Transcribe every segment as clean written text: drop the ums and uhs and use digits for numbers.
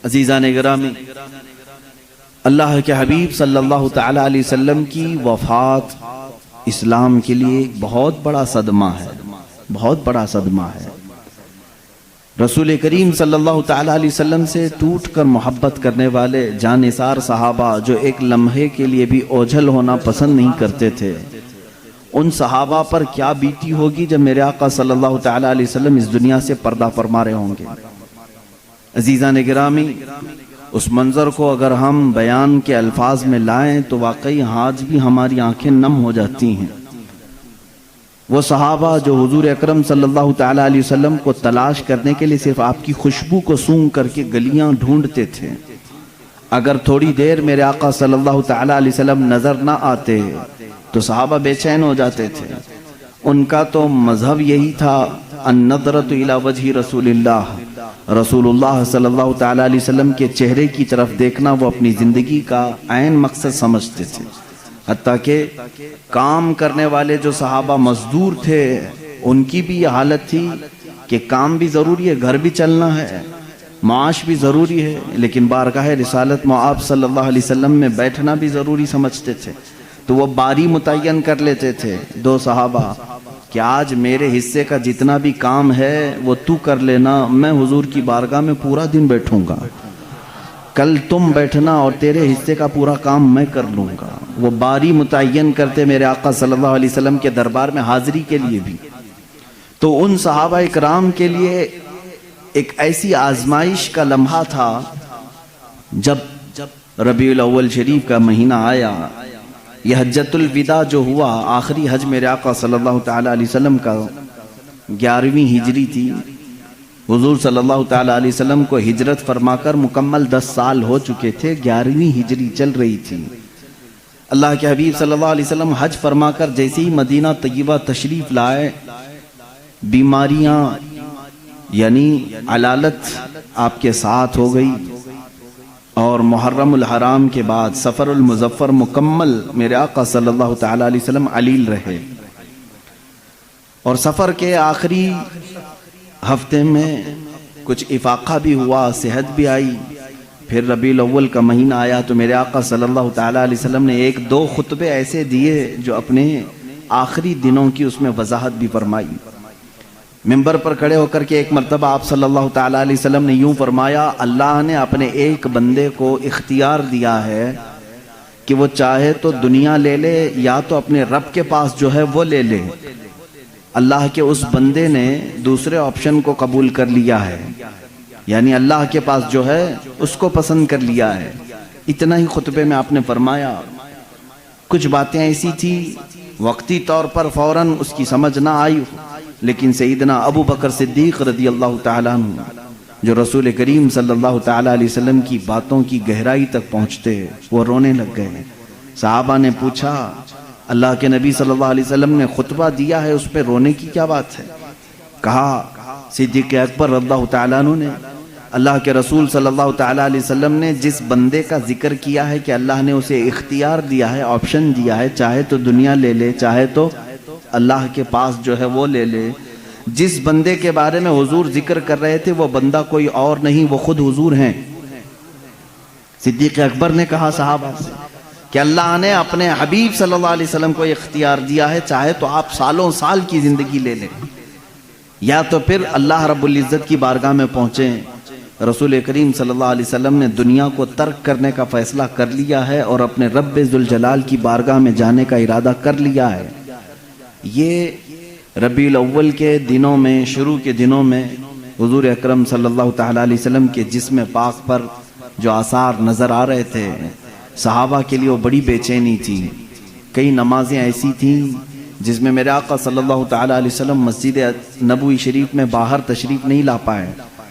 عزیزان گرامی، اللہ کے حبیب صلی اللہ تعالی علیہ وسلم کی وفات اسلام کے لیے ایک بہت بڑا صدمہ ہے، بہت بڑا صدمہ ہے۔ رسول کریم صلی اللہ تعالی علیہ وسلم سے ٹوٹ کر محبت کرنے والے جانثار صحابہ جو ایک لمحے کے لیے بھی اوجھل ہونا پسند نہیں کرتے تھے، ان صحابہ پر کیا بیتی ہوگی جب میرے آقا صلی اللہ تعالی علیہ وسلم اس دنیا سے پردہ فرما رہے ہوں گے۔ عزیزان گرامی، اس منظر کو اگر ہم بیان کے الفاظ میں لائیں تو واقعی آج بھی ہماری آنکھیں نم ہو جاتی ہیں۔ وہ صحابہ جو حضور اکرم صلی اللہ تعالی علیہ وسلم کو تلاش کرنے کے لیے صرف آپ کی خوشبو کو سونگھ کر کے گلیاں ڈھونڈتے تھے، اگر تھوڑی دیر میرے آقا صلی اللہ تعالی علیہ وسلم نظر نہ آتے تو صحابہ بے چین ہو جاتے تھے۔ ان کا تو مذہب یہی تھا، النظرۃ الی وجہ رسول اللہ، رسول اللہ صلی اللہ تعالی علیہ وسلم کے چہرے کی طرف دیکھنا وہ اپنی زندگی کا عین مقصد سمجھتے تھے۔ حتیٰ کہ کام کرنے والے جو صحابہ مزدور تھے ان کی بھی یہ حالت تھی کہ کام بھی ضروری ہے، گھر بھی چلنا ہے، معاش بھی ضروری ہے، لیکن بارگاہ رسالت مآب صلی اللہ علیہ وسلم میں بیٹھنا بھی ضروری سمجھتے تھے۔ تو وہ باری متعین کر لیتے تھے دو صحابہ کہ آج میرے حصے کا جتنا بھی کام ہے وہ تو کر لینا، میں حضور کی بارگاہ میں پورا دن بیٹھوں گا، کل تم بیٹھنا اور تیرے حصے کا پورا کام میں کر لوں گا۔ وہ باری متعین کرتے میرے آقا صلی اللہ علیہ وسلم کے دربار میں حاضری کے لیے بھی۔ تو ان صحابہ اکرام کے لیے ایک ایسی آزمائش کا لمحہ تھا جب ربیع الاول شریف کا مہینہ آیا، یہ حجۃ الوداع جو ہوا، آخری حج میرے آقا صلی اللہ تعالی علیہ وسلم کا 11ویں ہجری تھی۔ حضور صلی اللہ تعالی علیہ وسلم کو ہجرت فرما کر مکمل 10 سال ہو چکے تھے، 11ویں ہجری چل رہی تھی۔ اللہ کے حبیب صلی اللہ علیہ وسلم حج فرما کر جیسے ہی مدینہ طیبہ تشریف لائے، بیماریاں یعنی علالت آپ کے ساتھ ہو گئی، اور محرم الحرام کے بعد سفر المظفر مکمل میرے آقا صلی اللہ تعالی علیہ وسلم علیل رہے، اور سفر کے آخری ہفتے میں کچھ افاقہ بھی ہوا، صحت بھی آئی۔ پھر ربیع الاول کا مہینہ آیا تو میرے آقا صلی اللہ تعالی علیہ وسلم نے 1-2 خطبے ایسے دیے جو اپنے آخری دنوں کی اس میں وضاحت بھی فرمائی۔ ممبر پر کھڑے ہو کر کے ایک مرتبہ آپ صلی اللہ تعالی علیہ وسلم نے یوں فرمایا، اللہ نے اپنے ایک بندے کو اختیار دیا ہے کہ وہ چاہے تو دنیا لے لے یا تو اپنے رب کے پاس جو ہے وہ لے لے۔ اللہ کے اس بندے نے دوسرے آپشن کو قبول کر لیا ہے، یعنی اللہ کے پاس جو ہے اس کو پسند کر لیا ہے۔ اتنا ہی خطبے میں آپ نے فرمایا۔ کچھ باتیں ایسی تھی وقتی طور پر فوراً اس کی سمجھ نہ آئی، لیکن سیدنا ابو بکر صدیق رضی اللہ تعالیٰ عنہ جو رسول کریم صلی اللہ تعالیٰ علیہ وسلم کی باتوں کی گہرائی تک پہنچتے، وہ رونے لگ گئے۔ صحابہ نے پوچھا، اللہ کے نبی صلی اللہ علیہ وسلم نے خطبہ دیا ہے، اس پہ رونے کی کیا بات ہے؟ کہا صدیق اکبر رضی اللہ تعالیٰ عنہ نے، اللہ کے رسول صلی اللہ تعالیٰ علیہ وسلم نے جس بندے کا ذکر کیا ہے کہ اللہ نے اسے اختیار دیا ہے، آپشن دیا ہے، چاہے تو دنیا لے لے چاہے تو اللہ کے پاس جو ہے وہ لے لے، جس بندے کے بارے میں حضور ذکر کر رہے تھے وہ بندہ کوئی اور نہیں، وہ خود حضور ہیں۔ صدیق اکبر نے کہا صحابہ سے کہ اللہ نے اپنے حبیب صلی اللہ علیہ وسلم کو اختیار دیا ہے، چاہے تو آپ سالوں سال کی زندگی لے لیں یا تو پھر اللہ رب العزت کی بارگاہ میں پہنچیں۔ رسول کریم صلی اللہ علیہ وسلم نے دنیا کو ترک کرنے کا فیصلہ کر لیا ہے اور اپنے رب ذوالجلال کی بارگاہ میں جانے کا ارادہ کر لیا ہے۔ یہ ربیع الاول کے دنوں میں، شروع کے دنوں میں حضور اکرم صلی اللہ تعالی علیہ وسلم کے جسم پاک پر جو آثار نظر آ رہے تھے، صحابہ کے لیے وہ بڑی بے چینی تھی۔ کئی نمازیں ایسی تھیں جس میں میرے آقا صلی اللہ تعالی علیہ وسلم مسجد نبوی شریف میں باہر تشریف نہیں لا پائے۔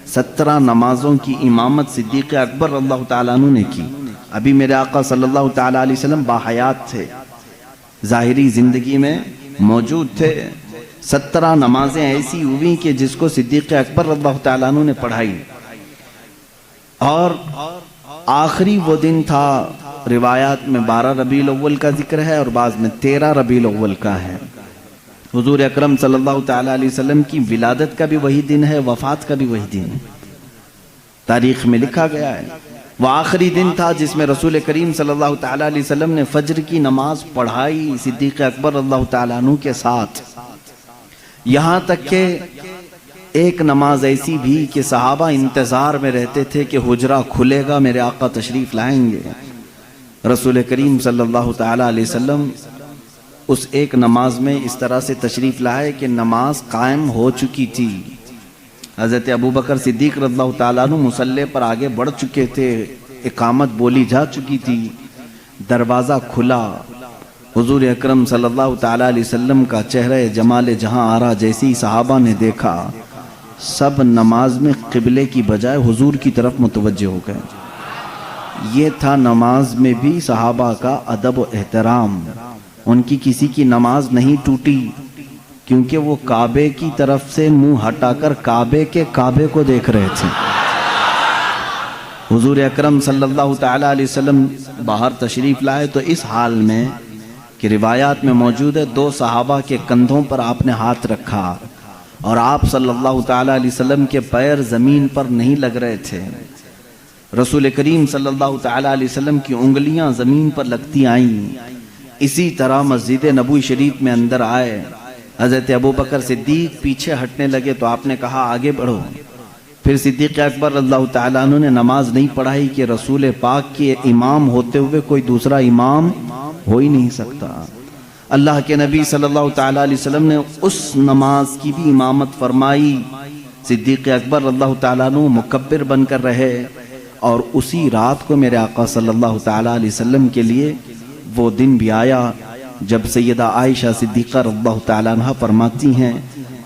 17 نمازوں کی امامت صدیق اکبر رضی اللہ تعالیٰ عنہ نے کی۔ ابھی میرے آقا صلی اللہ تعالی علیہ وسلم باحیات تھے، ظاہری زندگی میں موجود تھے۔ 17 نمازیں ایسی ہوئی کہ جس کو صدیق اکبر رضی اللہ تعالیٰ عنہ نے پڑھائی، اور آخری وہ دن تھا، روایات میں 12 ربیع الاول کا ذکر ہے اور بعض میں 13 ربیع الاول کا ہے۔ حضور اکرم صلی اللہ تعالی علیہ وسلم کی ولادت کا بھی وہی دن ہے، وفات کا بھی وہی دن ہے۔ تاریخ میں لکھا گیا ہے وہ آخری دن تھا جس میں رسول کریم صلی اللہ تعالیٰ علیہ وسلم نے فجر کی نماز پڑھائی صدیق اکبر اللہ تعالیٰ عنہ کے ساتھ، یہاں تک کہ ایک نماز ایسی بھی کہ صحابہ انتظار میں رہتے تھے کہ حجرہ کھلے گا، میرے آقا تشریف لائیں گے۔ رسول کریم صلی اللہ تعالیٰ علیہ وسلم اس ایک نماز میں اس طرح سے تشریف لائے کہ نماز قائم ہو چکی تھی، حضرت ابوبکر صدیق رضی اللہ تعالیٰ عنہ مصلی پر آگے بڑھ چکے تھے، اقامت بولی جا چکی تھی، دروازہ کھلا، حضور اکرم صلی اللہ تعالیٰ علیہ وسلم کا چہرہ جمال جہاں آرا جیسی صحابہ نے دیکھا، سب نماز میں قبلے کی بجائے حضور کی طرف متوجہ ہو گئے۔ یہ تھا نماز میں بھی صحابہ کا ادب و احترام، ان کی کسی کی نماز نہیں ٹوٹی، کیونکہ وہ کعبے کی طرف سے منہ ہٹا کر کعبے کے کعبے کو دیکھ رہے تھے۔ حضور اکرم صلی اللہ تعالیٰ علیہ وسلم باہر تشریف لائے تو اس حال میں کہ روایات میں موجود ہے، دو صحابہ کے کندھوں پر آپ نے ہاتھ رکھا اور آپ صلی اللہ تعالیٰ علیہ وسلم کے پیر زمین پر نہیں لگ رہے تھے، رسول کریم صلی اللہ تعالیٰ علیہ وسلم کی انگلیاں زمین پر لگتی آئیں۔ اسی طرح مسجد نبوی شریف میں اندر آئے، حضرت ابوبکر صدیق پیچھے ہٹنے لگے تو آپ نے کہا آگے بڑھو۔ پھر صدیق اکبر رضی اللہ تعالیٰ عنہ نے نماز نہیں پڑھائی کہ رسول پاک کے امام ہوتے ہوئے کوئی دوسرا امام ہو ہی نہیں سکتا۔ اللہ کے نبی صلی اللہ تعالیٰ علیہ وسلم نے اس نماز کی بھی امامت فرمائی، صدیق اکبر رضی اللہ تعالیٰ عنہ مکبر بن کر رہے، اور اسی رات کو میرے آقا صلی اللہ تعالیٰ علیہ وسلم کے لیے وہ دن بھی آیا جب سیدہ عائشہ صدیقہ رضی اللہ تعالیٰ عنہ فرماتی ہیں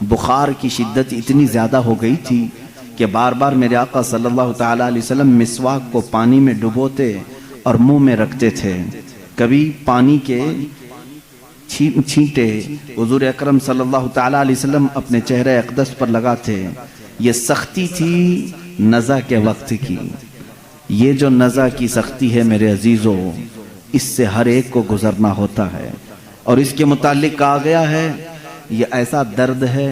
بخار کی شدت اتنی زیادہ ہو گئی تھی کہ بار بار میرے آقا صلی اللہ تعالیٰ علیہ وسلم مسواک کو پانی میں ڈبوتے اور منہ میں رکھتے تھے، کبھی پانی کے چھینٹے حضور اکرم صلی اللہ تعالیٰ علیہ وسلم اپنے چہرے اقدس پر لگاتے۔ یہ سختی تھی نزع کے وقت کی، یہ جو نزع کی سختی ہے میرے عزیزو، اس سے ہر ایک کو گزرنا ہوتا ہے، اور اس کے متعلق کہا گیا ہے یہ ایسا درد ہے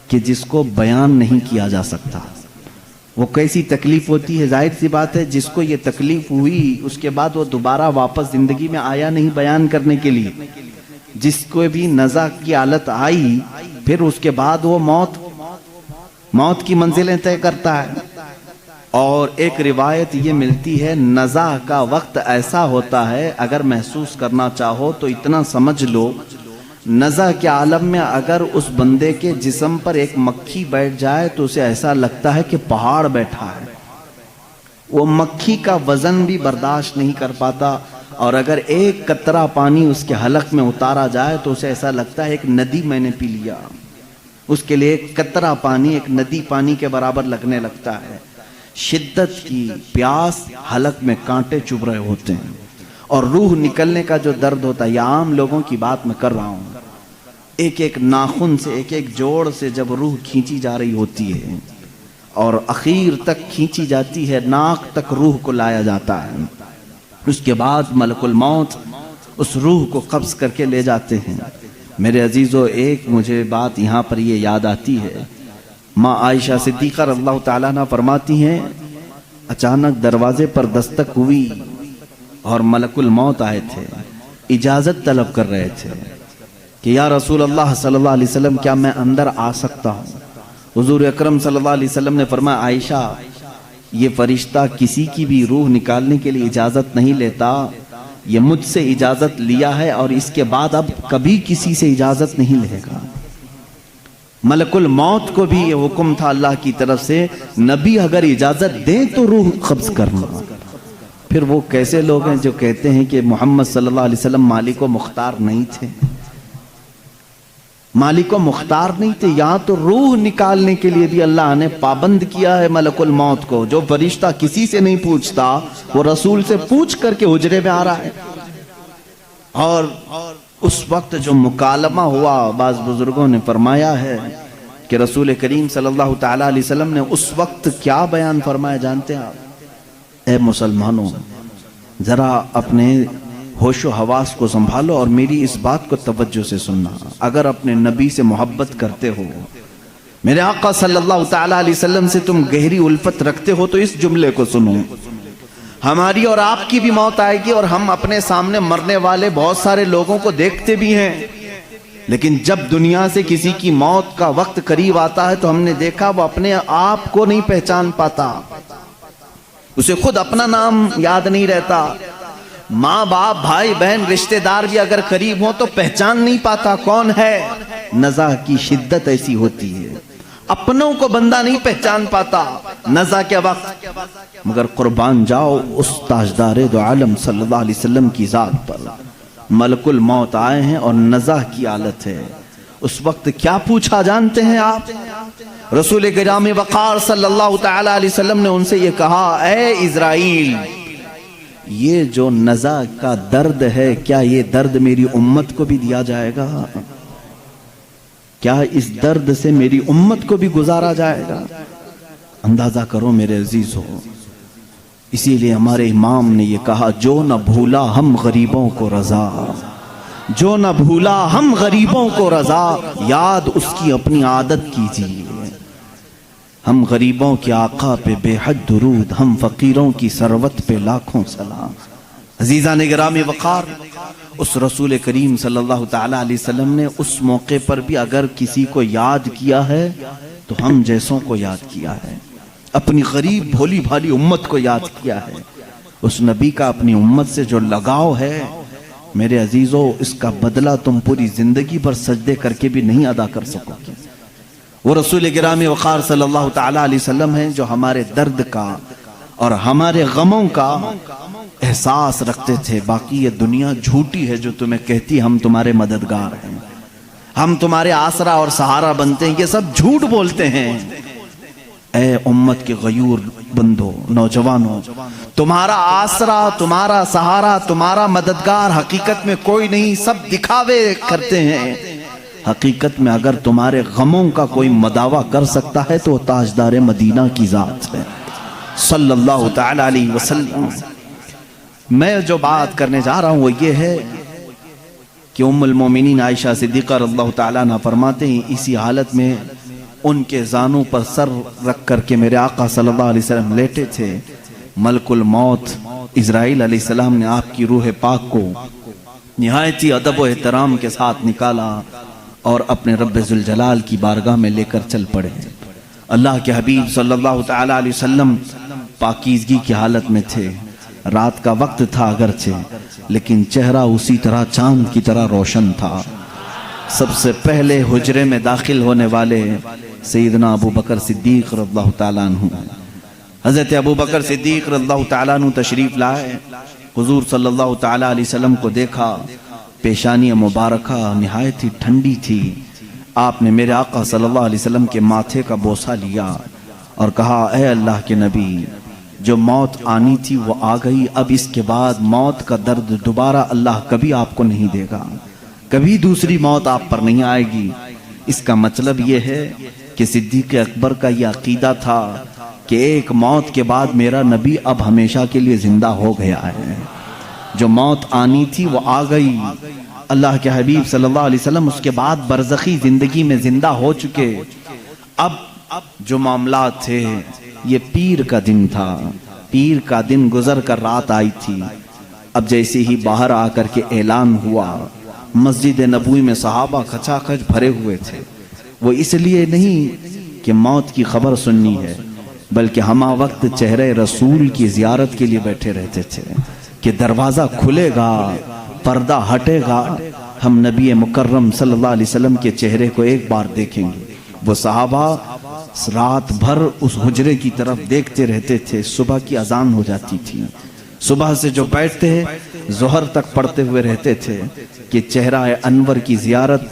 کہ جس کو بیان نہیں کیا جا سکتا۔ وہ کیسی تکلیف ہوتی ہے، ظاہر سی بات ہے جس کو یہ تکلیف ہوئی اس کے بعد وہ دوبارہ واپس زندگی میں آیا نہیں بیان کرنے کے لیے، جس کو بھی نزع کی حالت آئی پھر اس کے بعد وہ موت کی منزلیں طے کرتا ہے۔ اور ایک روایت یہ ملتی ہے نزع کا وقت ایسا ہوتا ہے، اگر محسوس کرنا چاہو تو اتنا سمجھ لو، نزع کے عالم میں اگر اس بندے کے جسم پر ایک مکھی بیٹھ جائے تو اسے ایسا لگتا ہے کہ پہاڑ بیٹھا ہے، وہ مکھی کا وزن بھی برداشت نہیں کر پاتا، اور اگر ایک قطرہ پانی اس کے حلق میں اتارا جائے تو اسے ایسا لگتا ہے ایک ندی میں نے پی لیا، اس کے لیے ایک قطرہ پانی ایک ندی پانی کے برابر لگنے لگتا ہے۔ شدت کی پیاس، حلق میں کانٹے چبھ رہے ہوتے ہیں، اور روح نکلنے کا جو درد ہوتا ہے، یہ عام لوگوں کی بات میں کر رہا ہوں، ایک ایک ناخن سے ایک ایک جوڑ سے جب روح کھینچی جا رہی ہوتی ہے اور اخیر تک کھینچی جاتی ہے، ناک تک روح کو لایا جاتا ہے، اس کے بعد ملک الموت اس روح کو قبض کر کے لے جاتے ہیں۔ میرے عزیزو، ایک مجھے بات یہاں پر یہ یاد آتی ہے، ماں عائشہ صدیقہ رضی اللہ تعالیٰ عنہ فرماتی ہیں اچانک دروازے پر دستک ہوئی اور ملک الموت آئے تھے، اجازت طلب کر رہے تھے کہ یا رسول اللہ صلی اللہ علیہ وسلم کیا میں اندر آ سکتا ہوں؟ حضور اکرم صلی اللہ علیہ وسلم نے فرمایا عائشہ یہ فرشتہ کسی کی بھی روح نکالنے کے لیے اجازت نہیں لیتا، یہ مجھ سے اجازت لیا ہے اور اس کے بعد اب کبھی کسی سے اجازت نہیں لے گا۔ ملک الموت کو بھی یہ حکم تھا اللہ کی طرف سے، نبی اگر اجازت دیں تو روح قبض کرنا۔ پھر وہ کیسے لوگ ہیں جو کہتے ہیں کہ محمد صلی اللہ علیہ وسلم مالک و مختار نہیں تھے؟ مالک و مختار نہیں تھے، یہاں تو روح نکالنے کے لیے بھی اللہ نے پابند کیا ہے ملک الموت کو، جو فرشتہ کسی سے نہیں پوچھتا وہ رسول سے پوچھ کر کے حجرے میں آ رہا ہے۔ اور اس وقت جو مکالمہ ہوا، بعض بزرگوں نے فرمایا ہے کہ رسول کریم صلی اللہ تعالیٰ علیہ وسلم نے اس وقت کیا بیان فرمایا جانتے ہیں آپ؟ اے مسلمانوں، ذرا اپنے ہوش و حواس کو سنبھالو اور میری اس بات کو توجہ سے سننا، اگر اپنے نبی سے محبت کرتے ہو میرے آقا صلی اللہ تعالی علیہ وسلم سے تم گہری الفت رکھتے ہو تو اس جملے کو سنو، ہماری اور آپ کی بھی موت آئے گی، اور ہم اپنے سامنے مرنے والے بہت سارے لوگوں کو دیکھتے بھی ہیں، لیکن جب دنیا سے کسی کی موت کا وقت قریب آتا ہے تو ہم نے دیکھا وہ اپنے آپ کو نہیں پہچان پاتا، اسے خود اپنا نام یاد نہیں رہتا، ماں باپ بھائی بہن رشتہ دار بھی اگر قریب ہوں تو پہچان نہیں پاتا کون ہے۔ نزع کی شدت ایسی ہوتی ہے، اپنوں کو بندہ نہیں پہچان پاتا نزع کے وقت، مگر قربان جاؤ اس تاجدار دو عالم صلی اللہ علیہ وسلم کی ذات پر، ملک الموت آئے ہیں اور نزع کی حالت ہے۔ اس وقت کیا پوچھا جانتے ہیں آپ؟ رسول کرام وقار صلی اللہ تعالی علیہ وسلم نے ان سے یہ کہا، اے اسرائیل، یہ جو نزع کا درد ہے کیا یہ درد میری امت کو بھی دیا جائے گا؟ کیا اس درد سے میری امت کو بھی گزارا جائے گا؟ اندازہ کرو میرے عزیزو، اسی لیے ہمارے امام نے یہ کہا، جو نہ بھولا ہم غریبوں کو رضا، جو نہ بھولا ہم غریبوں کو رضا، یاد اس کی اپنی عادت کیجیے۔ ہم غریبوں کے آقا پہ بے حد درود، ہم فقیروں کی ثروت پہ لاکھوں سلام۔ عزیزان گرامی وقار، اس رسول کریم صلی اللہ تعالی علیہ وسلم نے اس موقع پر بھی اگر کسی کو یاد کیا ہے تو ہم جیسوں کو یاد کیا ہے، اپنی غریب بھولی بھالی امت کو یاد کیا ہے۔ اس نبی کا اپنی امت سے جو لگاؤ ہے میرے عزیزو، اس کا بدلہ تم پوری زندگی پر سجدے کر کے بھی نہیں ادا کر سکو گے۔ وہ رسول گرامی وقار صلی اللہ تعالی علیہ وسلم ہیں جو ہمارے درد کا اور ہمارے غموں کا احساس رکھتے تھے۔ باقی یہ دنیا جھوٹی ہے جو تمہیں کہتی ہم تمہارے مددگار ہیں، ہم تمہارے آسرا اور سہارا بنتے ہیں، یہ سب جھوٹ بولتے ہیں۔ اے امت کے غیور بندو، نوجوانوں، تمہارا آسرا، تمہارا سہارا، تمہارا مددگار حقیقت میں کوئی نہیں، سب دکھاوے کرتے ہیں۔ حقیقت میں اگر تمہارے غموں کا کوئی مداوع کر سکتا ہے تو تاجدار مدینہ کی ذات ہے صلی اللہ تعالی علیہ وسلم۔ میں جو بات کرنے جا رہا ہوں وہ یہ ہے کہ ام المومنین عائشہ صدیقہ رضی اللہ تعالیٰ عنہ فرماتے ہیں، اسی حالت میں ان کے زانوں پر سر رکھ کر کے میرے آقا صلی اللہ علیہ وسلم لیٹے تھے، ملک الموت اسرائیل علیہ السلام نے آپ کی روح پاک کو نہایتی ادب و احترام کے ساتھ نکالا اور اپنے رب ذوالجلال کی بارگاہ میں لے کر چل پڑے۔ اللہ کے حبیب صلی اللہ تعالی علیہ وسلم پاکیزگی کی حالت میں تھے، رات کا وقت تھا اگرچہ، لیکن چہرہ اسی طرح چاند کی طرح روشن تھا۔ سب سے پہلے حجرے میں داخل ہونے والے سیدنا ابو بکر صدیق رضی اللہ تعالیٰ عنہ، حضرت ابو بکر صدیق رضی اللہ تعالیٰ عنہ تشریف لائے، حضور صلی اللہ تعالیٰ علیہ وسلم کو دیکھا، پیشانی مبارکہ نہایت ہی ٹھنڈی تھی۔ آپ نے میرے آقا صلی اللہ علیہ وسلم کے ماتھے کا بوسہ لیا اور کہا، اے اللہ کے نبی، جو موت آنی تھی وہ آ گئی، اب اس کے بعد موت کا درد دوبارہ اللہ کبھی آپ کو نہیں دے گا، کبھی دوسری موت آپ پر نہیں آئے گی۔ اس کا مطلب یہ ہے کہ صدیق اکبر کا یہ عقیدہ تھا کہ ایک موت کے بعد میرا نبی اب ہمیشہ کے لیے زندہ ہو گیا ہے، جو موت آنی تھی وہ آ گئی۔ اللہ کے حبیب صلی اللہ علیہ وسلم اس کے بعد برزخی زندگی میں زندہ ہو چکے۔ اب جو معاملات تھے، یہ پیر کا دن تھا، پیر کا دن گزر کر رات آئی تھی۔ اب جیسے ہی باہر آ کر کے اعلان ہوا، مسجد نبوی میں صحابہ کھچا کھچ بھرے ہوئے تھے۔ وہ اس لیے نہیں کہ موت کی خبر سننی ہے، بلکہ ہمہ وقت چہرے رسول کی زیارت کے لیے بیٹھے رہتے تھے کہ دروازہ کھلے گا، پردہ ہٹے گا، ہم نبی مکرم صلی اللہ علیہ وسلم کے چہرے کو ایک بار دیکھیں گے۔ وہ صحابہ رات بھر اس حجرے کی طرف دیکھتے رہتے تھے۔ صبح کی اذان ہو جاتی تھی، صبح سے جو بیٹھتے ظہر تک پڑھتے ہوئے رہتے تھے کہ چہرہ انور کی زیارت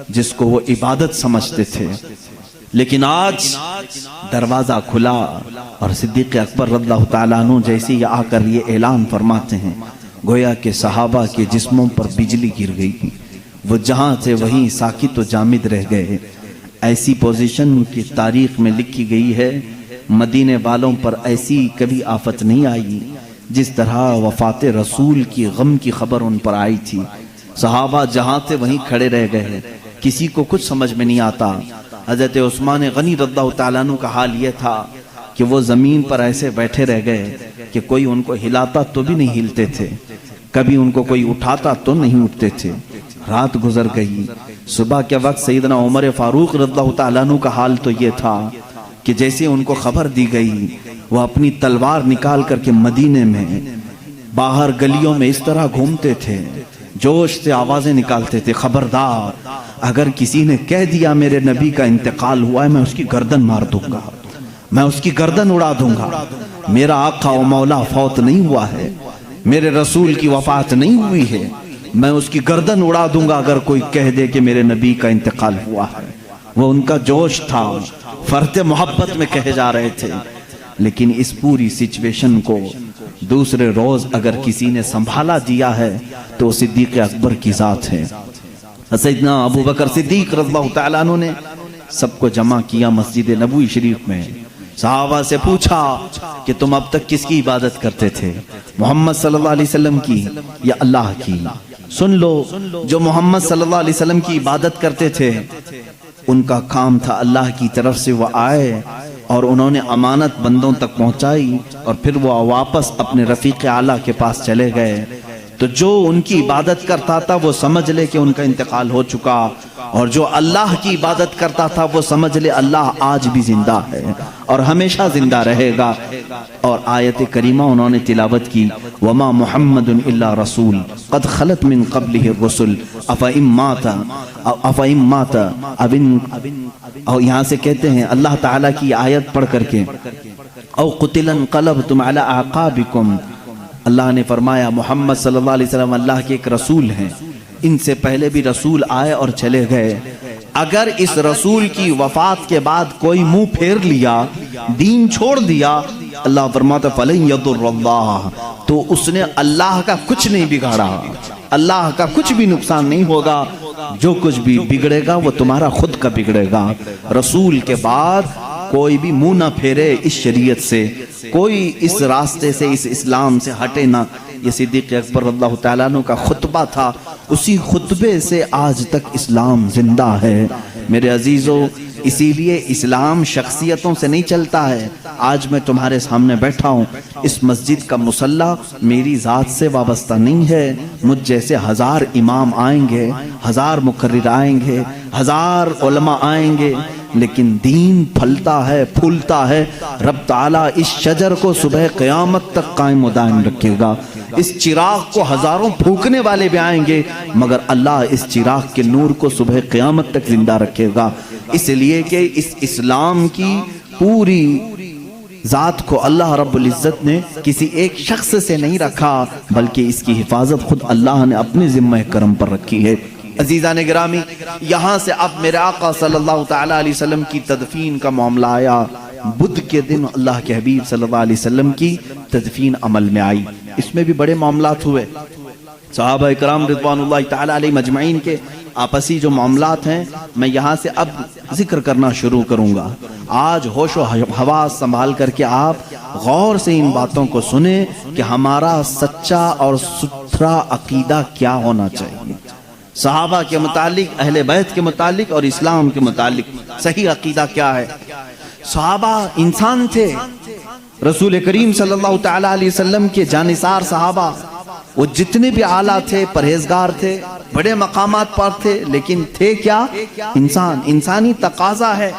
جس کو وہ عبادت سمجھتے تھے۔ لیکن آج دروازہ کھلا اور صدیق اکبر رضی اللہ تعالیٰ عنہ جیسے ہی آ کر یہ اعلان فرماتے ہیں، گویا کہ صحابہ کے جسموں پر بجلی گر گئی، وہ جہاں تھے وہیں ساکت و جامد رہ گئے۔ ایسی پوزیشن کی تاریخ میں لکھی گئی ہے، مدینے والوں پر ایسی کبھی آفت نہیں آئی جس طرح وفات رسول کی غم کی خبر ان پر آئی تھی۔ صحابہ جہاں تھے وہیں کھڑے رہ گئے، کسی کو کچھ سمجھ میں نہیں آتا۔ حضرت عثمان غنی رضی اللہ تعالیٰ عنہ کا حال یہ تھا کہ وہ زمین پر ایسے بیٹھے رہ گئے کہ کوئی ان کو ہلاتا تو بھی نہیں ہلتے تھے، کبھی ان کو کوئی اٹھاتا تو نہیں اٹھتے تھے۔ رات گزر گئی، صبح کے وقت سیدنا عمر فاروق رضی اللہ تعالیٰ عنہ کا حال تو یہ تھا کہ جیسے ان کو خبر دی گئی، وہ اپنی تلوار نکال کر کے مدینے میں باہر گلیوں میں اس طرح گھومتے تھے، جوش سے آوازیں نکالتے تھے، خبردار اگر کسی نے کہہ دیا میرے نبی کا انتقال ہوا ہے، میں اس کی گردن مار دوں گا، میں اس کی گردن اڑا دوں گا، میرا آقا و مولا فوت نہیں ہوا ہے، میرے رسول کی وفات نہیں ہوئی ہے، میں اس کی گردن اڑا دوں گا اگر کوئی کہہ دے کہ میرے نبی کا انتقال ہوا ہے۔ وہ ان کا جوش تھا، فرط محبت میں کہے جا رہے تھے۔ لیکن اس پوری سچویشن کو دوسرے روز اگر کسی نے سنبھالا دیا ہے تو صدیق اکبر کی ذات ہے۔ سیدنا ابو بکر صدیق رضی اللہ تعالیٰ عنہ نے سب کو جمع کیا مسجد نبوی شریف میں، صحابہ سے پوچھا کہ تم اب تک کس کی عبادت کرتے تھے، محمد صلی اللہ علیہ وسلم کی یا اللہ کی؟ سن لو، جو محمد صلی اللہ علیہ وسلم کی عبادت کرتے تھے ان کا کام تھا اللہ کی طرف سے وہ آئے اور انہوں نے امانت بندوں تک پہنچائی اور پھر وہ واپس اپنے رفیق اعلیٰ کے پاس چلے گئے۔ تو جو ان کی عبادت کرتا تھا وہ سمجھ لے کہ ان کا انتقال ہو چکا، اور جو اللہ کی عبادت کرتا تھا وہ سمجھ لے اللہ آج بھی زندہ ہے اور ہمیشہ زندہ رہے گا۔ اور آیت کریمہ انہوں نے تلاوت کی، وَمَا مُحَمَّدٌ إِلَّا رَسُولٌ قَدْ خَلَتْ مِن قَبْلِهِ الرُّسُلُ أَفَإِن مَّاتَ اور یہاں سے کہتے ہیں اللہ تعالیٰ کی آیت پڑھ کر کے او قتلا انقلبتم علی اعقابکم، اللہ نے فرمایا محمد صلی اللہ علیہ وسلم اللہ کے ایک رسول ہیں، ان سے پہلے بھی رسول آئے اور چلے گئے، اگر اس رسول کی وفات کے بعد کوئی منہ پھیر لیا، دین چھوڑ دیا، اللہ فرماتا فَلَن يَضُرَّ اللَّهَ، تو اس نے اللہ کا کچھ نہیں بگاڑا، اللہ کا کچھ بھی نقصان نہیں ہوگا، جو کچھ بھی بگڑے گا وہ تمہارا خود کا بگڑے گا۔ رسول کے بعد کوئی بھی منہ نہ پھیرے اس شریعت سے، کوئی اس راستے سے اس اسلام سے ہٹے نہ۔ یہ صدیق اکبر رضی اللہ تعالیٰ عنہ کا خطبہ تھا، اسی خطبے سے آج تک اسلام زندہ ہے میرے عزیزو۔ اسی لیے اسلام شخصیتوں سے نہیں چلتا ہے۔ آج میں تمہارے سامنے بیٹھا ہوں، اس مسجد کا مصلی میری ذات سے وابستہ نہیں ہے، مجھ جیسے ہزار امام آئیں گے، ہزار مقرر آئیں گے، ہزار علماء آئیں گے، لیکن دین پھلتا ہے، پھولتا ہے۔ رب تعالیٰ اس شجر کو صبح قیامت تک قائم و دائم رکھے گا، اس چراغ کو ہزاروں پھونکنے والے بھی آئیں گے، مگر اللہ اس چراغ کے نور کو صبح قیامت تک زندہ رکھے گا، اس لیے کہ اس اسلام کی پوری ذات کو اللہ رب العزت نے کسی ایک شخص سے نہیں رکھا، بلکہ اس کی حفاظت خود اللہ نے اپنے ذمہ کرم پر رکھی ہے۔ عزیزان گرامی، یہاں سے اب میرے آقا صلی اللہ تعالیٰ علیہ وسلم کی تدفین کا معاملہ آیا۔ بدھ کے دن اللہ کے حبیب صلی اللہ علیہ وسلم کی تدفین عمل میں آئی، اس میں بھی بڑے معاملات ہوئے۔ صحابہ کرام رضوان اللہ تعالیٰ علیہ مجمعین کے آپسی جو معاملات ہیں میں یہاں سے اب ذکر کرنا شروع کروں گا۔ آج ہوش و حواس سنبھال کر کے آپ غور سے ان باتوں کو سنیں کہ ہمارا سچا اور ستھرا عقیدہ کیا ہونا چاہیے، صحابہ کے متعلق، اہل بیت کے متعلق اور اسلام کے متعلق صحیح عقیدہ کیا ہے۔ صحابہ انسان تھے، رسول کریم صلی اللہ تعالیٰ علیہ وسلم کے جانثار صحابہ، وہ جتنے بھی اعلیٰ تھے، پرہیزگار تھے، بڑے مقامات پر تھے، لیکن تھے کیا؟ انسان۔ انسانی تقاضا ہے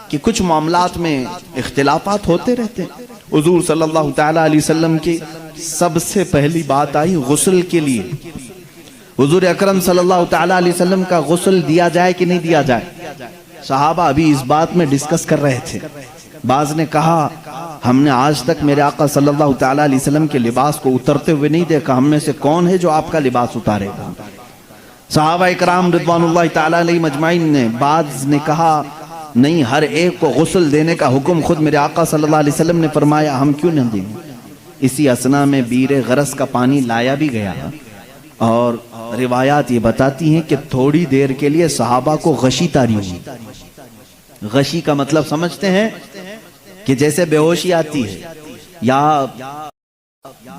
کہ کچھ معاملات میں اختلافات ہوتے رہتے ہیں۔ حضور صلی اللہ تعالیٰ علیہ وسلم کی سب سے پہلی بات آئی غسل کے لیے۔ حضور اکرم صلی اللہ تعالیٰ علیہ وسلم کا غسل دیا جائے کہ نہیں دیا جائے؟ صحابہ ابھی اس بات میں ڈسکس کر رہے تھے۔ بعض نے کہا ہم نے آج تک میرے آقا صلی اللہ تعالیٰ علیہ وسلم کے لباس کو اترتے ہوئے نہیں دیکھا، ہم میں سے کون ہے جو آپ کا لباس اتارے گا؟ صحابہ اکرام رضوان اللہ تعالیٰ علیہ مجمعین نے، بعض نے کہا نہیں، ہر ایک کو غسل دینے کا حکم خود میرے آقا صلی اللہ علیہ وسلم نے فرمایا، ہم کیوں نہ دیں؟ اسی اسنا میں بیر غرس کا پانی لایا بھی گیا، اور روایات یہ بتاتی ہیں کہ تھوڑی دیر کے لیے صحابہ کو غشی طاری ہوئی۔ غشی کا مطلب سمجھتے ہیں کہ جیسے بے ہوشی آتی ہے یا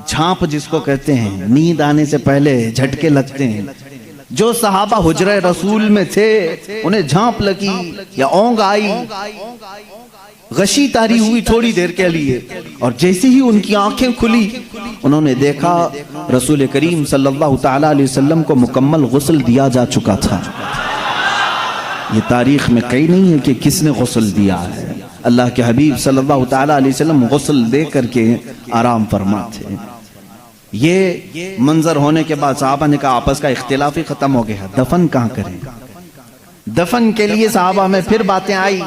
جھانپ جس کو کہتے ہیں، نیند آنے سے پہلے جھٹکے لگتے ہیں، جو صحابہ حجرہ رسول میں تھے انہیں جھانپ لگی یا اونگ آئی، غشی تاری ہوئی تھوڑی دیر کے لیے، اور جیسے ہی ان کی آنکھیں کھلی انہوں نے دیکھا رسول کریم صلی اللہ تعالی علیہ وسلم کو مکمل غسل دیا جا چکا تھا۔ یہ تاریخ میں کہیں نہیں ہے کہ کس نے غسل دیا ہے، اللہ کے حبیب صلی اللہ تعالی علیہ وسلم غسل دے کر کے آرام فرما تھے۔ یہ منظر ہونے کے بعد صحابہ نے کہا آپس کا اختلاف ہی ختم ہو گیا، دفن کہاں کریں؟ دفن کے لیے صحابہ میں پھر باتیں آئی،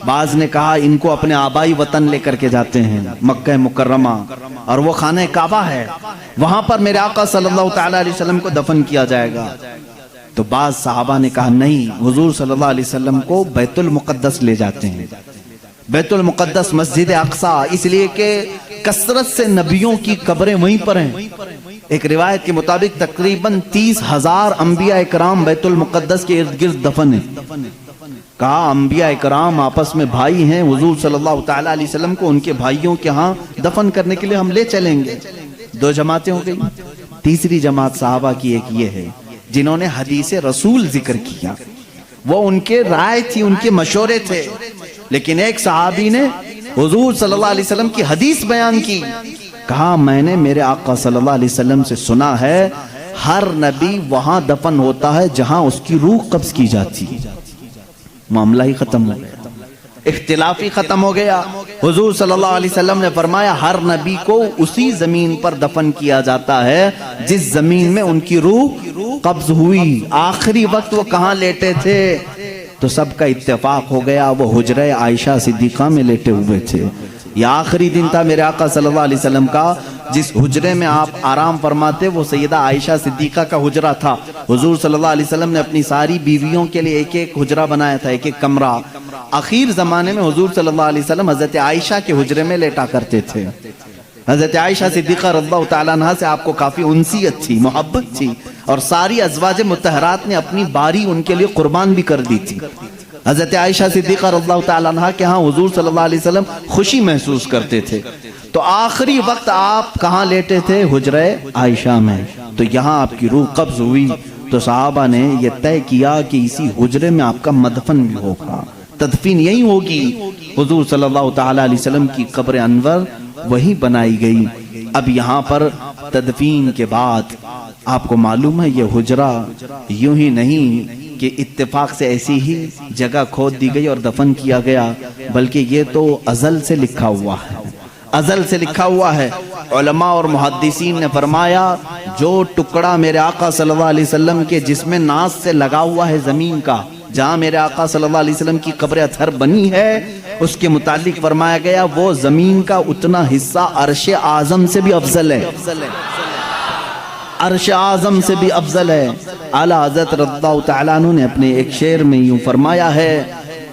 بعض نے کہا ان کو اپنے آبائی وطن لے کر کے جاتے ہیں مکہ مکرمہ، اور وہ خانہ کعبہ ہے، وہاں پر میرے آقا صلی اللہ تعالی علیہ وسلم کو دفن کیا جائے گا۔ تو بعض صحابہ نے کہا نہیں، حضور صلی اللہ علیہ وسلم کو بیت المقدس لے جاتے ہیں، بیت المقدس مسجد اقصیٰ، اس لیے کہ کثرت سے نبیوں کی قبریں وہیں پر ہیں۔ ایک روایت کے مطابق تقریباً 30,000 انبیاء اکرام بیت المقدس کے ارد گرد دفن ہیں۔ کہا انبیاء اکرام آپس میں بھائی ہیں، حضور صلی اللہ تعالی علیہ وسلم کو ان کے بھائیوں کے ہاں دفن کرنے کے لیے ہم لے چلیں گے۔ 2 جماعتیں ہو گئی۔ تیسری جماعت صحابہ کی ایک یہ ہے جنہوں نے حدیث رسول ذکر کیا، وہ ان کے رائے تھی، ان کے مشورے تھے، لیکن ایک صحابی نے حضور صلی اللہ علیہ وسلم کی حدیث بیان کی، کہا میں نے میرے آقا صلی اللہ علیہ وسلم سے سنا ہے ہر نبی وہاں دفن ہوتا ہے جہاں اس کی روح قبض کی جاتی ہے۔ معاملہ ہی ختم ہو گیا، اختلاف ہی ختم ہو گیا۔ حضور صلی اللہ علیہ وسلم نے فرمایا ہر نبی کو اسی زمین پر دفن کیا جاتا ہے جس زمین میں ان کی روح قبض ہوئی۔ آخری وقت وہ کہاں لیٹے تھے؟ تو سب کا اتفاق ہو گیا وہ حجرہ عائشہ صدیقہ میں لیٹے ہوئے تھے۔ یہ آخری دن تھا میرے آقا صلی اللہ علیہ وسلم کا جس حجرے میں آپ آرام فرماتے، وہ سیدہ عائشہ صدیقہ کا حجرہ تھا۔ حضور صلی اللہ علیہ وسلم نے اپنی ساری بیویوں کے لیے ایک ایک حجرہ بنایا تھا، ایک ایک کمرہ۔ آخر زمانے میں حضور صلی اللہ علیہ وسلم حضرت عائشہ کے حجرے میں لیٹا کرتے تھے۔ حضرت عائشہ صدیقہ رضی اللہ تعالیٰ عنہ سے آپ کو کافی انسیت تھی، محبت تھی، اور ساری ازواج مطہرات نے اپنی باری ان کے لیے قربان بھی کر دی تھی۔ حضرت عائشہ صدیقہ رضی اللہ تعالیٰ عنہ کے ہاں حضور صلی اللہ علیہ وسلم خوشی محسوس کرتے تھے۔ تو آخری وقت آپ کہاں لیٹے تھے؟ حجرہ عائشہ میں۔ تو یہاں آپ کی روح قبض ہوئی تو صحابہ نے یہ طے کیا کہ اسی حجرے میں آپ کا مدفن بھی ہوگا، تدفین یہی ہوگی۔ حضور صلی اللہ تعالیٰ علیہ وسلم کی قبر انور وہی بنائی گئی۔ اب یہاں پر تدفین کے بعد آپ کو معلوم ہے یہ حجرہ یوں ہی نہیں کہ اتفاق سے ایسی ہی جگہ کھود دی گئی اور دفن کیا گیا، بلکہ یہ تو ازل سے لکھا ہوا ہے، ازل سے لکھا ہوا ہے۔ علماء اور محدثین نے فرمایا جو ٹکڑا میرے آقا صلی اللہ علیہ وسلم کے جسم ناز سے لگا ہوا ہے زمین کا، جہاں میرے آقا صلی اللہ علیہ وسلم کی قبر اطہر بنی ہے، اس کے متعلق فرمایا گیا وہ زمین کا اتنا حصہ عرش اعظم سے بھی افضل ہے، عرش اعظم سے بھی افضل ہے۔ اعلیٰ حضرت رضی اللہ تعالیٰ عنہ نے اپنے ایک شعر میں یوں فرمایا ہے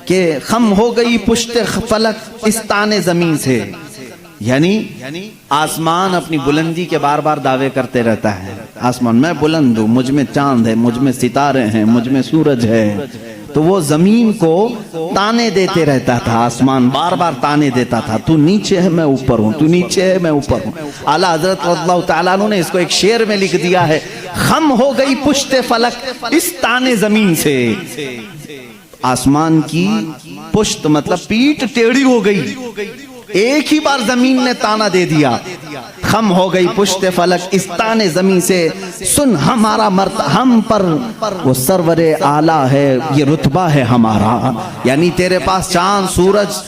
کہ خم ہو گئی پشت فلک اس تانے زمین سے، یعنی آسمان اپنی بلندی کے بار بار دعوے کرتے رہتا ہے، آسمان میں بلند ہوں، مجھ میں چاند ہے، مجھ میں ستارے ہیں، مجھ میں سورج ہے، تو وہ زمین کو تانے دیتے رہتا تھا، آسمان بار بار تانے دیتا تھا، تو نیچے ہے میں اوپر ہوں، تو نیچے ہے میں اوپر ہوں۔ اعلیٰ حضرت رضی اللہ تعالیٰ عنہ نے اس کو ایک شعر میں لکھ دیا ہے، خم ہو گئی پشت فلک اس تانے زمین سے، آسمان کی پشت مطلب پیٹ ٹیڑھی ہو گئی، ایک ہی بار زمین نے تانا دے دیا، خم ہو گئی پشت فلک اس تانے زمین سے، سن ہمارا ہم پر وہ سرور اعلیٰ ہے، یہ رتبہ ہے ہمارا، یعنی تیرے پاس چاند سورج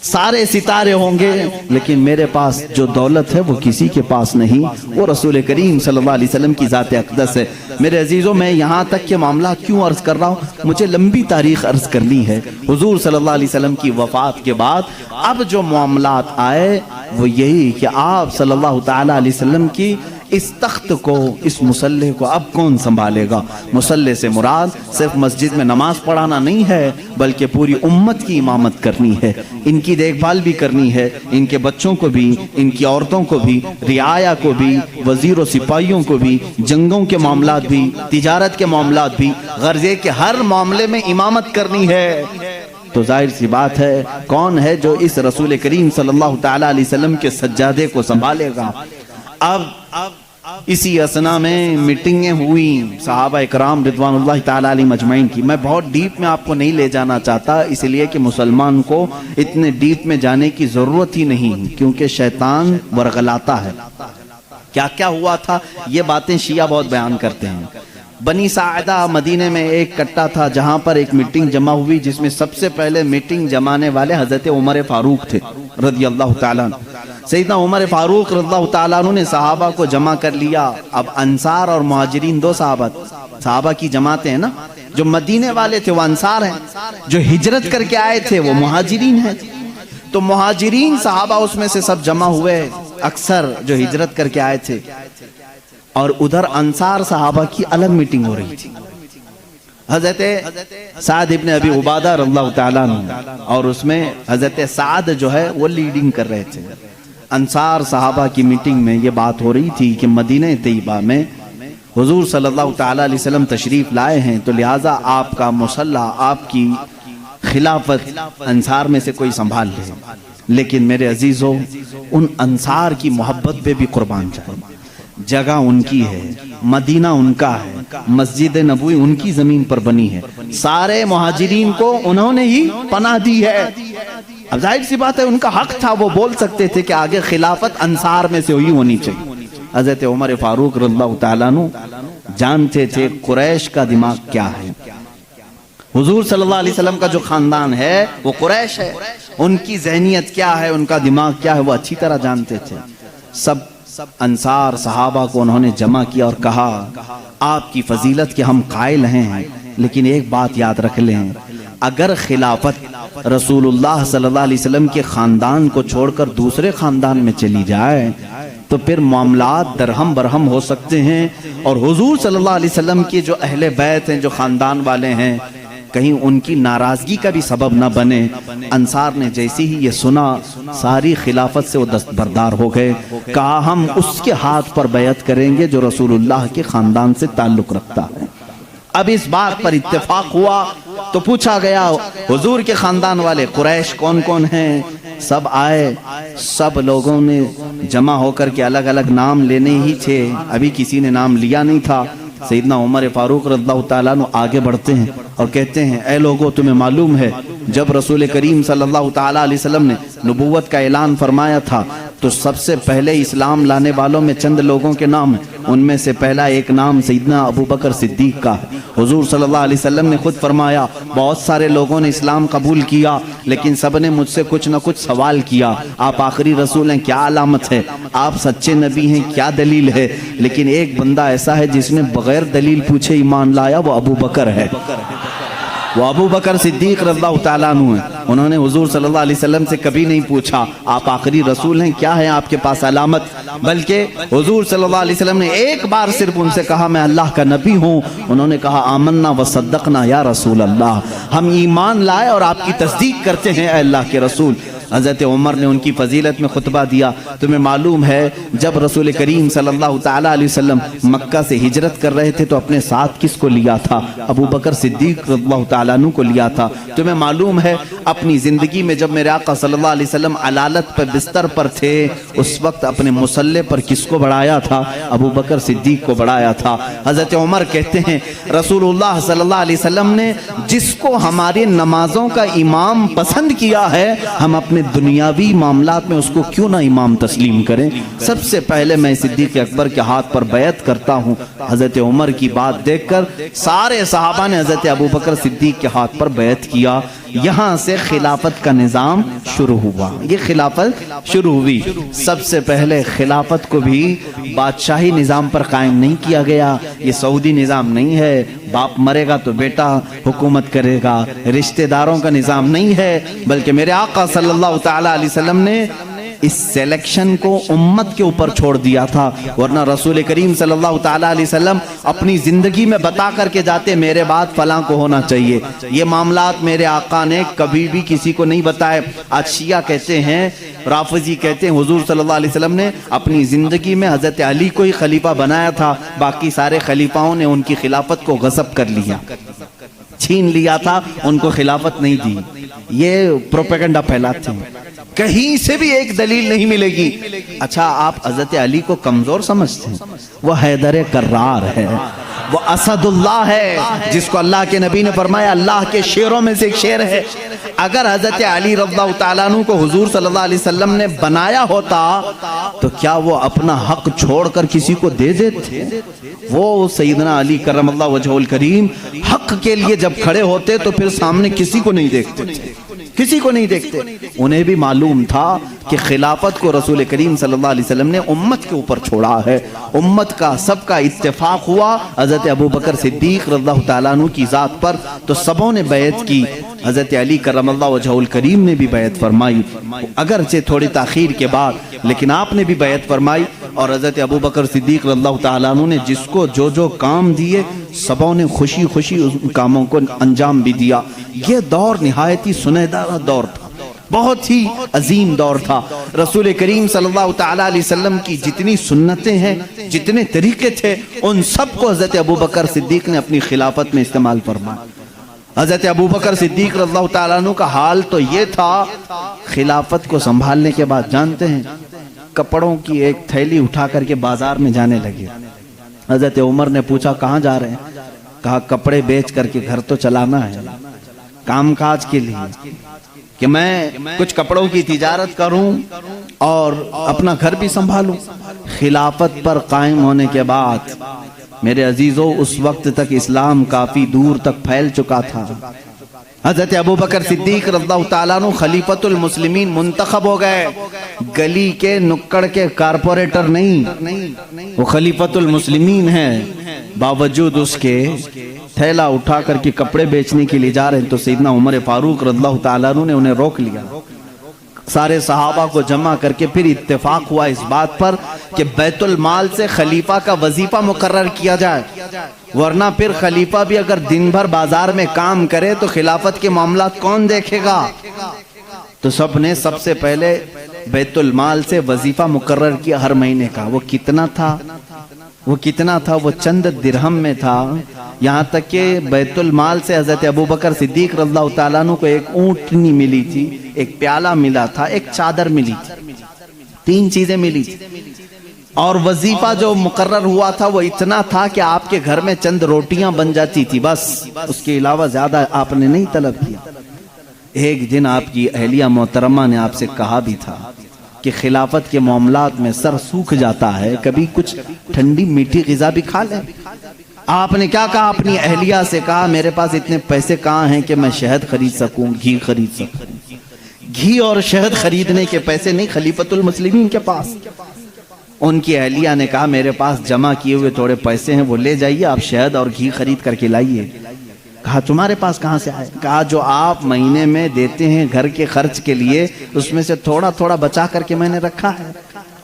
سارے ستارے ہوں گے لیکن میرے پاس جو دولت ہے وہ کسی کے پاس نہیں، وہ رسول کریم صلی اللہ علیہ وسلم کی ذات اقدس ہے۔ میرے عزیزوں میں یہاں تک کہ معاملہ کیوں عرض کر رہا ہوں، مجھے لمبی تاریخ عرض کرنی ہے۔ حضور صلی اللہ علیہ وسلم کی وفات کے بعد اب جو معاملات آئے وہ یہی کہ آپ صلی اللہ تعالیٰ علیہ وسلم کی اس تخت کو، اس مصلح کو اب کون سنبھالے گا؟ مصلح سے مراد صرف مسجد میں نماز پڑھانا نہیں ہے بلکہ پوری امت کی امامت کرنی ہے، ان کی دیکھ بھال بھی کرنی ہے، ان کے بچوں کو بھی، ان کی عورتوں کو بھی، رعایا کو بھی، وزیر و سپاہیوں کو بھی، جنگوں کے معاملات بھی، تجارت کے معاملات بھی، غرضے کے ہر معاملے میں امامت کرنی ہے۔ تو ظاہر سی بات ہے کون ہے جو اس رسول کریم صلی اللہ تعالیٰ علیہ وسلم کے سجادے کو سنبھالے گا؟ اب اسی اسنا میں میٹنگیں ہوئی صحابہ اکرام رضوان اللہ تعالی علیہم اجمعین کی. میں بہت ڈیپ میں آپ کو نہیں لے جانا چاہتا، اس لیے کہ مسلمان کو اتنے ڈیپ میں جانے کی ضرورت ہی نہیں، کیونکہ شیطان ورغلاتا ہے. کیا کیا ہوا تھا یہ باتیں شیعہ بہت بیان کرتے ہیں. بنی ساعدہ مدینے میں ایک کٹا تھا جہاں پر ایک میٹنگ جمع ہوئی، جس میں سب سے پہلے میٹنگ جمانے والے حضرت عمر فاروق تھے رضی اللہ تعالیٰ عنہ. سیدنا عمر فاروق رضی اللہ تعالیٰ عنہ نے صحابہ کو جمع کر لیا. اب انصار اور مہاجرین دو صحابہ کی جماعتیں ہیں نا. جو مدینے والے تھے وہ انصار ہیں، جو ہجرت کر کے آئے تھے وہ مہاجرین ہیں. تو مہاجرین صحابہ اس میں سے سب جمع ہوئے، اکثر جو ہجرت کر کے آئے تھے، اور ادھر انصار صحابہ کی الگ میٹنگ ہو رہی تھی. حضرت سعد ابن ابی عبادہ رضی اللہ تعالیٰ عنہ، اور اس میں حضرت سعد جو ہے وہ لیڈنگ کر رہے تھے. انصار صحابہ کی میٹنگ میں یہ بات ہو رہی تھی کہ مدینہ طیبہ میں حضور صلی اللہ تعالیٰ علیہ وسلم تشریف لائے ہیں، تو لہٰذا آپ کا مصلی، آپ کی خلافت انصار میں سے کوئی سنبھال لے. لیکن میرے عزیزو، ان انصار کی محبت پہ بھی قربان جائے. جگہ ان کی ہے، مدینہ ان کا ہے، مسجد نبوی ان کی زمین پر بنی ہے، سارے مہاجرین کو انہوں نے ہی پناہ دی ہے. اب ظاہر سی بات ہے ان کا حق تھا، وہ بول سکتے تھے کہ آگے خلافت انصار میں سے ہوئی ہونی چاہیے. حضرت عمر فاروق رضی اللہ تعالیٰ عنہ جانتے تھے قریش کا دماغ کیا ہے. حضور صلی اللہ علیہ وسلم کا جو خاندان ہے وہ قریش ہے، ان کی ذہنیت کیا ہے، ان کا دماغ کیا ہے، وہ اچھی طرح جانتے تھے. سب انصار صحابہ کو انہوں نے جمع کیا اور کہا آپ کی فضیلت کے ہم قائل ہیں، لیکن ایک بات یاد رکھ لیں، اگر خلافت رسول اللہ صلی اللہ علیہ وسلم کے خاندان کو چھوڑ کر دوسرے خاندان میں چلی جائے تو پھر معاملات درہم برہم ہو سکتے ہیں، اور حضور صلی اللہ علیہ وسلم کے جو اہل بیت ہیں، جو خاندان والے ہیں، کہیں ان کی ناراضگی کا بھی سبب نہ بنے. انصار نے جیسی ہی یہ سنا ساری خلافت سے وہ دستبردار ہو گئے. کہا ہم اس کے ہاتھ پر بیعت کریں گے جو رسول اللہ کے خاندان سے تعلق رکھتا ہے. اب اس بات پر اتفاق ہوا تو پوچھا گیا حضور کے خاندان والے قریش کون کون ہیں. سب آئے، سب لوگوں نے جمع ہو کر کے الگ الگ نام لینے ہی تھے، ابھی کسی نے نام لیا نہیں تھا. سیدنا عمر فاروق رضی اللہ تعالیٰ عنہ آگے بڑھتے ہیں اور کہتے ہیں اے لوگو، تمہیں معلوم ہے جب رسول کریم صلی اللہ تعالیٰ علیہ وسلم نے نبوت کا اعلان فرمایا تھا تو سب سے پہلے اسلام لانے والوں میں چند لوگوں کے نام ہیں. ان میں سے پہلا ایک نام سیدنا ابو بکر صدیق کا ہے. حضور صلی اللہ علیہ وسلم نے خود فرمایا بہت سارے لوگوں نے اسلام قبول کیا لیکن سب نے مجھ سے کچھ نہ کچھ سوال کیا، آپ آخری رسول ہیں، کیا علامت ہے؟ آپ سچے نبی ہیں، کیا دلیل ہے؟ لیکن ایک بندہ ایسا ہے جس نے بغیر دلیل پوچھے ایمان لایا، وہ ابو بکر ہے. وہ ابو بکر صدیق رضی اللہ تعالیٰ عنہ ہیں. انہوں نے حضور صلی اللہ علیہ وسلم سے کبھی نہیں پوچھا آپ آخری رسول ہیں، کیا ہے آپ کے پاس علامت، بلکہ حضور صلی اللہ علیہ وسلم نے ایک بار صرف ان سے کہا میں اللہ کا نبی ہوں. انہوں نے کہا آمنا وصدقنا یا رسول اللہ، ہم ایمان لائے اور آپ کی تصدیق کرتے ہیں اے اللہ کے رسول. حضرت عمر نے ان کی فضیلت میں خطبہ دیا. تمہیں معلوم ہے جب رسول کریم صلی اللہ تعالیٰ علیہ وسلم مکہ سے ہجرت کر رہے تھے تو اپنے ساتھ کس کو لیا تھا؟ ابو بکر صدیق رضی اللہ تعالیٰ عنہ کو لیا تھا. تمہیں معلوم ہے اپنی زندگی میں جب میرے آقا صلی اللہ علیہ وسلم علالت پر بستر پر تھے اس وقت اپنے مصلی پر کس کو بڑھایا تھا؟ ابو بکر صدیق کو بڑھایا تھا. حضرت عمر کہتے ہیں رسول اللہ صلی اللہ علیہ وسلم نے جس کو ہماری نمازوں کا امام پسند کیا ہے، ہم اپنے دنیاوی معاملات میں اس کو کیوں نہ امام تسلیم کریں؟ سب سے پہلے میں صدیق اکبر کے ہاتھ پر بیعت کرتا ہوں. حضرت عمر کی بات دیکھ کر سارے صحابہ نے حضرت ابو بکر صدیق کے ہاتھ پر بیعت کیا. یہاں سے خلافت کا نظام شروع ہوا. یہ خلافت شروع ہوئی. سب سے پہلے خلافت کو بھی بادشاہی نظام پر قائم نہیں کیا گیا. یہ سعودی نظام نہیں ہے، باپ مرے گا تو بیٹا حکومت کرے گا، رشتہ داروں کا نظام نہیں ہے، بلکہ میرے آقا صلی اللہ تعالیٰ علیہ وسلم نے اس سیلیکشن کو امت کے اوپر چھوڑ دیا تھا. ورنہ رسول کریم صلی اللہ تعالیٰ علیہ وسلم اپنی زندگی میں بتا کر کے جاتے میرے بعد فلاں کو ہونا چاہیے. یہ معاملات میرے آقا نے کبھی بھی کسی کو نہیں بتائے. آج شیعہ کہتے ہیں، رافضی کہتے ہیں حضور صلی اللہ علیہ وسلم نے اپنی زندگی میں حضرت علی کو ہی خلیفہ بنایا تھا، باقی سارے خلیفاؤں نے ان کی خلافت کو غصب کر لیا، چھین لیا تھا، ان کو خلافت نہیں دی. یہ پروپیگنڈا پھیلاتے ہیں. کہیں سے بھی ایک دلیل نہیں ملے گی۔ اچھا آپ حضرت علی کو کمزور سمجھتے ہیں؟ وہ حیدر کرار ہے، وہ اسد اللہ ہے، جس کو اللہ کے نبی نے فرمایا اللہ کے شیروں میں سے ایک شیر ہے۔ اگر حضرت علی رضی اللہ تعالیٰ عنہ کو حضور صلی اللہ علیہ وسلم نے بنایا ہوتا تو کیا وہ اپنا حق چھوڑ کر کسی کو دے دیتے؟ وہ سیدنا علی کرم اللہ وجہہ الکریم حق کے لیے جب کھڑے ہوتے تو پھر سامنے کسی کو نہیں دیکھتے تھے، کسی کو نہیں دیکھتے۔ انہیں بھی معلوم تھا کہ خلافت کو رسول کریم صلی اللہ علیہ وسلم نے امت کے اوپر چھوڑا ہے، امت کا سب کا اتفاق ہوا حضرت ابوبکر صدیق رضی اللہ تعالیٰ عنہ کی ذات پر، تو سبوں نے بیعت کی۔ حضرت علی کرم اللہ وجہہ الکریم نے بھی بیعت فرمائی، اگرچہ تھوڑی تاخیر کے بعد، لیکن آپ نے بھی بیعت فرمائی۔ اور حضرت ابوبکر صدیق رضی اللہ تعالیٰ عنہ نے جس کو جو جو کام دیے سبوں نے خوشی خوشی ان کاموں کو انجام بھی دیا۔ یہ دور نہایت ہی سنہرا دور تھا، بہت ہی عظیم دور تھا۔ رسول کریم صلی اللہ تعالیٰ علیہ وسلم کی جتنی سنتیں ہیں، جتنے طریقے تھے، ان سب کو حضرت ابوبکر صدیق نے اپنی خلافت میں استعمال فرمایا۔ حضرت ابوبکر صدیق رضی اللہ تعالیٰ عنہ کا حال تو یہ تھا، خلافت کو سنبھالنے کے بعد جانتے ہیں کپڑوں کی ایک تھیلی اٹھا کر کے بازار میں جانے لگے۔ حضرت عمر نے پوچھا کہاں جا رہے ہیں؟ کہا کپڑے بیچ کر کے گھر تو چلانا ہے، کام کاج کے لیے، کہ میں کچھ کپڑوں کی تجارت کروں اور اپنا گھر بھی سنبھالوں۔ خلافت پر قائم ہونے کے بعد میرے عزیزو اس وقت تک اسلام کافی دور تک پھیل چکا تھا۔ حضرت ابوبکر صدیق رضی اللہ تعالیٰ عنہ خلیفۃ المسلمین منتخب ہو گئے، گلی کے نکڑ کے کارپوریٹر نہیں، وہ خلیفۃ المسلمین ہیں۔ باوجود اس کے تھیلا اٹھا کر کے کپڑے بیچنے کے لیے جا رہے ہیں تو سیدنا عمر فاروق رضی اللہ تعالیٰ عنہ نے انہیں روک لیا۔ سارے صحابہ کو جمع کر کے پھر اتفاق ہوا اس بات پر کہ بیت المال سے خلیفہ کا وظیفہ مقرر کیا جائے، ورنہ پھر خلیفہ بھی اگر دن بھر بازار میں کام کرے تو خلافت کے معاملات کون دیکھے گا؟ تو سب نے سب سے پہلے بیت المال سے وظیفہ مقرر کیا ہر مہینے کا۔ وہ کتنا تھا؟ وہ چند درہم میں تھا، یہاں تک کہ بیت المال سے حضرت ابوبکر صدیق رضی اللہ تعالیٰ عنہ کو ایک اونٹنی ملی تھی، ایک پیالہ ملا تھا، ایک چادر ملی تھی، 3 چیزیں ملی تھی۔ اور وظیفہ جو مقرر ہوا تھا وہ اتنا تھا کہ آپ کے گھر میں چند روٹیاں بن جاتی تھی، بس اس کے علاوہ زیادہ آپ نے نہیں طلب کیا۔ ایک دن آپ کی اہلیہ محترمہ نے آپ سے کہا بھی تھا کہ خلافت کے معاملات میں سر سوکھ جاتا ہے، کبھی کچھ ٹھنڈی میٹھی غذا بھی کھا لیں۔ آپ نے کیا کہا؟ اپنی اہلیہ سے کہا میرے پاس اتنے پیسے کہاں ہیں کہ میں شہد خرید سکوں، گھی خرید سکوں۔ گھی اور شہد خریدنے کے پیسے نہیں خلیفۃ المسلمین کے پاس۔ ان کی اہلیہ نے کہا میرے پاس جمع کیے ہوئے تھوڑے پیسے ہیں، وہ لے جائیے، آپ شہد اور گھی خرید کر کے لائیے۔ کہا تمہارے پاس کہاں سے آئے؟ کہا جو آپ مہینے میں دیتے ہیں گھر کے خرچ کے لیے، اس میں سے تھوڑا تھوڑا بچا کر کے میں نے رکھا ہے،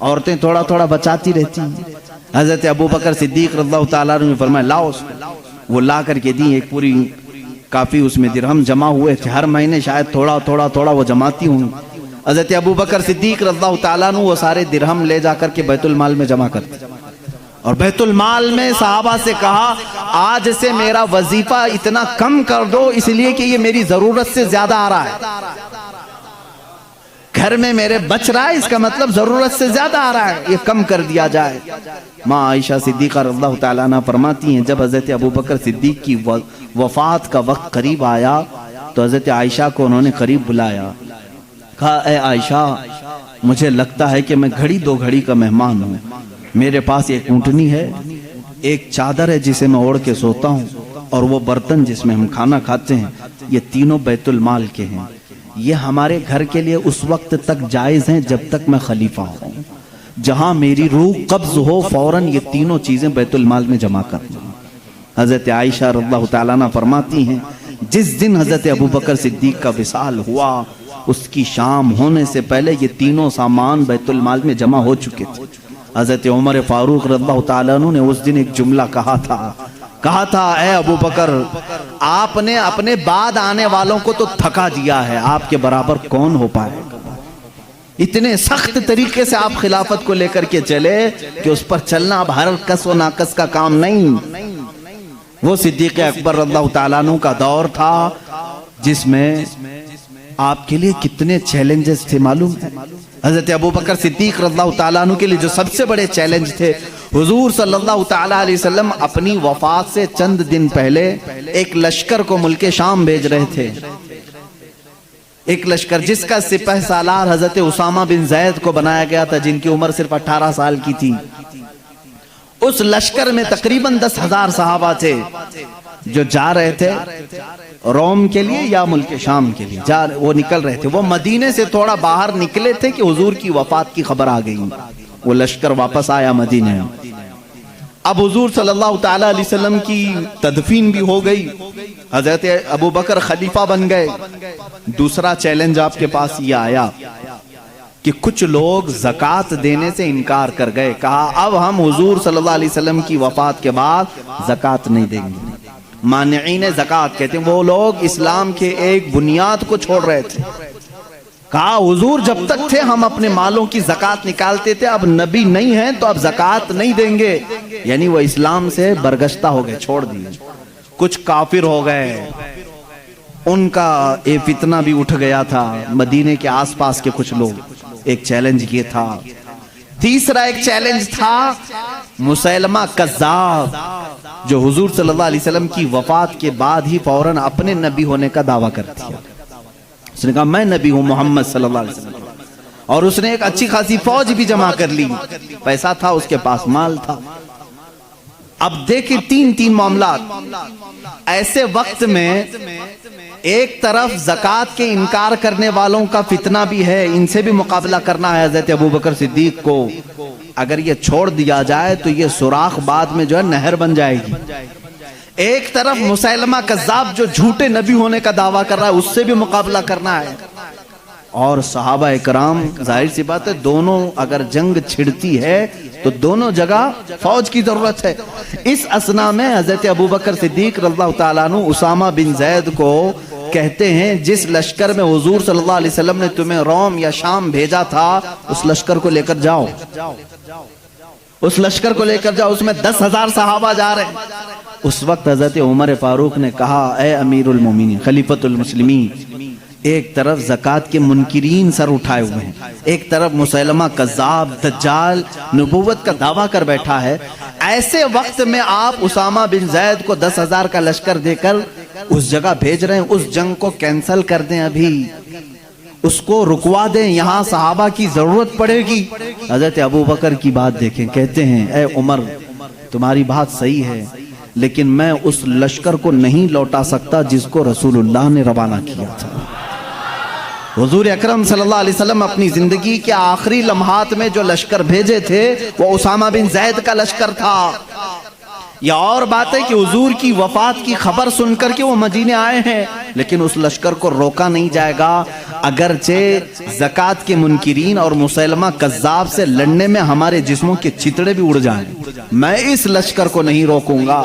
عورتیں تھوڑا تھوڑا بچاتی رہتی ہیں۔ حضرت ابوبکر صدیق رضی اللہ تعالیٰ عنہ نے فرمایا لاؤ اس کو۔ وہ لا کر کے دی، ایک پوری کافی اس میں درہم جمع ہوئے تھے، ہر مہینے شاید تھوڑا تھوڑا تھوڑا وہ جماتی ہوں۔ حضرت ابوبکر صدیق رضی اللہ تعالیٰ عنہ وہ سارے درہم لے جا کر کے بیت المال میں جمع کرتے، اور بیت المال میں صحابہ سے کہا آج سے میرا وظیفہ اتنا کم کر دو، اس لیے کہ یہ میری ضرورت سے زیادہ آ رہا ہے، گھر میں میرے بچ رہا ہے، اس کا مطلب ضرورت سے زیادہ آ رہا ہے، یہ کم کر دیا جائے۔ ماں عائشہ صدیقہ رضی اللہ تعالیٰ عنہ فرماتی ہیں جب حضرت ابوبکر صدیق کی وفات کا وقت قریب آیا تو حضرت عائشہ کو انہوں نے قریب بلایا، کہا اے عائشہ مجھے لگتا ہے کہ میں گھڑی 2 گھڑی کا مہمان ہوں، میرے پاس ایک اونٹنی ہے، ایک چادر ہے جسے میں اوڑھ کے سوتا ہوں، اور وہ برتن جس میں ہم کھانا کھاتے ہیں، یہ تینوں بیت المال کے ہیں، یہ ہمارے گھر کے لیے اس وقت تک جائز ہیں جب تک میں خلیفہ ہوں، جہاں میری روح قبض ہو فوراً یہ تینوں چیزیں بیت المال میں جمع کرنا۔ حضرت عائشہ رضی اللہ تعالیٰ عنہ فرماتی ہیں جس دن حضرت ابوبکر صدیق کا وصال ہوا اس کی شام ہونے سے پہلے یہ تینوں سامان بیت المال میں جمع ہو چکے تھے۔ حضرت عمر فاروق رضی اللہ تعالیٰ عنہ نے اس دن ایک جملہ کہا تھا اے ابوبکر آپ نے اپنے بعد آنے والوں کو تو تھکا دیا ہے، آپ کے برابر کون ہو پائے گا؟ اتنے سخت طریقے سے آپ خلافت کو لے کر کے چلے کہ اس پر چلنا اب ہر کس و ناقص کا کام نہیں۔ وہ صدیق اکبر رضی اللہ تعالیٰ عنہ کا دور تھا جس میں آپ کے لیے کتنے چیلنجز تھے معلوم ہے؟ حضرت ابوبکر صدیق رضی اللہ تعالیٰ عنہ کے لیے جو سب سے بڑے چیلنج تھے، حضور صلی اللہ تعالیٰ علیہ وسلم اپنی وفات سے چند دن پہلے ایک لشکر کو ملک شام بھیج رہے تھے، ایک لشکر جس کا سپہ سالار حضرت اسامہ بن زید کو بنایا گیا تھا، جن کی عمر صرف 18 سال کی تھی۔ اس لشکر میں تقریباً 10,000 صحابہ تھے جو جا رہے تھے روم کے لیے یا ملک شام کے لیے، وہ نکل رہے تھے۔ وہ مدینے سے تھوڑا باہر نکلے تھے کہ حضور کی وفات کی خبر آ گئی، وہ لشکر واپس آیا مدینے۔ اب حضور صلی اللہ تعالیٰ علیہ وسلم کی تدفین بھی ہو گئی، حضرت ابوبکر خلیفہ بن گئے۔ دوسرا چیلنج آپ کے پاس یہ آیا کہ کچھ لوگ زکوٰۃ دینے سے انکار کر گئے، کہا اب ہم حضور صلی اللہ علیہ وسلم کی وفات کے بعد زکوٰۃ نہیں دیں گے۔ مانعین زکوٰۃ کہتے ہیں وہ لوگ اسلام کے ایک بنیاد کو چھوڑ رہے تھے، کہا حضور جب تک تھے ہم اپنے مالوں کی زکوٰۃ نکالتے تھے، اب نبی نہیں ہیں تو اب زکوٰۃ نہیں دیں گے، یعنی وہ اسلام سے برگشتہ ہو گئے، چھوڑ دیے۔ کچھ کافر ہو گئے، ان کا ایک فتنہ بھی اٹھ گیا تھا، مدینے کے آس پاس کے کچھ لوگ۔ ایک چیلنج یہ تھا۔ تیسرا ایک چیلنج تھا مسیلمہ کذاب، جو حضور صلی اللہ علیہ وسلم کی وفات کے بعد ہی فوراً اپنے نبی ہونے کا دعویٰ کر دیا۔ اس نے کہا میں نبی ہوں محمد صلی اللہ علیہ وسلم، اور اس نے ایک اچھی خاصی فوج بھی جمع کر لی، پیسہ تھا اس کے پاس، مال تھا۔ اب دیکھیں تین معاملات۔ ایسے وقت میں ایک طرف زکوٰۃ کے انکار کرنے والوں کا فتنہ بھی ہے، ان سے بھی مقابلہ کرنا ہے حضرت ابوبکر صدیق کو۔ اگر یہ چھوڑ دیا جائے تو یہ سوراخ بعد میں جو ہے نہر بن جائے گی۔ ایک طرف مسیلمہ کذاب جو جھوٹے نبی ہونے کا دعویٰ کر رہا ہے، اس سے بھی مقابلہ کرنا ہے۔ اور صحابہ اکرام، ظاہر سی بات ہے دونوں اگر جنگ چھڑتی ہے تو دونوں جگہ فوج کی ضرورت ہے۔ اس اثنا میں حضرت ابوبکر صدیق رضی اللہ تعالیٰ عنہ اسامہ بن زید کو کہتے ہیں جس لشکر میں حضور صلی اللہ علیہ وسلم نے تمہیں روم یا شام بھیجا تھا اس لشکر کو لے کر جاؤ، اس لشکر کو لے کر جاؤ، اس میں 10,000 صحابہ جا رہے ہیں۔ اس وقت حضرت عمر فاروق نے کہا اے امیر المومنین خلیفۃ المسلمین، ایک طرف زکوٰۃ کے منکرین سر اٹھائے ہوئے ہیں، ایک طرف مسیلمہ کذاب دجال نبوت کا دعویٰ کر بیٹھا ہے، ایسے وقت میں آپ اسامہ بن زید کو 10,000 کا لشکر دے کر اس جگہ بھیج رہے ہیں، اس جنگ کو کینسل کر دیں، ابھی اس کو رکوا دیں، یہاں صحابہ کی ضرورت پڑے گی۔ حضرت ابوبکر کی بات دیکھیں، کہتے ہیں اے عمر تمہاری بات صحیح ہے، لیکن میں اس لشکر کو نہیں لوٹا سکتا جس کو رسول اللہ نے روانہ کیا تھا۔ حضور اکرم صلی اللہ علیہ وسلم اپنی زندگی کے آخری لمحات میں جو لشکر بھیجے تھے وہ اسامہ بن زید کا لشکر تھا۔ یہ اور بات ہے کہ حضور کی وفات کی خبر سن کر کے وہ مدینے آئے ہیں، لیکن اس لشکر کو روکا نہیں جائے گا، اگرچہ زکوٰۃ کے منکرین اور مسیلمہ کذاب سے لڑنے میں ہمارے جسموں کے چتڑے بھی اڑ جائیں، میں اس لشکر کو نہیں روکوں گا۔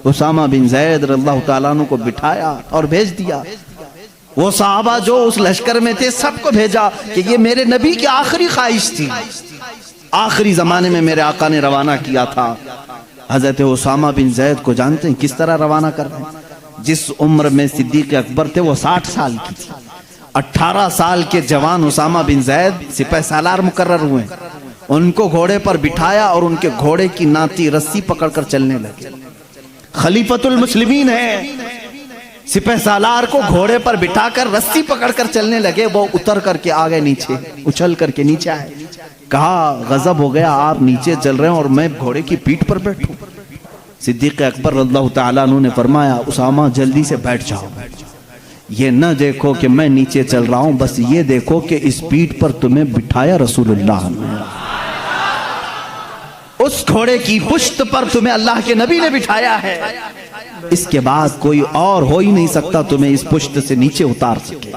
اسامہ بن زید رضی اللہ تعالیٰ عنہ کو بٹھایا اور بھیج دیا۔ وہ صحابہ جو اس لشکر میں تھے سب کو بھیجا کہ یہ میرے نبی کی آخری خواہش تھی، آخری زمانے میں میرے آقا نے روانہ کیا تھا۔ حضرت اسامہ بن زید کو جانتے ہیں کس طرح روانہ کر رہے ہیں؟ جس عمر میں صدیق اکبر تھے وہ 60 سال کی تھی، 18 سال کے جوان اسامہ بن زید سپہ سالار مقرر ہوئے، ان کو گھوڑے پر بٹھایا اور ان کے گھوڑے کی ناتی رسی پکڑ کر چلنے لگے۔ خلیفۃ المسلمین ہے، سپہ سالار کو گھوڑے پر بٹھا کر رسی پکڑ کر چلنے لگے، وہ اتر کر کے آگے نیچے اچھل کر کے نیچے آئے، کہا غضب ہو گیا آپ نیچے چل رہے ہیں اور میں گھوڑے کی پیٹھ پر بیٹھوں۔ صدیق اکبر رضی اللہ تعالیٰ عنہ نے فرمایا اسامہ جلدی سے بیٹھ جاؤ، یہ نہ دیکھو کہ میں نیچے چل رہا ہوں، بس یہ دیکھو کہ اس پیٹھ پر تمہیں بٹھایا رسول اللہ نے، اس گھوڑے کی پشت پر تمہیں اللہ کے نبی نے بٹھایا ہے، اس کے بعد کوئی اور ہو ہی نہیں سکتا تمہیں اس پشت سے نیچے اتار سکے۔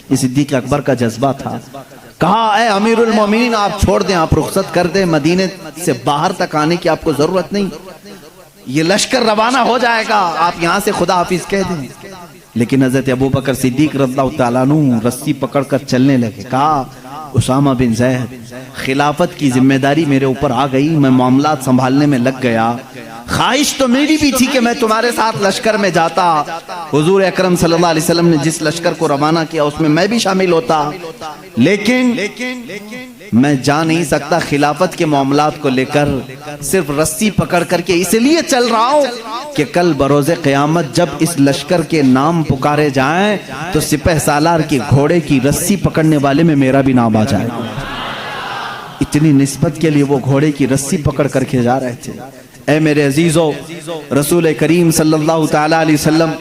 یہ صدیق اکبر کا جذبہ تھا۔ کہا اے امیر المومنین آپ چھوڑ دیں، آپ رخصت کر دیں، مدینے سے باہر تک آنے کی آپ کو ضرورت نہیں، یہ لشکر روانہ ہو جائے گا، آپ یہاں سے خدا حافظ کہہ دیں۔ لیکن حضرت ابوبکر صدیق رضی اللہ تعالیٰ عنہ رسی پکڑ کر چلنے لگے۔ کہا اسامہ بن زید خلافت کی ذمہ داری میرے اوپر آ گئی، میں معاملات سنبھالنے میں لگ گیا، خواہش تو میری بھی تھی کہ میں تمہارے ساتھ لشکر میں جاتا، حضور اکرم صلی اللہ علیہ وسلم نے جس لشکر کو روانہ کیا اس میں میں بھی شامل ہوتا، لیکن میں جا نہیں سکتا خلافت کے معاملات کو لے کر، صرف رسی پکڑ کر کے اس لیے چل رہا ہوں کہ کل بروز قیامت جب اس لشکر کے نام پکارے جائیں تو سپہ سالار کی گھوڑے کی رسی پکڑنے والے میں میرا بھی نام آ جائے۔ اتنی نسبت کے لیے وہ گھوڑے کی رسی پکڑ کر کے جا رہے تھے۔ اے میرے عزیزو، رسول کریم صلی اللہ تعالی علیہ وسلم،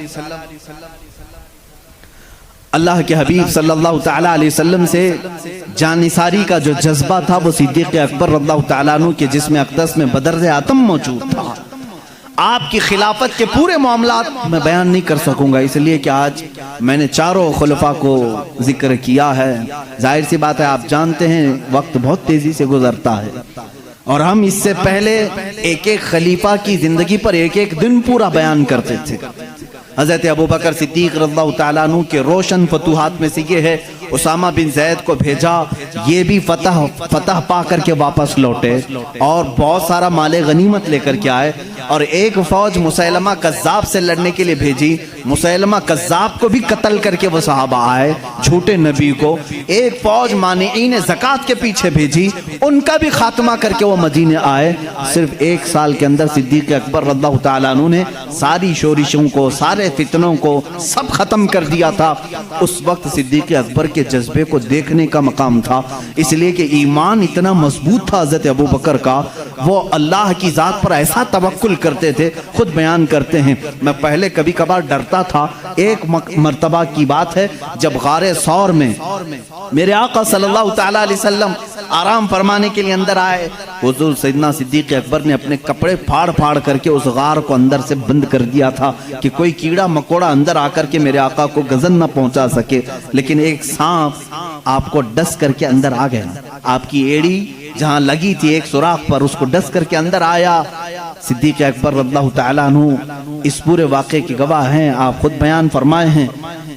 اللہ کے حبیب صلی اللہ تعالی علیہ وسلم سے جانثاری کا جو جذبہ تھا وہ صدیق اکبر رضی اللہ تعالیٰ عنہ کے جسم اقدس میں بدرز آتم موجود تھا۔ آپ کی خلافت کے پورے معاملات میں بیان نہیں کر سکوں گا، اس لیے کہ آج میں نے چاروں خلفاء کو ذکر کیا ہے۔ ظاہر سی بات ہے، آپ جانتے ہیں وقت بہت تیزی سے گزرتا ہے، اور ہم اس سے پہلے ایک ایک خلیفہ کی زندگی پر ایک ایک دن پورا بیان کرتے تھے۔ حضرت ابوبکر صدیق رضی اللہ تعالیٰ عنہ کے روشن فتوحات میں سے یہ ہے، اسامہ بن زید کو بھیجا، یہ بھی فتح پا کر کے واپس لوٹے اور بہت سارا مال غنیمت لے کر کے آئے، اور ایک فوج مسیلمہ کذاب سے لڑنے کے لیے بھیجی، مسیلمہ کذاب کو بھی قتل کر کے وہ صحابہ آئے جھوٹے نبی کو۔ ایک فوج مانعین زکوٰۃ کے پیچھے بھیجی، ان کا بھی خاتمہ کر کے وہ مدینے آئے۔ صرف ایک سال کے اندر صدیق اکبر رضی اللہ تعالیٰ عنہ نے ساری شورشوں کو، سارے فتنوں کو سب ختم کر دیا تھا۔ اس وقت صدیق اکبر کے جذبے کو دیکھنے کا مقام تھا، اس لیے کہ ایمان اتنا مضبوط تھا حضرت ابوبکر کا، وہ اللہ کی ذات پر ایسا توکل کرتے تھے، خود بیان کرتے ہیں میں پہلے کبھی کبھار ڈرتا تھا۔ ایک مرتبہ کی بات ہے جب غار ثور میں میرے آقا صلی اللہ تعالی علیہ وسلم آرام فرمانے کے لیے اندر آئے، حضور سیدنا صدیق اکبر نے اپنے کپڑے پھاڑ پھاڑ کر کے اس غار کو اندر سے بند کر دیا تھا کہ کوئی کیڑا مکوڑا اندر آ کر کے میرے آقا کو گزن نہ پہنچا سکے، لیکن ایک سانپ آپ کو ڈس کر کے اندر آ گیا، آپ کی ایڑی جہاں لگی تھی ایک سوراخ پر اس کو ڈس کر کے اندر آیا۔ صدیق اکبر رضی اللہ تعالیٰ عنہ اس پورے واقعے کے گواہ ہیں، آپ خود بیان فرمائے ہیں۔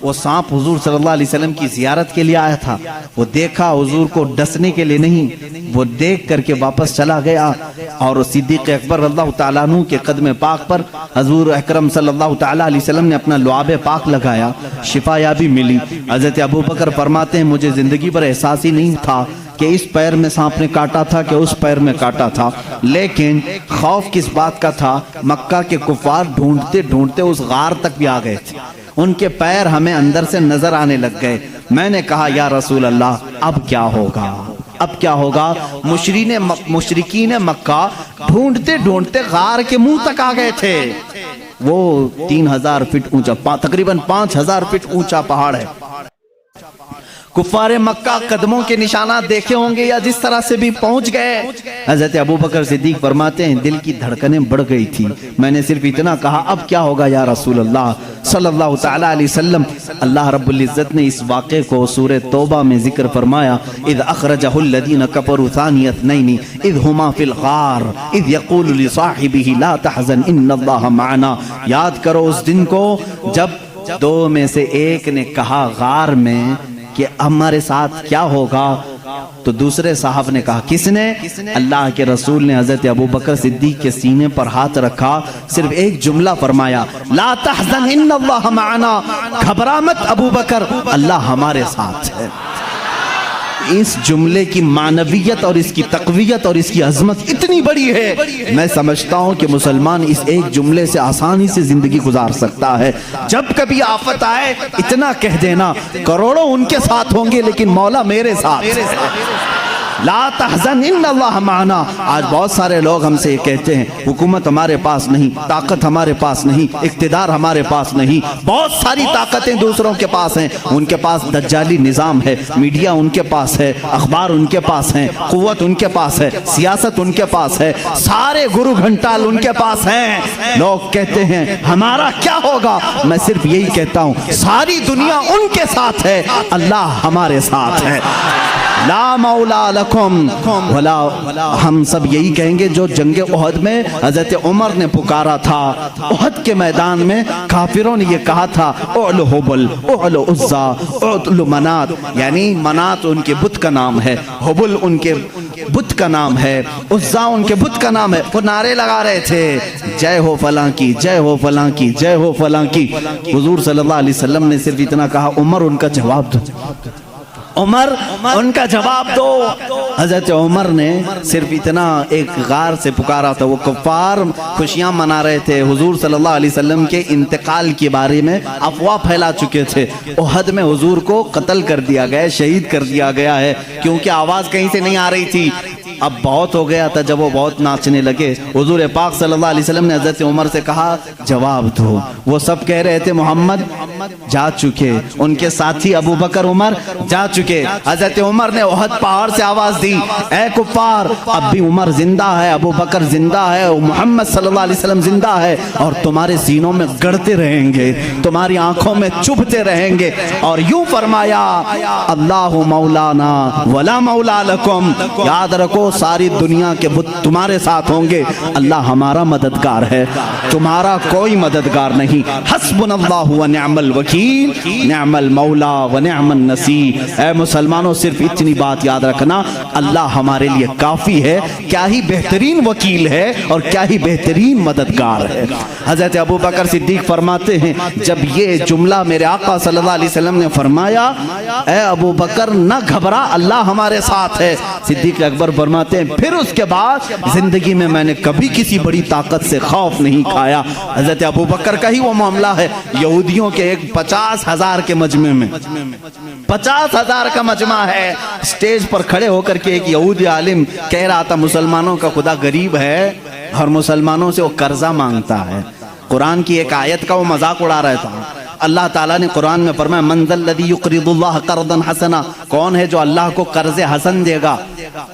وہ سانپ حضور صلی اللہ علیہ وسلم کی زیارت کے لیے آیا تھا، وہ دیکھا، حضور کو ڈسنے کے لیے نہیں، وہ دیکھ کر کے واپس چلا گیا، اور صدیق اکبر رضی اللہ تعالیٰ عنہ کے قدم پاک پر حضور اکرم صلی اللہ تعالیٰ علیہ وسلم نے اپنا لعاب پاک لگایا، شفا یابی ملی۔ حضرت ابوبکر فرماتے ہیں مجھے زندگی پر احساس ہی نہیں تھا کہ اس پیر میں سانپ نے کاٹا تھا کہ اس پیر میں کاٹا تھا، لیکن خوف کس بات کا تھا، مکہ کے کفار ڈھونڈتے ڈھونڈتے اس غار تک بھی آ گئے تھے، ان کے پیر ہمیں اندر سے نظر آنے لگ گئے۔ میں نے کہا یا رسول اللہ اب کیا ہوگا، اب کیا ہوگا؟ مشرکین مکہ ڈھونڈتے ڈھونڈتے غار کے منہ تک آ گئے تھے۔ وہ 3000 فٹ اونچا، تقریباً 5000 فٹ اونچا پہاڑ ہے۔ کفار مکہ قدموں کے نشانات دیکھے ہوں گے یا جس طرح سے بھی پہنچ گئے۔ حضرت ابوبکر صدیق فرماتے ہیں دل کی دھڑکنیں بڑھ گئی تھی، میں نے صرف اتنا کہا اب کیا ہوگا یا رسول اللہ صلی اللہ تعالی علیہ وسلم۔ اللہ رب العزت نے اس واقعے کو سورہ توبہ میں ذکر فرمایا، اذ اخرجہ الذین کفروا ثانی اثنین اذ ہما فی الغار اذ یقول لصاحبہ لا تحزن ان اللہ معنا۔ یاد کرو اس دن کو جب دو میں سے ایک نے کہا غار میں کہ ہمارے ساتھ کیا ہوگا، تو دوسرے صاحب نے کہا، کس نے؟ اللہ کے رسول نے حضرت ابوبکر صدیق کے سینے پر ہاتھ رکھا، صرف ایک جملہ فرمایا، لا تحزن ان اللہ معنا، گھبرا مت ابوبکر، اللہ ہمارے ساتھ ہے۔ اس جملے کی معنویت اور اس کی تقویت اور اس کی عظمت اتنی بڑی ہے، میں سمجھتا ہوں کہ مسلمان اس ایک جملے سے آسانی سے زندگی گزار سکتا ہے۔ جب کبھی آفت آئے اتنا کہہ دینا، کروڑوں ان کے ساتھ ہوں گے لیکن مولا میرے ساتھ، لا تحزن ان اللہ معنا۔ آج بہت سارے لوگ ہم سے یہ کہتے ہیں حکومت ہمارے پاس نہیں، طاقت ہمارے پاس نہیں، اقتدار ہمارے پاس نہیں، بہت ساری طاقتیں دوسروں کے پاس ہیں، ان کے پاس دجالی نظام ہے، میڈیا ان کے پاس ہے، اخبار ان کے پاس ہیں، قوت ان کے پاس ہے، سیاست ان کے پاس ہے، سارے گرو گھنٹال ان کے پاس ہیں۔ لوگ کہتے ہیں ہمارا کیا ہوگا، میں صرف یہی کہتا ہوں ساری دنیا ان کے ساتھ ہے، اللہ ہمارے ساتھ ہے۔ لا مولا لکم ولا، ہم سب یہی کہیں گے جو جنگ احد میں حضرت عمر نے پکارا تھا، احد کے میدان میں کافروں نے یہ کہا تھا اعلو حبل اعلو عزا اعلو منات، یعنی منات ان کے بت کا نام ہے، حبل ان کے بت کا نام ہے، عزا ان کے بت کا نام ہے، وہ نعرے لگا رہے تھے جے ہو فلاں کی، جے ہو فلاں کی، جے ہو فلاں کی۔ حضور صلی اللہ علیہ وسلم نے صرف اتنا کہا عمر ان کا جواب دو، عمر ان کا جواب دو۔ حضرت عمر نے صرف اتنا ایک غار سے پکارا تھا، وہ کفار خوشیاں منا رہے تھے، حضور صلی اللہ علیہ وسلم کے انتقال کے بارے میں افواہ پھیلا چکے تھے، احد میں حضور کو قتل کر دیا گیا، شہید کر دیا گیا ہے، کیونکہ آواز کہیں سے نہیں آ رہی تھی۔ اب بہت ہو گیا تھا، جب وہ بہت ناچنے لگے، حضور پاک صلی اللہ علیہ وسلم نے حضرت عمر سے کہا جواب دو۔ وہ سب کہہ رہے تھے محمد جا چکے، ان کے ساتھی ابو بکر عمر جا چکے۔ حضرت عمر نے احد پہاڑ سے آواز دی اے کفار، اب بھی عمر زندہ ہے، ابو بکر زندہ ہے، محمد صلی اللہ علیہ وسلم زندہ ہے، اور تمہارے سینوں میں گڑتے رہیں گے، تمہاری آنکھوں میں چبھتے رہیں گے۔ اور یوں فرمایا اللہ مولانا ولا مولا لکم، یاد رکھو ساری دنیا کے بت تمہارے ساتھ ہوں گے، اللہ ہمارا مددگار ہے، تمہارا کوئی مددگار نہیں۔ حسبنا اللہ ونعم الوکیل، نعم المولا ونعم النصیر۔ اے مسلمانوں صرف اتنی بات یاد رکھنا، اللہ ہمارے لیے کافی ہے، کیا ہی بہترین وکیل ہے اور کیا ہی بہترین مددگار ہے۔ حضرت ابو بکر صدیق فرماتے ہیں جب یہ جملہ میرے آقا صلی اللہ علیہ وسلم نے فرمایا اے ابو بکر نہ گھبرا، اللہ ہمارے ساتھ ہے، صدیق اکبر فرماتے ہیں پھر اس کے بعد زندگی میں نے کبھی کسی بڑی طاقت سے خوف نہیں کھایا۔ حضرت ابو بکر کا ہی وہ معاملہ ہے، یہودیوں کے ایک 50,000 کے مجمع میں، 50,000 کا مجمع ہے، سٹیج پر کھڑے ہو کر کے ایک یہودی عالم کہہ رہا تھا مسلمانوں کا خدا غریب ہے اور مسلمانوں سے وہ قرضہ مانگتا ہے۔ قرآن کی ایک آیت کا وہ مذاق اڑا رہا تھا۔ اللہ تعالیٰ نے قرآن میں فرمایا من ذا الذی یقرض اللہ قرضا حسنا، کون ہے جو اللہ کو قرض حسن دے گا؟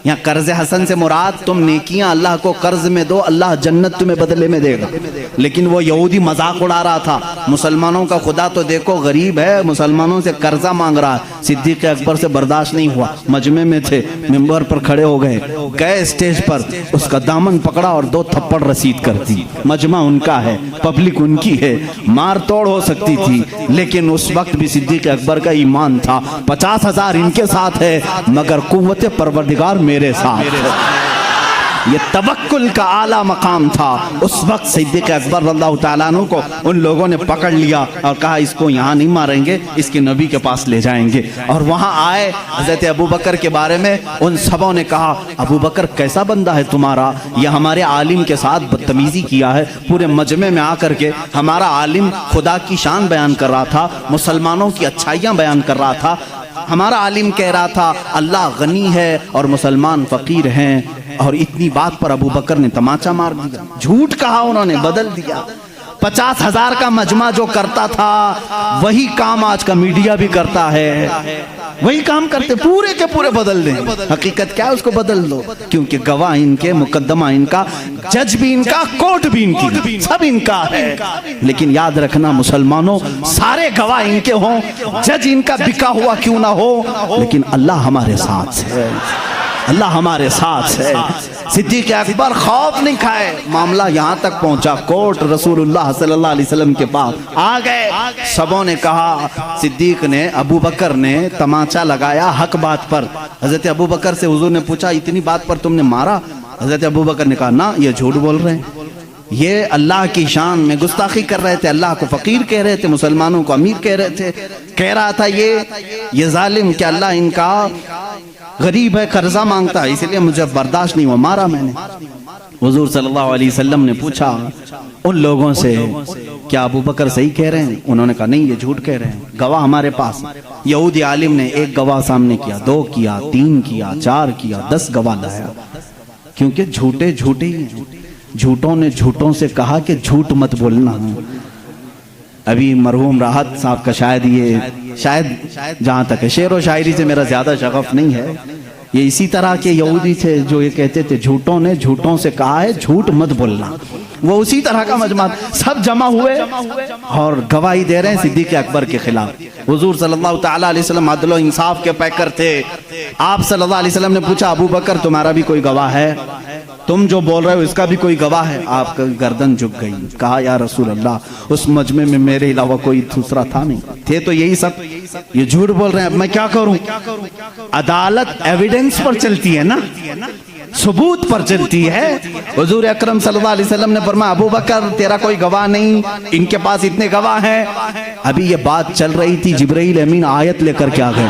یہاں قرض حسن سے مراد تم نیکیاں اللہ کو قرض میں دو، اللہ جنت تمہیں بدلے میں دے گا۔ لیکن وہ یہودی مذاق اڑا رہا تھا، مسلمانوں کا خدا تو دیکھو غریب ہے، مسلمانوں سے قرضہ مانگ رہا ہے۔ صدیق اکبر سے برداشت نہیں ہوا، مجمع میں تھے، ممبر پر کھڑے ہو گئے اسٹیج پر، اس کا دامن پکڑا اور 2 تھپڑ رسید کر دی۔ مجمع ان کا ہے، پبلک ان کی ہے، مار توڑ ہو سکتی تھی، لیکن اس وقت بھی صدیق اکبر کا ایمان تھا 50,000 ان کے ساتھ ہے مگر قوت پروردگار میرے ساتھ ہے۔ یہ توکل کا اعلیٰ مقام تھا۔ اس وقت صدیق اکبر رضی اللہ تعالیٰ عنہ کو ان لوگوں نے پکڑ لیا اور کہا اس کو یہاں نہیں ماریں گے، اس کے نبی کے پاس لے جائیں گے۔ اور وہاں آئے حضرت ابو بکر کے بارے میں ان سبوں نے کہا ابو بکر کیسا بندہ ہے تمہارا، یہ ہمارے عالم کے ساتھ بدتمیزی کیا ہے۔ پورے مجمع میں آ کر کے ہمارا عالم خدا کی شان بیان کر رہا تھا، مسلمانوں کی اچھائیاں بیان کر رہا تھا، ہمارا عالم کہہ رہا تھا اللہ غنی ہے اور مسلمان فقیر ہیں، اور اتنی بات پر ابو بکر نے تماچا مار دیا، جھوٹ کہا، انہوں نے بدل دیا۔ 50,000 کا مجمع جو کرتا تھا وہی کام آج کا میڈیا بھی کرتا ہے، وہی کام کرتے، پورے کے پورے بدل دیں۔ حقیقت کیا ہے اس کو بدل دو، کیونکہ گواہ ان کے، مقدمہ ان کا، جج بھی ان کا، کورٹ بھی ان کی، سب ان کا ہے۔ لیکن یاد رکھنا مسلمانوں سارے گواہ ان کے ہوں، جج ان کا بکا ہوا کیوں نہ ہو، لیکن اللہ ہمارے ساتھ ہے، اللہ ہمارے ساتھ ہے۔ صدیق اکبر خوف نہیں کھائے، معاملہ یہاں تک پہنچا، کورٹ رسول اللہ صلی اللہ علیہ وسلم کے پاس آ گئے۔ سبوں نے کہا، صدیق نے، ابو بکر نے تماچا لگایا حق بات پر۔ حضرت ابو بکر سے حضور نے پوچھا اتنی بات پر تم نے مارا؟ حضرت ابو بکر نے کہا نہ، یہ جھوٹ بول رہے ہیں، یہ اللہ کی شان میں گستاخی کر رہے تھے، اللہ کو فقیر کہہ رہے تھے، مسلمانوں کو امیر کہہ رہے تھے، کہہ رہا تھا یہ ظالم کہ اللہ ان کا غریب ہے، قرضہ مانگتا ہے، اس لیے مجھے برداشت نہیں ہوا، مارا میں نے۔ حضور صلی اللہ علیہ وسلم نے پوچھا ان لوگوں سے کیا ابو بکر صحیح کہہ رہے ہیں؟ انہوں نے کہا نہیں، یہ جھوٹ کہہ رہے ہیں، گواہ ہمارے پاس۔ یہودی عالم نے 1 گواہ سامنے کیا، 2 کیا، 3 کیا، 4 کیا، 10 گواہ لایا، کیونکہ جھوٹے جھوٹے ہی ہیں۔ جھوٹوں نے جھوٹوں سے کہا کہ جھوٹ مت بولنا۔ ابھی مرحوم راحت صاحب کا شاید جہاں تک ہے، شعر و شاعری سے میرا زیادہ شغف نہیں ہے، یہ اسی طرح کے یہودی تھے جو یہ کہتے تھے جھوٹوں نے جھوٹوں سے کہا ہے جھوٹ مت بولنا، وہ اسی طرح کا مجمع، سب جمع ہوئے اور گواہی دے رہے ہیں صدیق اکبر کے خلاف۔ حضور صلی اللہ تعالیٰ علیہ وسلم عدل و انصاف کے پیکر تھے، آپ صلی اللہ علیہ وسلم نے پوچھا ابو بکر تمہارا بھی کوئی گواہ ہے؟ تم جو بول رہے ہو اس کا بھی کوئی گواہ ہے؟ آپ کا گردن جھک گئی. کہا یا رسول اللہ اس مجمع میں میرے علاوہ کوئی دوسرا تھا نہیں. تھے تو یہی سب. یہ جھوٹ بول رہے ہیں. اب میں کیا کروں؟ عدالت ایویڈنس پر چلتی ہے نا, ثبوت پر چلتی ہے. حضور اکرم صلی اللہ علیہ وسلم نے فرمایا ابو بکر تیرا کوئی گواہ نہیں, ان کے پاس اتنے گواہ ہیں. ابھی یہ بات چل رہی تھی, جبرائیل امین آیت لے کر کے آ گئے.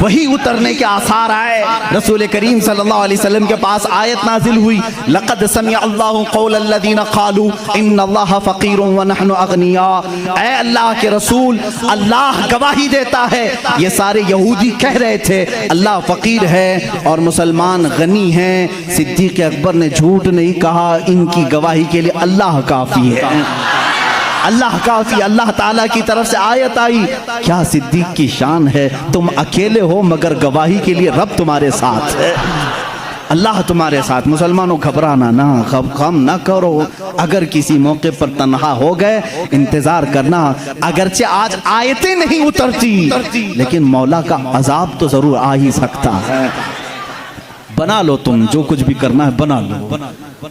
وہی اترنے کے آثار آئے. رسول کریم صلی اللہ علیہ وسلم کے پاس آیت نازل ہوئی, لقد سمع اللہ قول الذین قالوا ان اللہ فقیر ونحن اغنیاء. اے اللہ کے رسول, اللہ گواہی دیتا ہے یہ سارے یہودی کہہ رہے تھے اللہ فقیر ہے اور مسلمان غنی ہیں. صدیق اکبر نے جھوٹ نہیں کہا, ان کی گواہی کے لیے اللہ کافی ہے. اللہ کافی. اللہ تعالیٰ کی طرف سے آیت آئی, کیا صدیق کی شان ہے, تم اکیلے ہو مگر گواہی کے لیے رب تمہارے ساتھ ہے, اللہ تمہارے ساتھ. مسلمانوں گھبرانا نہ, غم نہ کرو. اگر کسی موقع پر تنہا ہو گئے انتظار کرنا. اگرچہ آج آیتیں نہیں اترتی لیکن مولا کا عذاب تو ضرور آ ہی سکتا ہے. بنا لو تم جو کچھ بھی کرنا ہے بنا لو.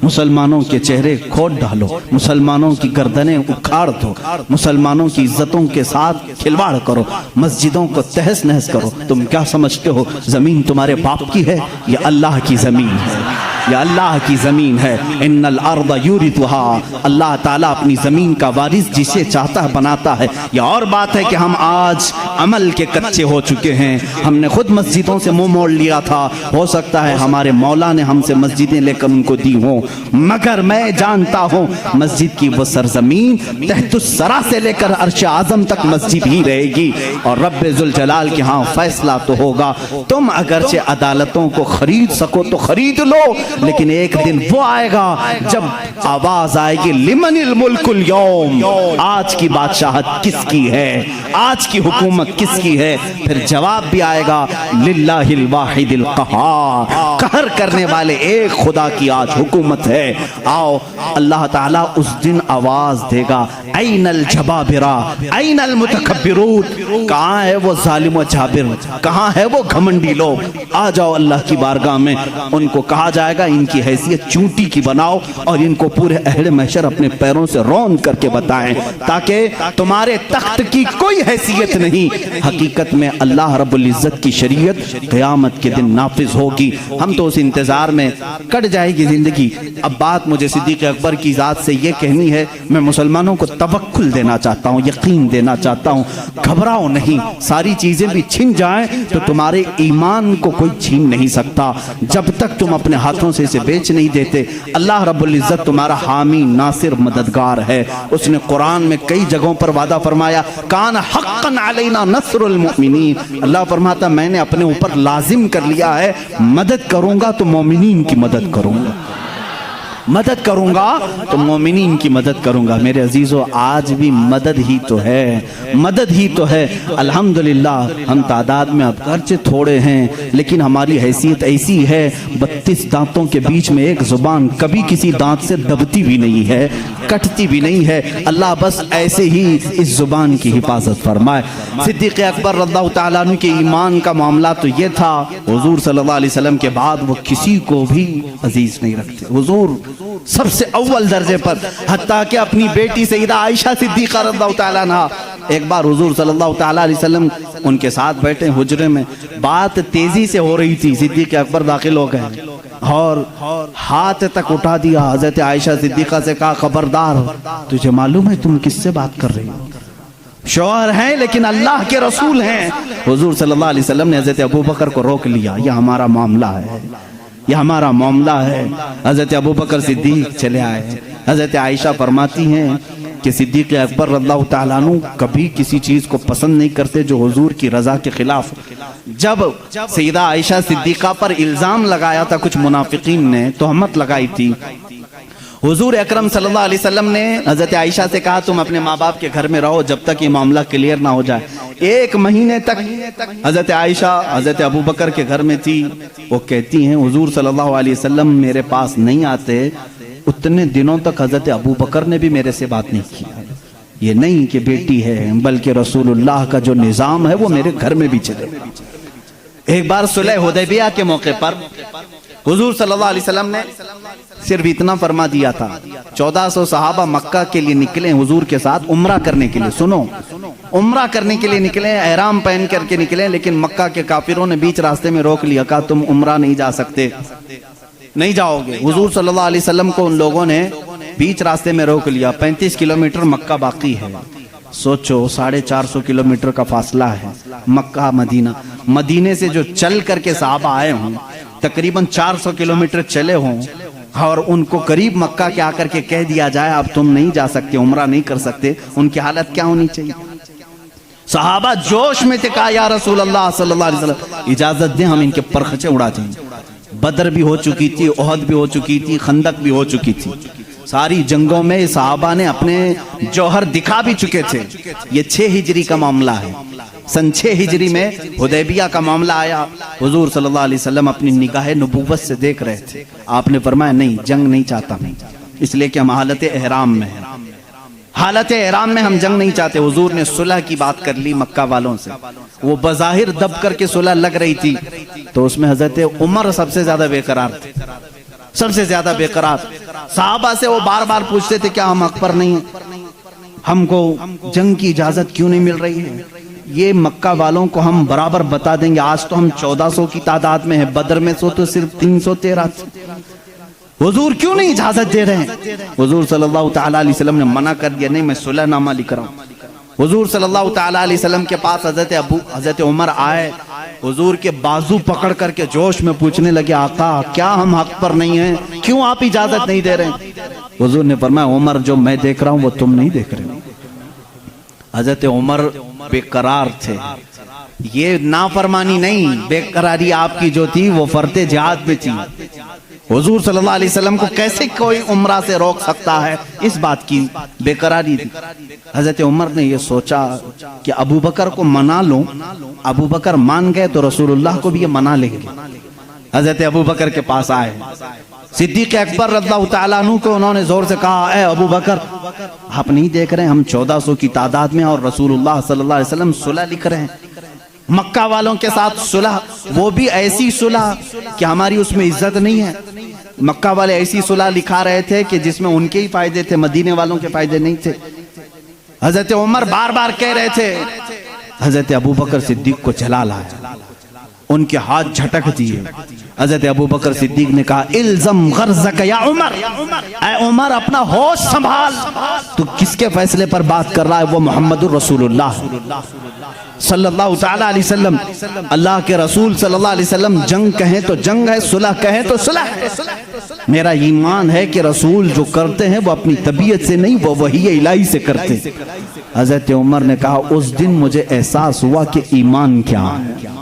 مسلمانوں کے چہرے کھود ڈالو, مسلمانوں کی گردنیں اکھاڑ دو, مسلمانوں کی عزتوں کے ساتھ کھلواڑ کرو, مسجدوں کو تہس نہس کرو. تم کیا سمجھتے ہو زمین تمہارے باپ کی ہے؟ یہ اللہ کی زمین ہے, یہ اللہ کی زمین ہے. ان الارض یورثها, اللہ تعالیٰ اپنی زمین کا وارث جسے چاہتا ہے بناتا ہے. یہ اور بات ہے کہ ہم آج عمل کے کچے ہو چکے ہیں. ہم نے خود مسجدوں سے منہ موڑ لیا تھا, ہو سکتا ہے ہمارے مولا نے ہم سے مسجدیں لے کر ان کو دی ہوں, مگر میں جانتا ہوں مسجد کی وہ سرزمین تحت الثری سے لے کر عرش اعظم تک مسجد ہی رہے گی, اور رب ذوالجلال کے ہاں فیصلہ تو ہوگا. تم اگرچہ عدالتوں کو خرید سکو تو خرید لو, لیکن ایک دن وہ آئے گا جب آواز آئے گی لمن الملک اليوم, آج کی بادشاہت کس کی ہے, آج کی حکومت کس کی ہے. پھر جواب بھی آئے گا للہ الواحد القہار, قہر کرنے والے ایک خدا کی آج حکومت ہے. آؤ اللہ تعالیٰ اس دن آواز دے گا این الجبابرہ این المتکبرون, کہاں ہے وہ ظالم و جابر, کہاں ہے وہ گھمنڈی لوگ. آ جاؤ اللہ کی بارگاہ میں. ان کو کہا جائے گا ان کی حیثیت چونٹی کی بناؤ اور ان کو پورے اہل محشر اپنے پیروں سے رون کر کے بتائیں, تاکہ تمہارے تخت کی کوئی حیثیت نہیں. حقیقت میں اللہ رب العزت کی شریعت قیامت کے دن نافذ ہوگی. ہم تو اس انتظار میں کٹ جائے گی زندگی. اب بات مجھے صدیق اکبر کی ذات سے یہ کہنی ہے, میں مسلمانوں کو توکل دینا چاہتا ہوں, یقین دینا چاہتا ہوں. گھبراؤ نہیں, ساری چیزیں بھی چھن جائیں تو تمہارے ایمان کو کوئی چھین نہیں سکتا جب تک تم اپنے ہاتھوں سے اسے بیچ نہیں دیتے. اللہ رب العزت تمہارا حامی ناصر مددگار ہے. اس نے قرآن میں کئی جگہوں پر وعدہ فرمایا کان حقا علینا نصر المؤمنین. اللہ فرماتا میں نے اپنے اوپر لازم کر لیا ہے, مدد کروں گا تو مومنین کی مدد کروں گا, مدد کروں گا تو مومنین کی مدد کروں گا. میرے عزیزو آج بھی مدد ہی تو ہے, مدد ہی تو ہے. الحمدللہ ہم تعداد میں اگرچہ تھوڑے ہیں لیکن ہماری حیثیت ایسی ہے 32 دانتوں کے بیچ میں ایک زبان کبھی کسی دانت سے دبتی بھی نہیں ہے, کٹتی بھی نہیں ہے. اللہ بس ایسے ہی اس زبان کی حفاظت فرمائے. صدیق اکبر رضی اللہ تعالیٰ عنہ کے ایمان کا معاملہ تو یہ تھا, حضور صلی اللہ علیہ وسلم کے بعد وہ کسی کو بھی عزیز نہیں رکھتے. حضور سب سے اول درجے پر, حتیٰ کہ اپنی بیٹی سیدہ عائشہ صدیقہ رضی اللہ تعالیٰ عنہ. ایک بار حضور صلی اللہ تعالیٰ علیہ وسلم ان کے ساتھ بیٹھے حجرے میں, بات تیزی سے ہو رہی تھی. صدیق اکبر داخل ہو گئے اور ہاتھ تک اٹھا دیا. حضرت عائشہ صدیقہ سے کہا خبردار, تجھے معلوم ہے تم کس سے بات کر رہی ہو؟ شوہر ہیں لیکن اللہ کے رسول ہیں. حضور صلی اللہ علیہ وسلم نے حضرت ابو بکر کو روک لیا, یہ ہمارا معاملہ ہے, یہ ہمارا معاملہ ہے. حضرت ابو بکر صدیق چلے آئے. حضرت عائشہ فرماتی ہیں کہ صدیق اکبر رضی اللہ تعالیٰ عنہ کبھی کسی چیز کو پسند نہیں کرتے جو حضور کی رضا کے خلاف. جب سیدہ عائشہ صدیقہ پر الزام لگایا تھا کچھ منافقین نے, تہمت لگائی تھی, حضور اکرم صلی اللہ علیہ وسلم نے حضرت عائشہ سے کہا تم اپنے ماں باپ کے گھر میں رہو جب تک یہ معاملہ کلیئر نہ ہو جائے. 1 مہینے تک حضرت عائشہ حضرت ابو بکر کے گھر میں تھی. وہ کہتی ہیں حضور صلی اللہ علیہ وسلم میرے پاس نہیں آتے, اتنے دنوں تک حضرت ابو بکر نے بھی میرے سے بات نہیں کی. یہ نہیں کہ بیٹی ہے بلکہ رسول اللہ کا جو نظام ہے وہ میرے گھر میں بھی چلے. ایک بار صلح حدیبیہ کے موقع پر حضور صلی اللہ علیہ وسلم نے صرف اتنا فرما دیا تھا، 1400 صحابہ مکہ کے لیے نکلے حضور کے ساتھ عمرہ کرنے کے لیے. سنو، عمرہ کرنے کے لیے نکلے، احرام پہن کر کے نکلے، لیکن مکہ کے کافروں نے بیچ راستے میں روک لیا، کہا تم عمرہ نہیں جا سکتے، نہیں جاؤ گے. حضور صلی اللہ علیہ وسلم کو ان لوگوں نے بیچ راستے میں روک لیا. 35 کلومیٹر مکہ باقی ہے. سوچو 450 کلومیٹر کا فاصلہ ہے مکہ مدینہ. مدینے سے جو چل کر کے صحابہ آئے ہوں تقریباً 400 کلومیٹر چلے ہوں، اور ان کو قریب مکہ کے آ کر کے کہہ دیا جائے اب تم نہیں جا سکتے، عمرہ نہیں کر سکتے، ان کی حالت کیا ہونی چاہیے؟ صحابہ جوش میں تھے، کہا یا رسول اللہ صلی اللہ علیہ وسلم اجازت دیں ہم ان کے پرخچے اڑا دیں. بدر بھی ہو چکی تھی، احد بھی ہو چکی تھی، خندق بھی ہو چکی تھی. ساری جنگوں میں صحابہ نے اپنے جوہر دکھا بھی چکے تھے. یہ 6 ہجری کا معاملہ ہے. سن 6 ہجری میں حدیبیہ کا معاملہ آیا. حضور صلی اللہ علیہ وسلم اپنی نگاہ نبوت سے دیکھ رہے تھے. آپ نے فرمایا نہیں، جنگ نہیں چاہتا میں، اس لیے کہ ہم حالت احرام میں ہیں، حالت احرام میں ہم جنگ نہیں چاہتے. حضور نے صلح کی بات کر لی مکہ والوں سے. وہ بظاہر دب کر کے صلح لگ رہی تھی، تو اس میں حضرت عمر سب سے زیادہ بے قرار تھے، سب سے زیادہ بے قرار. صحابہ سے وہ بار بار پوچھتے تھے کیا ہم حق پر نہیں ہیں؟ ہم کو جنگ کی اجازت کیوں نہیں مل رہی ہے؟ یہ مکہ والوں کو ہم برابر بتا دیں گے. آج تو ہم 1400 کی تعداد میں ہیں، بدر میں تو صرف 313 تھے. حضور کیوں نہیں اجازت دے رہے ہیں؟ حضور صلی اللہ تعالیٰ علیہ وسلم نے منع کر دیا، نہیں میں صلح نامہ لکھ رہا ہوں. حضور صلی اللہ تعالیٰ علیہ وسلم کے پاس حضرت عمر آئے. حضور کے بازو پکڑ کر کے جوش میں پوچھنے لگے آقا کیا ہم حق پر نہیں ہیں؟ کیوں آپ اجازت نہیں دے رہے ہیں؟ حضور نے فرمایا عمر جو میں دیکھ رہا ہوں وہ تم نہیں دیکھ رہے. حضرت عمر بے قرار تھے. یہ نافرمانی نہیں، بے قراری آپ کی جو تھی وہ فرض جہاد میں تھی. حضور صلی اللہ علیہ وسلم کو کیسے کوئی عمرہ سے روک سکتا ہے؟ اس بات کی بے قراری تھی. حضرت عمر نے یہ سوچا کہ ابو بکر کو منا لوں، ابو بکر مان گئے تو رسول اللہ کو بھی یہ منا لیں گے. حضرت ابو بکر کے پاس آئے. صدیق اکبر رضی اللہ تعالیٰ عنہ کو انہوں نے زور سے کہا اے ابو بکر آپ نہیں دیکھ رہے ہیں ہم 1400 کی تعداد میں اور رسول اللہ صلی اللہ علیہ وسلم صلح لکھ رہے ہیں مکہ والوں کے ساتھ صلح، وہ بھی ایسی صلح کہ ہماری اس میں عزت نہیں ہے. مکہ والے ایسی صلح لکھا رہے تھے کہ جس میں ان کے ہی فائدے تھے، مدینے والوں کے فائدے نہیں تھے. حضرت عمر بار بار کہہ رہے تھے. حضرت ابو بکر صدیق کو چلا لایا، ان کے ہاتھ جھٹک دیے. حضرت ابو بکر صدیق نے کہا الزم غرضک یا عمر، اے عمر اپنا ہوش سنبھال، تو کس کے فیصلے پر بات کر رہا ہے؟ وہ محمد الرسول اللہ صلی اللہ تعالیٰ علیہ وسلم، اللہ کے رسول صلی اللہ علیہ وسلم. جنگ کہیں تو جنگ ہے، صلح کہیں تو صلح ہے. میرا ایمان ہے کہ رسول جو کرتے ہیں وہ اپنی طبیعت سے نہیں، وہ وحی الہی سے کرتے. حضرت عمر نے کہا اس دن مجھے احساس ہوا کہ ایمان کیا ہے.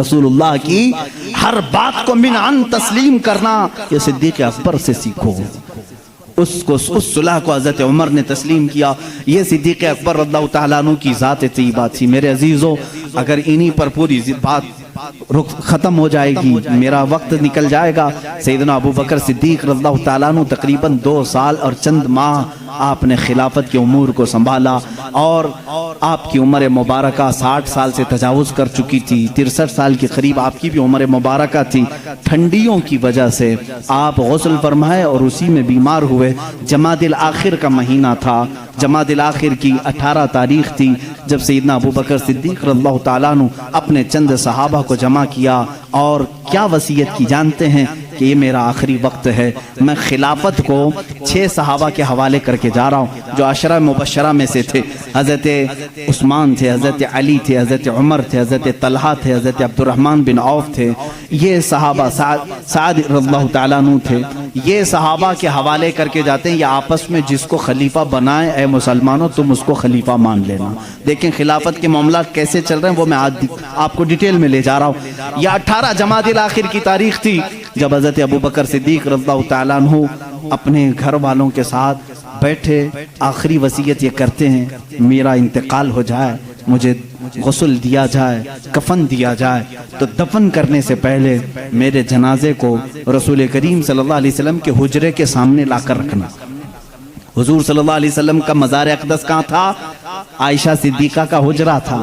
رسول اللہ کی ہر بات کو من عن تسلیم کرنا یہ صدیق اکبر سے سیکھو. اس صلح کو حضرت عمر نے تسلیم کیا. یہ صدیق اکبر رضی اللہ تعالیٰ عنہ کی ذات طیبہ تھی. میرے عزیزو اگر انہی پر پوری بات ختم ہو جائے گی، میرا وقت نکل جائے گا. سیدنا ابو بکر صدیق رضی اللہ تعالیٰ عنہ تقریباً 2 سال اور چند ماہ آپ نے خلافت کے امور کو سنبھالا، اور آپ کی عمر مبارکہ 60 سال سے تجاوز کر چکی تھی. 63 سال کے قریب آپ کی بھی عمر مبارکہ تھی. ٹھنڈیوں کی وجہ سے آپ غسل فرمائے اور اسی میں بیمار ہوئے. جمادی الاخر کا مہینہ تھا، جمادی الاخر کی 18 تاریخ تھی جب سیدنا ابو بکر صدیق رضی اللہ تعالیٰ عنہ اپنے چند صحابہ کو جمع کیا اور کیا وصیت کی جانتے ہیں کہ یہ میرا آخری وقت ہے. میں خلافت کو 6 صحابہ کے حوالے کر کے جا رہا ہوں جو عشرہ مبشرہ میں سے تھے. حضرت عثمان تھے، حضرت علی تھے، حضرت عمر تھے، حضرت طلحہ تھے، حضرت عبد الرحمن بن عوف تھے. یہ صحابہ سعد رضی اللہ تعالیٰ عنہ تھے. یہ صحابہ کے حوالے کر کے جاتے ہیں. یہ آپس میں جس کو خلیفہ بنائے اے مسلمانوں تم اس کو خلیفہ مان لینا. دیکھیں خلافت کے معاملات کیسے چل رہے ہیں وہ میں آج آپ کو ڈیٹیل میں لے جا رہا ہوں. یہ 18 جمادی الاخر کی تاریخ تھی جب حضرت ابو بکر صدیق رضی اللہ تعالیٰ عنہ اپنے گھر والوں کے ساتھ بیٹھے آخری وصیت یہ کرتے ہیں میرا انتقال ہو جائے، مجھے غسل دیا جائے، کفن دیا جائے، تو دفن کرنے سے پہلے میرے جنازے کو رسول کریم صلی اللہ علیہ وسلم کے حجرے کے سامنے لا کر رکھنا. حضور صلی اللہ علیہ وسلم کا مزار اقدس کہاں تھا؟ عائشہ صدیقہ کا حجرہ تھا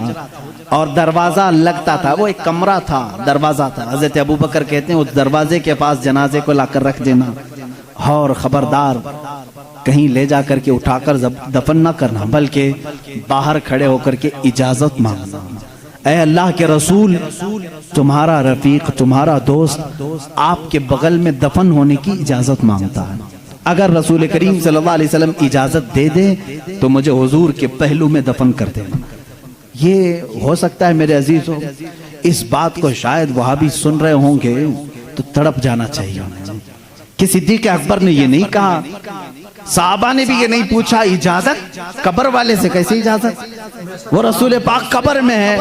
اور دروازہ لگتا تھا، وہ ایک کمرہ تھا، دروازہ تھا. حضرت ابوبکر کہتے ہیں اس دروازے کے پاس جنازے کو لا کر رکھ دینا اور خبردار کہیں لے جا کر کے اٹھا کر دفن نہ کرنا، بلکہ باہر کھڑے ہو کر کے اجازت مانگنا. اے اللہ کے رسول، تمہارا رفیق، تمہارا دوست آپ کے بغل میں دفن ہونے کی اجازت مانگتا ہے. اگر رسول کریم صلی اللہ علیہ وسلم اجازت دے دے تو مجھے حضور کے پہلو میں دفن کر دینا. یہ ہو سکتا ہے میرے عزیزوں، اس بات کو شاید وہابی سن رہے ہوں گے تو تڑپ جانا چاہیے کہ صدیق اکبر نے یہ نہیں کہا، صحابہ نے بھی یہ نہیں پوچھا اجازت قبر والے سے. کیسے اجازت؟ وہ رسول پاک قبر میں ہے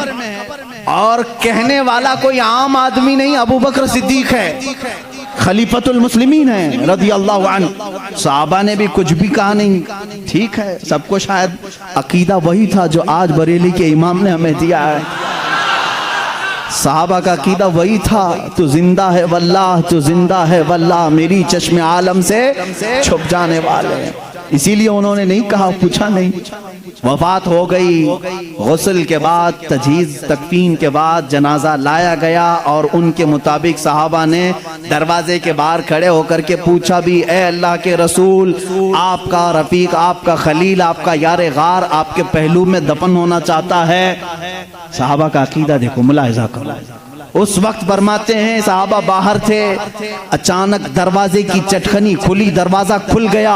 اور کہنے والا کوئی عام آدمی نہیں، ابو بکر صدیق ہے، خلیفۃ المسلمین ہیں رضی اللہ عنہ. صحابہ نے بھی کچھ بھی کہا نہیں. ٹھیک ہے، سب کو شاید عقیدہ وہی تھا جو آج بریلی کے امام نے ہمیں دیا ہے. صحابہ کا عقیدہ وہی تھا، تو زندہ ہے واللہ، تو زندہ ہے واللہ، میری چشم عالم سے چھپ جانے والے. اسی لیے انہوں نے نہیں کہا، پوچھا نہیں. وفات ہو گئی، غسل کے بعد، تجہیز تکفین کے بعد جنازہ لایا گیا اور ان کے مطابق صحابہ نے دروازے کے باہر کھڑے ہو کر کے پوچھا بھی، اے اللہ کے رسول، آپ کا رفیق، آپ کا خلیل، آپ کا یار غار آپ کے پہلو میں دفن ہونا چاہتا ہے. صحابہ کا عقیدہ دیکھو، ملاحظہ کرو. اس وقت فرماتے ہیں صحابہ باہر تھے، اچانک دروازے کی چٹکنی کھلی، دروازہ کھل گیا،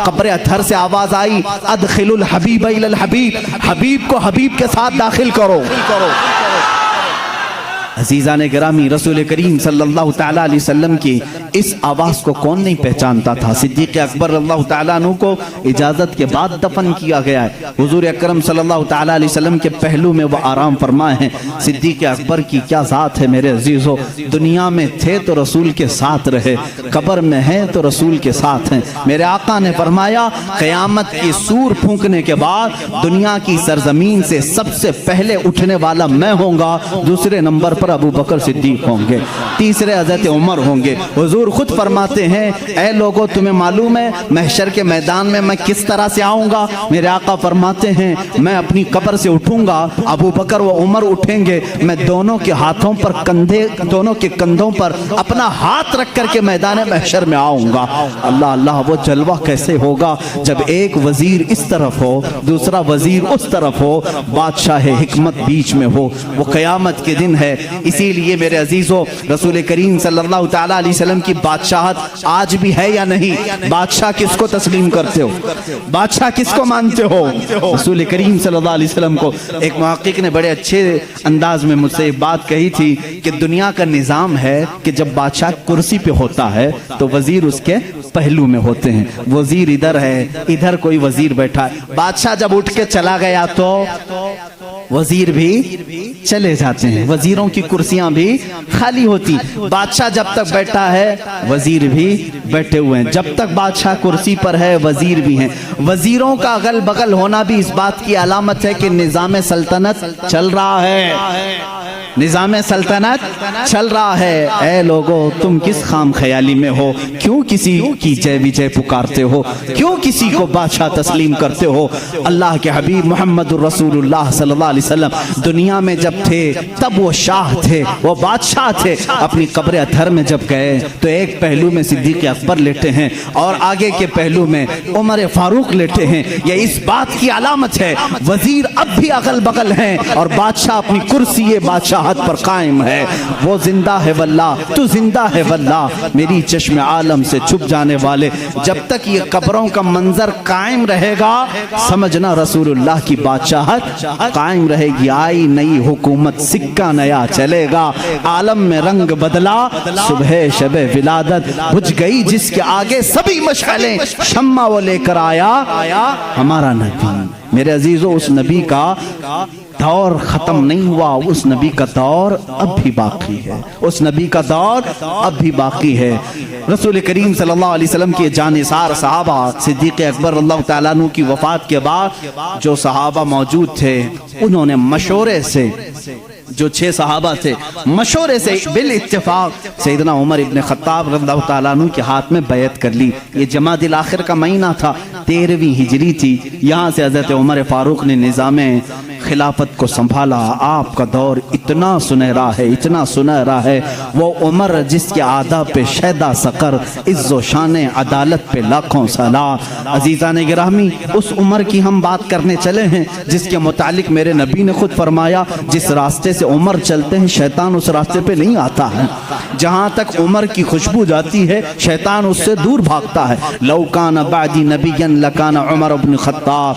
قبر اطہر سے آواز آئی، ادخل الحبیب الی الحبیب، حبیب کو حبیب کے ساتھ داخل کرو. عزیزان گرامی، رسول کریم صلی اللہ تعالیٰ علیہ وسلم کی اس آواز کو کون نہیں پہچانتا تھا؟ صدیق اکبر اللہ تعالیٰ عنہ کو اجازت کے بعد دفن کیا گیا ہے. حضور اکرم صلی اللہ تعالیٰ علیہ وسلم کے پہلو میں وہ آرام فرمائے ہیں. صدیق اکبر کی کیا ذات ہے میرے عزیزو. دنیا میں تھے تو رسول کے ساتھ رہے، قبر میں ہیں تو رسول کے ساتھ ہیں. میرے آقا نے فرمایا قیامت کی سور پھونکنے کے بعد دنیا کی سرزمین سے سب سے پہلے اٹھنے والا میں ہوں گا، دوسرے نمبر پر ابو بکر صدیق ہوں گے، تیسرے حضرت عمر ہوں گے. حضور خود فرماتے ہیں، اے لوگوں تمہیں معلوم ہے محشر کے میدان میں میں کس طرح سے آؤں گا؟ میرے آقا فرماتے ہیں میں اپنی قبر سے اٹھوں گا، ابو بکر و عمر اٹھیں گے، میں دونوں کے ہاتھوں پر دونوں کے کندھوں پر اپنا ہاتھ رکھ کر کے میدان محشر میں آؤں گا. اللہ اللہ، وہ جلوہ کیسے ہوگا جب ایک وزیر اس طرف ہو، دوسرا وزیر اس طرف ہو، بادشاہ حکمت بیچ میں ہو. وہ قیامت کے دن ہے. اسی لیے میرے عزیزو، رسول کریم صلی اللہ تعالیٰ علیہ وسلم کی بادشاہت آج بھی ہے یا نہیں؟ بادشاہ کس کو تسلیم کرتے ہو؟ بادشاہ کس کو مانتے ہو؟ رسول کریم صلی اللہ علیہ وسلم کو. ایک محقق نے بڑے اچھے انداز میں مجھ سے ایک بات کہی تھی کہ دنیا کا نظام ہے کہ جب بادشاہ کرسی پہ ہوتا ہے تو وزیر اس کے پہلو میں ہوتے ہیں. وزیر ادھر ہے، ادھر کوئی وزیر بیٹھا ہے. بادشاہ جب اٹھ کے چلا گیا تو وزیر بھی چلے جاتے ہیں، وزیروں کی کرسیاں بھی خالی ہوتی. بادشاہ جب تک بیٹھا ہے وزیر بھی بیٹھے ہوئے ہیں. جب تک بادشاہ کرسی پر ہے وزیر بھی ہیں. وزیروں کا اگل بغل ہونا بھی اس بات کی علامت ہے کہ نظام سلطنت چل رہا ہے. نظام سلطنت چل رہا ہے. اے لوگو، تم کس خام خیالی میں ہو؟ کیوں کسی کی جے وجے پکارتے ہو؟ کیوں کسی کو بادشاہ تسلیم کرتے ہو؟ اللہ کے حبیب محمد الرسول اللہ صلی اللہ علیہ وسلم دنیا میں جب تھے تب وہ شاہ تھے، وہ بادشاہ تھے. اپنی قبر اطہر میں جب گئے تو ایک پہلو میں صدیق اکبر لیٹے ہیں اور آگے کے پہلو میں عمر فاروق لیٹے ہیں. یہ اس بات کی علامت ہے وزیر اب بھی اگل بغل ہیں اور بادشاہ اپنی کرسی بادشاہت پر قائم ہے. وہ زندہ ہے واللہ، تو زندہ ہے واللہ، میری چشم عالم سے چھپ جانے والے. جب تک یہ قبروں کا منظر قائم رہے گا سمجھنا رسول اللہ کی بادشاہت قائم رہے گی. آئی نئی حکومت، سکہ نیا چلے گا. عالم میں رنگ بدلا، صبح شب ولادت بجھ گئی جس کے آگے سبھی مشعلیں، شمع وہ لے کر آیا ہمارا نبی. میرے عزیزو، اس نبی کا دور ختم نہیں ہوا، اس نبی کا دور اب بھی باقی ہے. اس نبی کا دور اب بھی باقی ہے. رسول کریم صلی اللہ علیہ وسلم کے جانثار صحابہ، صدیق اکبر اللہ تعالیٰ عنہ کی وفات کے بعد جو صحابہ موجود تھے انہوں نے مشورے سے، جو 6 صحابہ تھے، مشورے سے بالاتفاق سیدنا عمر ابن خطاب رضی اللہ تعالیٰ عنہ کے ہاتھ میں بیعت کر لی. یہ جمادی الاخر کا مہینہ تھا. 13ویں ہجری تھی، یہاں سے حضرت عمر فاروق نے نظام خلافت کو سنبھالا۔ آپ کا دور اتنا سنہرا ہے، اتنا سنہرا ہے، وہ عمر جس کے آداب پہ شیدا سقر، عز و شان عدالت پہ لاکھوں سلام۔ عزیزان گرامی، اس عمر کی ہم بات کرنے چلے ہیں جس کے متعلق میرے نبی نے خود فرمایا جس راستے سے عمر چلتے ہیں شیطان اس راستے پہ نہیں آتا ہے۔ جہاں تک عمر کی خوشبو جاتی ہے شیطان اس سے دور بھاگتا ہے۔ لو کان بعدی نبیا لکان عمر بن خطاب،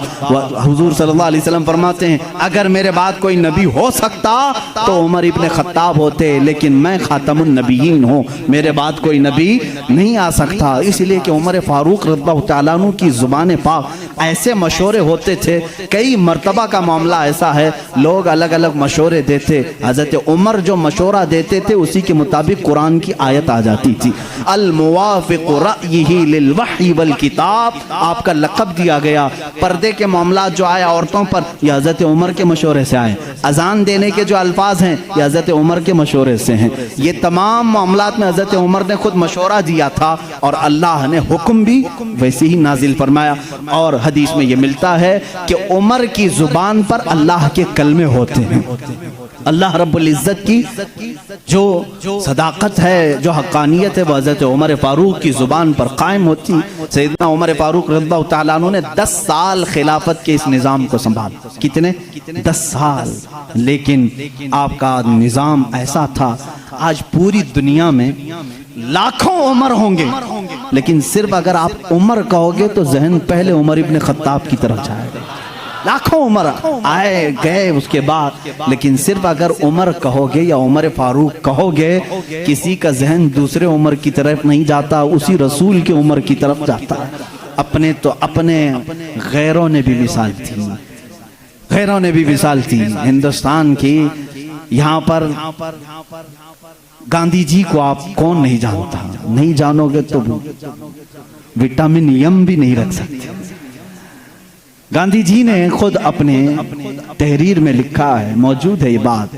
حضور صلی اللہ علیہ وسلم فرماتے ہیں اگر میرے بعد کوئی نبی ہو سکتا تو عمر ابن خطاب ہوتے، لیکن میں خاتم النبیین ہوں، میرے بعد کوئی نبی نہیں آ سکتا۔ اس لیے کہ عمر فاروق رضی اللہ تعالیٰ عنہ کی زبان پاک ایسے مشورے ہوتے تھے، کئی مرتبہ کا معاملہ ایسا ہے لوگ الگ الگ مشورے دیتے، حضرت عمر جو مشورہ دیتے تھے اسی کے مطابق قرآن کی آیت آ جاتی تھی۔ الموافق رأیہ للوحی والکتاب، آپ کا لقب دیا گیا۔ پردے کے معاملات جو آئے عورتوں پر یہ حضرت عمر کے مشورے سے آئے، اذان دینے کے جو الفاظ ہیں یہ حضرت عمر کے مشورے سے ہیں، یہ تمام معاملات میں حضرت عمر نے خود مشورہ دیا تھا اور اللہ نے حکم بھی ویسے ہی نازل فرمایا۔ اور حدیث میں یہ ملتا ہے کہ عمر کی زبان پر اللہ کے کلمے ہوتے ہیں۔ اللہ رب العزت کی جو صداقت ہے، جو حقانیت ہے، وہ حضرت عمر فاروق کی زبان پر قائم ہوتی۔ سیدنا عمر فاروق رضی اللہ تعالیٰ عنہ نے 10 سال خلافت کے اس نظام کو سنبھالا۔ کتنے؟ 10 سال۔ لیکن آپ کا نظام ایسا تھا، آج پوری دنیا میں لاکھوں عمر ہوں گے لیکن صرف اگر آپ عمر کہو گے تو ذہن پہلے عمر ابن خطاب کی طرف جائے گا۔ لاکھوں عمر آئے گئے اس کے بعد، لیکن صرف اگر عمر کہو گے یا عمر فاروق کہو گے کسی کا ذہن دوسرے عمر کی طرف نہیں جاتا، اسی رسول کے عمر کی طرف جاتا ہے۔ اپنے تو اپنے، غیروں نے بھی مثال تھی، غیروں نے بھی مثال تھی ہندوستان کی۔ یہاں پر گاندھی جی کو آپ کون نہیں جانتا؟ نہیں جانو گے تو وٹامن یم بھی نہیں رکھ سکتے۔ گاندھی جی نے خود اپنے تحریر میں لکھا ہے، موجود ہے یہ بات،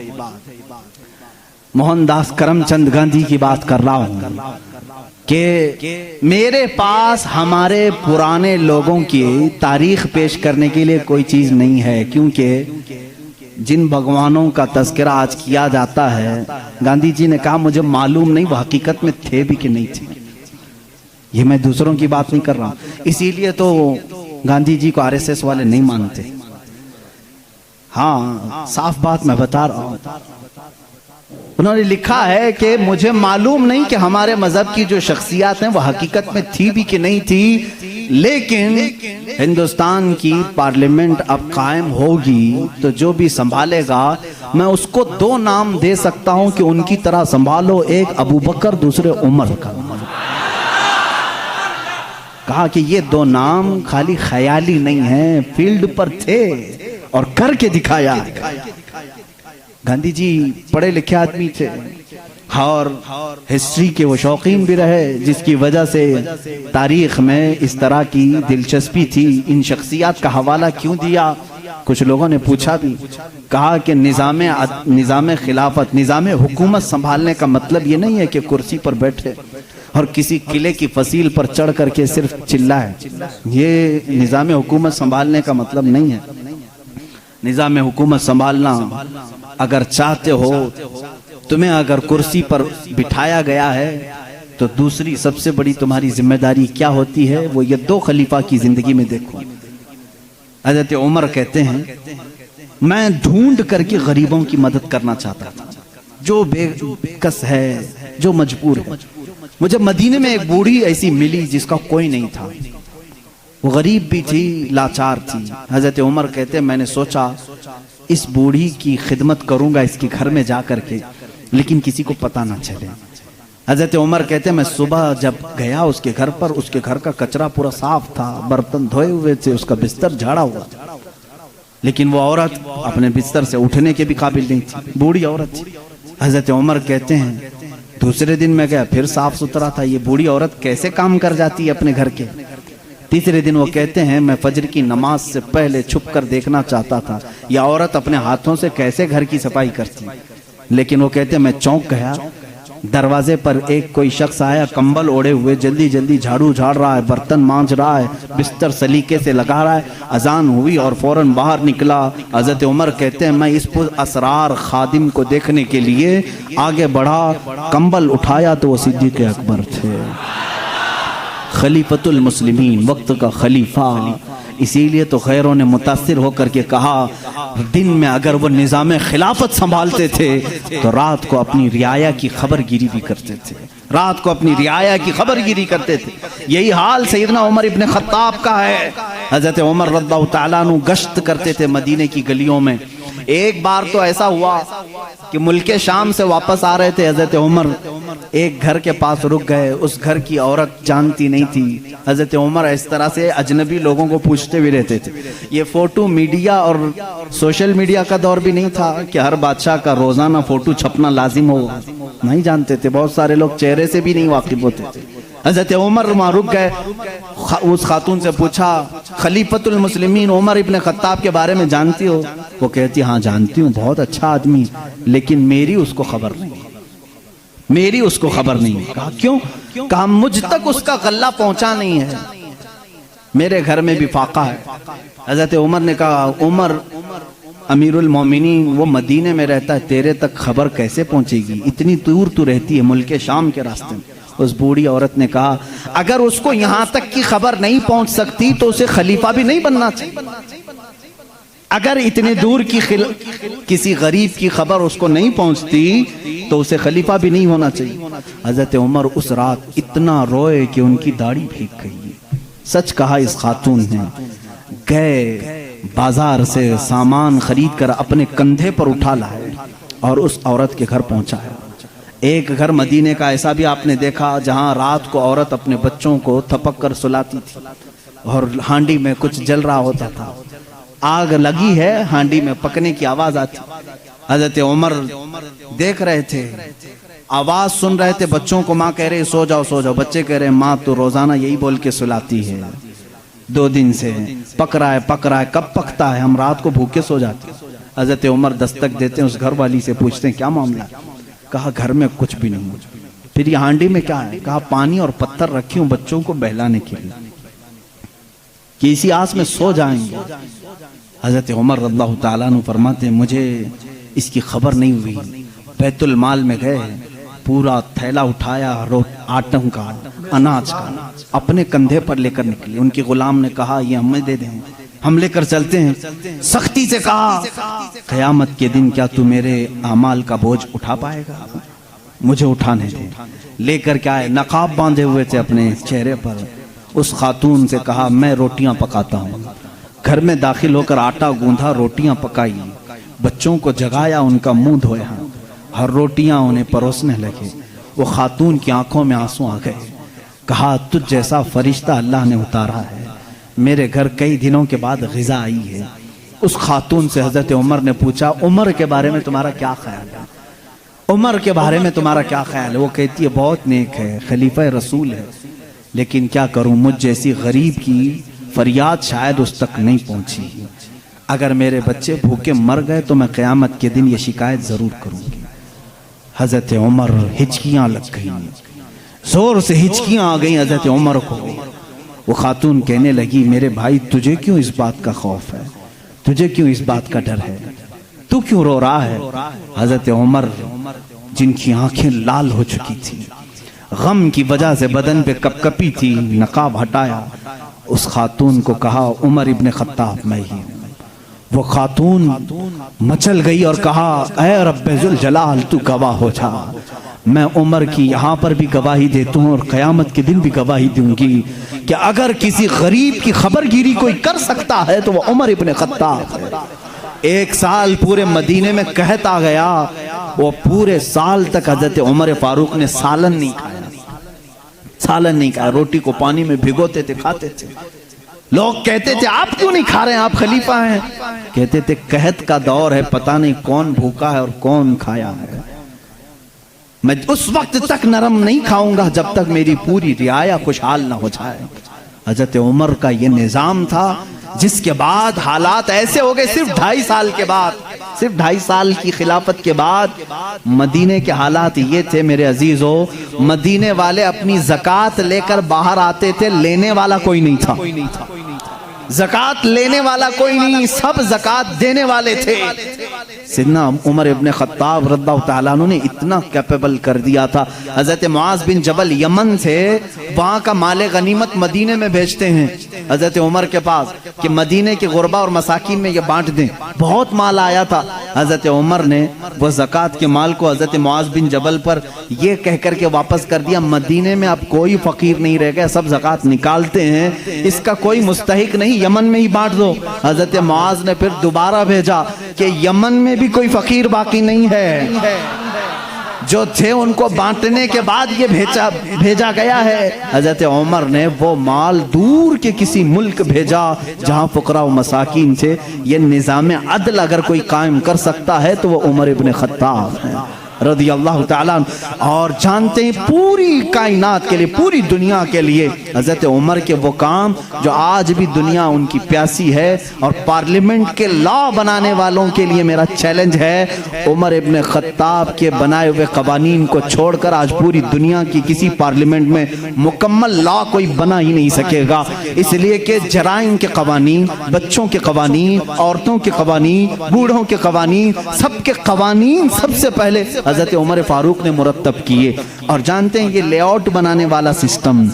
موہن داس کرم چند گاندھی کی بات کر رہا ہوں کہ میرے پاس ہمارے پرانے لوگوں کی تاریخ پیش کرنے کے لیے کوئی چیز نہیں ہے، کیونکہ جن بھگوانوں کا تذکرہ آج کیا جاتا ہے، گاندھی جی نے کہا مجھے معلوم نہیں وہ حقیقت میں تھے بھی کہ نہیں تھے۔ یہ میں دوسروں کی بات نہیں کر رہا ہوں، اسی لیے تو گاندھی جی کو RSS والے نہیں مانتے۔ ہاں صاف بات میں بتا رہا ہوں، انہوں نے لکھا ہے کہ مجھے معلوم نہیں کہ ہمارے مذہب کی جو شخصیات ہیں وہ حقیقت میں تھی بھی کہ نہیں تھی، لیکن ہندوستان کی پارلیمنٹ اب قائم ہوگی تو جو بھی سنبھالے گا میں اس کو 2 نام دے سکتا ہوں کہ ان کی طرح سنبھالو، ایک ابو بکر دوسرے عمر کا۔ کہا کہ یہ 2 نام خالی خیالی نہیں ہیں، فیلڈ پر تھے اور کر کے دکھایا۔ گاندھی جی پڑھے لکھے آدمی تھے اور ہسٹری کے وہ شوقین بھی رہے، جس کی وجہ سے تاریخ میں اس طرح کی دلچسپی تھی۔ ان شخصیات کا حوالہ کیوں دیا؟ کچھ لوگوں نے پوچھا بھی، کہا کہ نظام خلافت، نظام حکومت سنبھالنے کا مطلب یہ نہیں ہے کہ کرسی پر بیٹھے اور کسی قلعے کی فصیل پر چڑھ کر کے صرف چلائے، یہ نظام حکومت سنبھالنے کا مطلب نہیں ہے۔ نظام حکومت سنبھالنا اگر چاہتے ہو، تمہیں اگر کرسی پر بٹھایا گیا ہے تو دوسری سب سے بڑی تمہاری ذمہ داری کیا ہوتی ہے؟ وہ یہ 2 خلیفہ کی زندگی میں دیکھو۔ حضرت عمر کہتے ہیں میں ڈھونڈ کر کے غریبوں کی مدد کرنا چاہتا تھا، جو بے کس ہے، جو مجبور ہے۔ مجھے مدینے میں ایک بوڑھی ایسی ملی جس کا کوئی نہیں تھا، وہ غریب بھی تھی، لاچار تھی۔ حضرت عمر کہتے ہیں میں نے سوچا اس بوڑھی کی خدمت کروں گا اس کے گھر میں جا کر کے، لیکن کسی کو پتہ نہ چلے۔ حضرت عمر کہتے ہیں میں صبح جب گیا اس کے گھر پر، اس کے گھر کا کچرا پورا صاف تھا، برتن دھوئے ہوئے تھے، اس کا بستر جھاڑا ہوا، لیکن وہ عورت اپنے بستر سے اٹھنے کے بھی قابل نہیں تھی، بوڑھی عورت تھی۔ حضرت عمر کہتے ہیں دوسرے دن میں گیا، پھر صاف ستھرا تھا، یہ بوڑھی عورت کیسے کام کر جاتی ہے اپنے گھر کے؟ تیسرے دن وہ کہتے ہیں میں فجر کی نماز سے پہلے چھپ کر دیکھنا چاہتا تھا یہ عورت اپنے ہاتھوں سے کیسے گھر کی صفائی کرتی، لیکن وہ کہتے ہیں میں چونک گیا دروازے پر ایک کوئی شخص آیا کمبل اوڑے ہوئے، جلدی جلدی جھاڑو جھاڑ رہا ہے، برتن مانجھ رہا ہے، بستر سلیقے سے لگا رہا ہے۔ اذان ہوئی اور فوراً باہر نکلا۔ حضرت عمر کہتے ہیں میں اس پر اسرار خادم کو دیکھنے کے لیے آگے بڑھا، کمبل اٹھایا تو وہ صدیق اکبر تھے، خلیفۃ المسلمین، وقت کا خلیفہ۔ اسی لیے تو غیروں نے متاثر ہو کر کے کہا دن میں اگر وہ نظام خلافت سنبھالتے تھے تو رات کو اپنی رعایا کی خبر گیری بھی کرتے تھے، رات کو اپنی رعایا کی خبر گیری کرتے تھے۔ یہی حال سیدنا عمر ابن خطاب کا ہے۔ حضرت عمر رضی اللہ تعالیٰ عنہ گشت کرتے تھے مدینے کی گلیوں میں۔ ایک بار تو ایسا ہوا کہ ملک شام سے واپس آ رہے تھے حضرت عمر، ایک گھر کے پاس رک گئے، اس گھر کی عورت جانتی نہیں تھی۔ حضرت عمر اس طرح سے اجنبی لوگوں کو پوچھتے بھی رہتے تھے۔ یہ فوٹو میڈیا اور سوشل میڈیا کا دور بھی نہیں تھا کہ ہر بادشاہ کا روزانہ فوٹو چھپنا لازم ہو، نہیں جانتے تھے، بہت سارے لوگ چہرے سے بھی نہیں واقف ہوتے تھے۔ حضرت عمر وہاں رک گئے، اس خاتون سے پوچھا خلیفۃ المسلمین عمر ابن خطاب کے بارے میں جانتی ہو؟ وہ کہتی ہاں جانتی ہوں، بہت اچھا آدمی، لیکن میری اس کو خبر نہیں، میری اس کو خبر نہیں۔ کہا کیوں؟ کہا مجھ تک اس کا غلہ پہنچا نہیں ہے، میرے گھر میں بھی فاقہ ہے۔ حضرت عمر نے کہا عمر امیر المومنین وہ مدینے میں رہتا ہے، تیرے تک خبر کیسے پہنچے گی؟ اتنی دور تو رہتی ہے ملک شام کے راستے میں۔ اس بوڑھی عورت نے کہا اگر اس کو یہاں تک کی خبر نہیں پہنچ سکتی تو اسے خلیفہ بھی نہیں بننا چاہیے۔ اگر اتنے دور کی کسی غریب کی خبر اس کو نہیں پہنچتی تو اسے خلیفہ بھی نہیں ہونا چاہیے۔ حضرت عمر اس رات اتنا روئے کہ ان کی داڑھی بھیگ گئی۔ سچ کہا اس خاتون نے، گئے بازار سے سامان خرید کر اپنے کندھے پر اٹھا لائے اور اس عورت کے گھر پہنچا ہے۔ ایک گھر مدینے کا ایسا بھی آپ نے دیکھا جہاں رات کو عورت اپنے بچوں کو تھپک کر سلاتی تھی اور ہانڈی میں کچھ جل رہا ہوتا تھا، آگ لگی ہے ہانڈی میں، پکنے کی آواز آتی۔ حضرت عمر دیکھ رہے تھے، آواز سن رہے تھے، بچوں کو ماں کہہ رہے سو جاؤ سو جاؤ، بچے کہہ رہے ماں تو روزانہ یہی بول کے سلاتی ہے، 2 دن سے پک رہا ہے، کب پکتا ہے، ہم رات کو بھوکے سو جاتے۔ حضرت عمر دستک دیتے ہیں، اس گھر والی سے پوچھتے ہیں کیا معاملہ ہے؟ کہا گھر میں کچھ بھی نہیں۔ پھر یہ ہانڈی میں کیا ہے؟ کہا پانی اور پتھر رکھی ہوں بچوں کو بہلانے کے لیے کہ اسی آس میں سو جائیں گے۔ حضرت عمر رضی اللہ تعالیٰ عنہ فرماتے ہیں مجھے اس کی خبر نہیں ہوئی، بیت المال میں گئے، پورا تھیلا اٹھایا آٹم کا، اناج کا، اپنے کندھے پر لے کر نکلے۔ ان کی غلام نے کہا یہ ہمیں دے دیں، ہم لے کر چلتے ہیں۔ سختی سے کہا قیامت کے دن کیا تو میرے اعمال کا بوجھ اٹھا پائے گا؟ مجھے اٹھانے دے۔ لے کر کے آئے، نقاب باندھے ہوئے تھے اپنے چہرے پر۔ اس خاتون سے کہا میں روٹیاں پکاتا ہوں۔ گھر میں داخل ہو کر آٹا گوندھا، روٹیاں پکائی، بچوں کو جگایا، ان کا منہ دھویا اور روٹیاں انہیں پروسنے لگے۔ وہ خاتون کی آنکھوں میں آنسو آ گئے۔ کہا تجھ جیسا فرشتہ اللہ نے اتارا ہے، میرے گھر کئی دنوں کے بعد غذا آئی ہے۔ اس خاتون سے حضرت عمر نے پوچھا عمر کے بارے میں تمہارا کیا خیال ہے؟ عمر کے بارے میں تمہارا کیا خیال ہے؟ وہ کہتی ہے بہت نیک ہے، خلیفہ رسول ہے، لیکن کیا کروں مجھ جیسی غریب کی فریاد شاید اس تک نہیں پہنچی۔ اگر میرے بچے بھوکے مر گئے تو میں قیامت کے دن یہ شکایت ضرور کروں گی۔ حضرت عمر ہچکیاں لگ گئیں، زور سے ہچکیاں آ گئیں حضرت عمر کو۔ وہ خاتون کہنے لگی میرے بھائی تجھے کیوں اس بات کا خوف ہے؟ تجھے کیوں اس بات کا ڈر ہے؟ تو کیوں رو رہا ہے؟ حضرت عمر جن کی آنکھیں لال ہو چکی تھی، غم کی وجہ سے بدن پہ کپ کپی تھی، نقاب ہٹایا، اس خاتون کو کہا عمر ابن خطاب میں ہی ہوں۔ وہ خاتون مچل گئی اور کہا اے رب ذوالجلال تو گواہ ہو جا، میں عمر کی یہاں پر بھی گواہی دیتا ہوں اور قیامت کے دن بھی گواہی دوں گی کہ اگر کسی غریب کی خبر گیری کوئی کر سکتا ہے تو وہ عمر ابن خطاب ہے۔ 1 سال پورے مدینے میں قحط آ گیا، وہ پورے سال تک حضرت عمر فاروق نے سالن نہیں کھایا، سالن نہیں کھایا، روٹی کو پانی میں بھگوتے تھے کھاتے تھے۔ لوگ کہتے تھے آپ کیوں نہیں کھا رہے ہیں، آپ خلیفہ ہیں؟ کہتے تھے قحط کا دور ہے، پتہ نہیں کون بھوکا ہے اور کون کھایا ہے، میں اس وقت تک نرم نہیں کھاؤں گا جب تک میری پوری رعایا خوشحال نہ ہو جائے۔ حضرت عمر کا یہ نظام تھا، جس کے بعد حالات ایسے ہو گئے، صرف 2.5 سال کے بعد صرف 2.5 سال کی خلافت کے بعد مدینے کے حالات یہ تھے میرے عزیزو، مدینے والے اپنی زکوٰۃ لے کر باہر آتے تھے، لینے والا کوئی نہیں تھا، زکوٰۃ لینے والا کوئی نہیں، سب زکوٰۃ دینے والے تھے۔ سیدنا عمر ابن خطاب رضی اللہ تعالیٰ عنہ نے اتنا کیپیبل کر دیا تھا، حضرت معاذ بن جبل یمن سے وہاں کا مال غنیمت مدینے میں بھیجتے ہیں حضرت عمر کے پاس کہ مدینے کے غربا اور مساکین میں یہ بانٹ دیں۔ بہت مال آیا تھا، حضرت عمر نے وہ زکوٰۃ کے مال کو حضرت معاذ بن جبل پر یہ کہہ کر کے واپس کر دیا، مدینے میں اب کوئی فقیر نہیں رہ گیا، سب زکوٰۃ نکالتے ہیں، اس کا کوئی مستحق نہیں، یمن میں ہی بانٹ دو۔ حضرت معاذ نے پھر دوبارہ بھیجا کہ یمن میں بھی کوئی فقیر باقی نہیں ہے، جو تھے ان کو بانٹنے کے بعد یہ بھیجا گیا ہے۔ حضرت عمر نے وہ مال دور کے کسی ملک بھیجا جہاں فقراء و مساکین تھے۔ یہ نظام عدل اگر کوئی قائم کر سکتا ہے تو وہ عمر ابن خطاب ہے رضی اللہ تعالیٰ عنہ۔ اور جانتے ہیں پوری کائنات کے لیے، پوری دنیا کے لیے حضرت عمر کے وہ کام جو آج بھی دنیا ان کی پیاسی ہے، اور پارلیمنٹ کے لا بنانے والوں کے لیے میرا چیلنج ہے، عمر ابن خطاب کے بنائے ہوئے قوانین کو چھوڑ کر آج پوری دنیا کی کسی پارلیمنٹ میں مکمل لا کوئی بنا ہی نہیں سکے گا، اس لیے کہ جرائم کے قوانین، بچوں کے قوانین، عورتوں کے قوانین، بوڑھوں کے قوانین، سب کے قوانین سب سے پہلے حضرت عمر فاروق نے مرتب کیے۔ اور جانتے ہیں یہ لے آؤٹ بنانے والا سسٹم،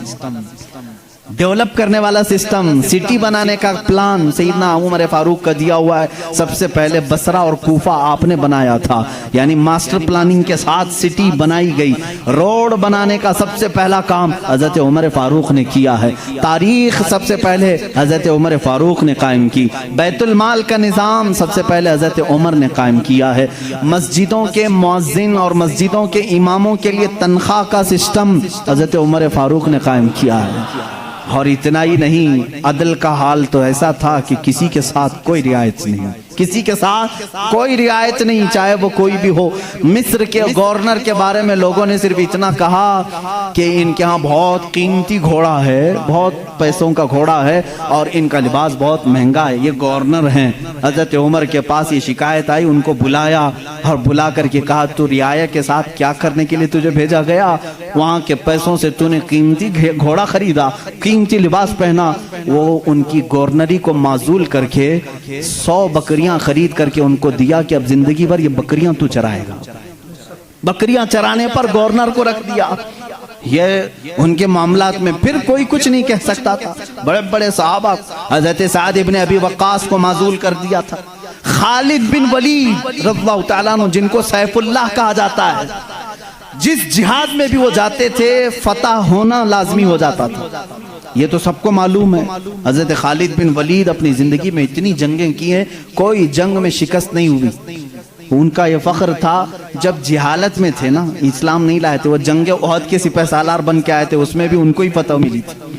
ڈیولپ کرنے والا سسٹم، سٹی بنانے کا پلان سیدنا عمر فاروق کا دیا ہوا ہے۔ سب سے پہلے بصرہ اور کوفہ آپ نے بنایا تھا، یعنی ماسٹر پلاننگ کے ساتھ سٹی بنائی گئی۔ روڈ بنانے کا سب سے پہلا کام حضرت عمر فاروق نے کیا ہے۔ تاریخ سب سے پہلے حضرت عمر فاروق نے قائم کی۔ بیت المال کا نظام سب سے پہلے حضرت عمر نے قائم کیا ہے۔ مسجدوں کے مؤذن اور مسجدوں کے اماموں کے لیے تنخواہ کا سسٹم حضرت عمر فاروق نے قائم کیا ہے۔ اور اتنا ہی نہیں، عدل کا حال تو ایسا تھا کہ کسی کے ساتھ کوئی رعایت نہیں، کسی کے ساتھ کوئی رعایت نہیں، چاہے وہ کوئی بھی ہو۔ مصر کے گورنر کے بارے میں لوگوں نے صرف اتنا کہا کہ ان کے ہاں بہت قیمتی گھوڑا ہے، بہت پیسوں کا گھوڑا ہے، اور ان کا لباس بہت مہنگا ہے، یہ گورنر ہیں۔ حضرت عمر کے پاس یہ شکایت آئی، ان کو بلایا اور بلا کر کے کہا تو رعایا کے ساتھ کیا کرنے کے لیے تجھے بھیجا گیا؟ وہاں کے پیسوں سے تو نے قیمتی گھوڑا خریدا، قیمتی لباس پہنا۔ وہ ان کی گورنری کو معزول کر کے 100 بکریاں خرید کر کے ان کو دیا کہ اب زندگی بھر یہ بکریاں تو چرائے گا۔ بکریاں چرانے پر گورنر کو رکھ دیا۔ یہ ان کے معاملات میں پھر کوئی کچھ نہیں کہہ سکتا تھا۔ بڑے بڑے صحابہ، حضرت سعد ابن ابی وقاص کو معزول کر دیا تھا۔ خالد بن ولید رضی اللہ تعالیٰ عنہ، جن کو سیف اللہ کہا جاتا ہے، جس جہاد میں بھی وہ جاتے تھے فتح ہونا لازمی ہو جاتا تھا، یہ تو سب کو معلوم ہے۔ حضرت خالد بن ولید اپنی زندگی میں اتنی جنگیں کی ہیں، کوئی جنگ میں شکست نہیں ہوئی۔ ان کا یہ فخر تھا، جب جہالت میں تھے نا، اسلام نہیں لائے تھے، وہ جنگ احد کے سپہ سالار بن کے آئے تھے، اس میں بھی ان کو ہی فتح ملی تھی۔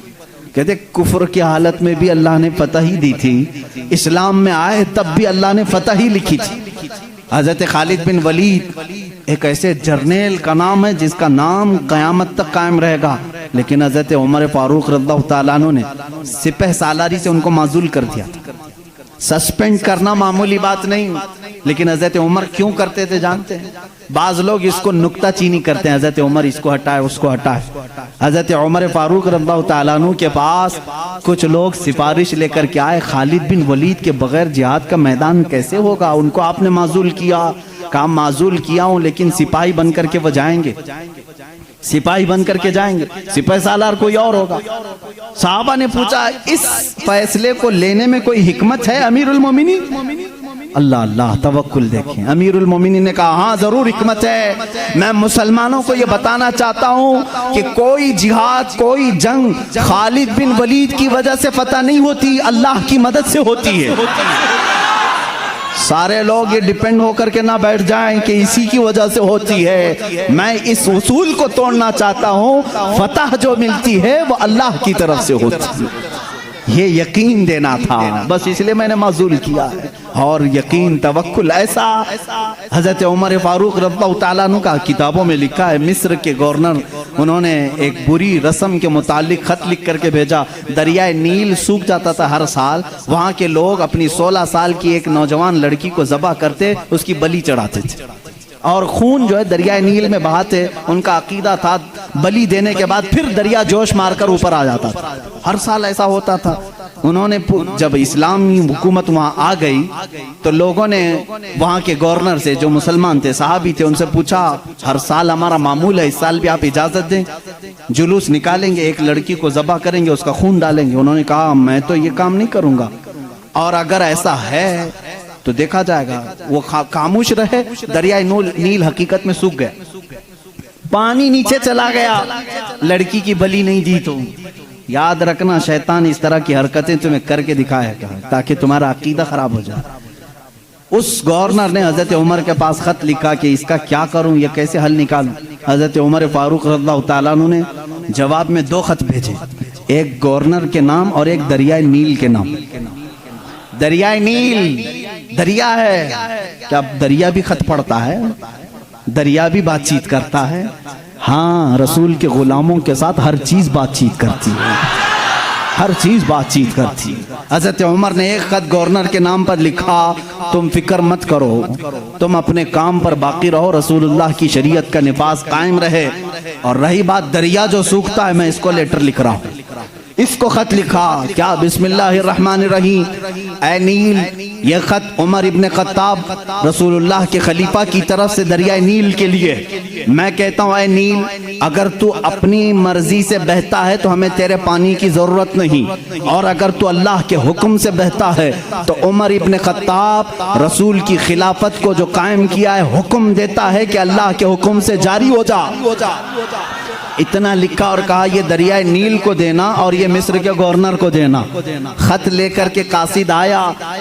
کہتے کفر کی حالت میں بھی اللہ نے فتح ہی دی تھی، اسلام میں آئے تب بھی اللہ نے فتح ہی لکھی تھی۔ حضرت خالد بن ولید ایک ایسے جرنیل کا نام ہے جس کا نام قیامت تک قائم رہے گا، لیکن حضرت عمر فاروق رضی اللہ تعالیٰ عنہ نے سپہ سالاری سے ان کو معزول کر دیا تھا۔ سسپینڈ کرنا معمولی بات نہیں، لیکن حضرت عمر کیوں کرتے تھے جانتے ہیں؟ بعض لوگ اس کو نکتہ چینی کرتے ہیں، حضرت عمر اس کو ہٹائے اس کو ہٹائے۔ حضرت عمر فاروق رضی اللہ تعالیٰ عنہ کے پاس کچھ لوگ سفارش لے کر کے آئے، خالد بن ولید کے بغیر جہاد کا میدان کیسے ہوگا؟ ان کو آپ نے معزول کیا۔ کام معزول کیا ہوں، لیکن سپاہی بن کر کے وہ جائیں گے، سپاہی بن کر کے جائیں گے، سپہ سالار کوئی اور ہوگا۔ صحابہ نے پوچھا اس فیصلے کو لینے میں کوئی حکمت ہے امیر المومنین؟ اللہ اللہ، توکل دیکھیں۔ امیر المومنین نے کہا ہاں ضرور حکمت ہے، میں مسلمانوں کو یہ بتانا چاہتا ہوں کہ کوئی جہاد، کوئی جنگ خالد بن ولید کی وجہ سے فتح نہیں ہوتی، اللہ کی مدد سے ہوتی ہے۔ سارے لوگ یہ ڈیپینڈ ہو کر کے نہ بیٹھ جائیں کہ اسی کی وجہ سے ہوتی ہے، میں اس اصول کو توڑنا چاہتا ہوں، فتح جو ملتی ہے وہ اللہ کی طرف سے ہوتی ہے۔ یہ یقین دینا تھا، بس اس لیے میں نے معزول کیا ہے۔ اور یقین، توکل ایسا حضرت عمر فاروق رضی اللہ تعالیٰ عنہ کا کتابوں میں لکھا ہے، مصر کے گورنر انہوں نے ایک بری رسم کے متعلق خط لکھ کر کے بھیجا. دریائے نیل سوکھ جاتا تھا ہر سال. وہاں کے لوگ اپنی 16 سال کی ایک نوجوان لڑکی کو ذبح کرتے, اس کی بلی چڑھاتے تھے اور خون جو ہے دریائے نیل میں بہاتے. ان کا عقیدہ تھا بلی دینے کے بعد پھر دریا جوش مار کر اوپر آ جاتا تھا. ہر سال ایسا ہوتا تھا. انہوں نے جب اسلامی حکومت وہاں آ گئی تو لوگوں نے وہاں کے گورنر سے, جو مسلمان تھے, صحابی تھے, ان سے پوچھا ہر سال ہمارا معمول ہے, اس سال بھی آپ اجازت دیں, جلوس نکالیں گے, ایک لڑکی کو ذبح کریں گے, اس کا خون ڈالیں گے. انہوں نے کہا میں تو یہ کام نہیں کروں گا, اور اگر ایسا ہے تو دیکھا جائے گا. وہ خاموش رہے. دریائے نیل حقیقت میں سوکھ گیا, پانی نیچے چلا گیا. لڑکی کی بلی نہیں دی. تو یاد رکھنا شیطان اس طرح کی حرکتیں تمہیں کر کے دکھایا کرے تاکہ تمہارا عقیدہ خراب ہو جائے. اس گورنر نے حضرت عمر کے پاس خط لکھا کہ اس کا کیا کروں, یہ کیسے حل نکالوں. حضرت عمر فاروق رضی اللہ تعالیٰ عنہ نے جواب میں 2 خط بھیجے, ایک گورنر کے نام اور ایک دریائے نیل کے نام. دریائے نیل دریا ہے, کیا دریا بھی خط پڑھتا ہے, دریا بھی بات چیت کرتا ہے. ہاں, رسول کے غلاموں کے ساتھ ہر چیز بات چیت کرتی ہے, ہر چیز بات چیت کرتی ہے. حضرت عمر نے ایک خط گورنر کے نام پر لکھا, تم فکر مت کرو, تم اپنے کام پر باقی رہو, رسول اللہ کی شریعت کا نفاذ قائم رہے. اور رہی بات دریا جو سوکھتا ہے, میں اس کو لیٹر لکھ رہا ہوں. اس کو خط لکھا, کیا بسم اللہ الرحمن الرحیم, اے نیل. یہ خط عمر ابن خطاب رسول اللہ کے خلیفہ کی طرف سے دریائے نیل کے لیے. میں کہتا ہوں اے نیل, اگر تو اپنی مرضی سے بہتا ہے تو ہمیں تیرے پانی کی ضرورت نہیں, اور اگر تو اللہ کے حکم سے بہتا ہے تو عمر ابن خطاب رسول کی خلافت کو جو قائم کیا ہے, حکم دیتا ہے کہ اللہ کے حکم سے جاری ہو جا. اتنا لکھا اور کہا یہ دریائے نیل کو دینا اور یہ مصر کے گورنر کو دینا. خط لے کر کے قاصد آیا,